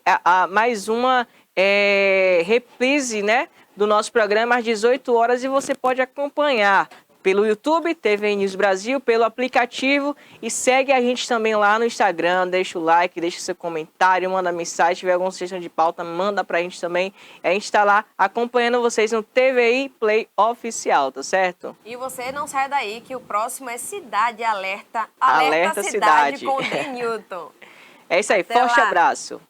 mais uma reprise, né, do nosso programa às 18 horas, e você pode acompanhar pelo YouTube, TV News Brasil, pelo aplicativo, e segue a gente também lá no Instagram, deixa o like, deixa seu comentário, manda mensagem, se tiver alguma sugestão de pauta, manda pra gente também. A gente tá lá acompanhando vocês no TVI Play Oficial, tá certo?
E você não sai daí, que o próximo é Cidade Alerta.
Alerta
Cidade
Cidade.
com o D. Newton.
É isso aí,
Até
forte
lá.
abraço.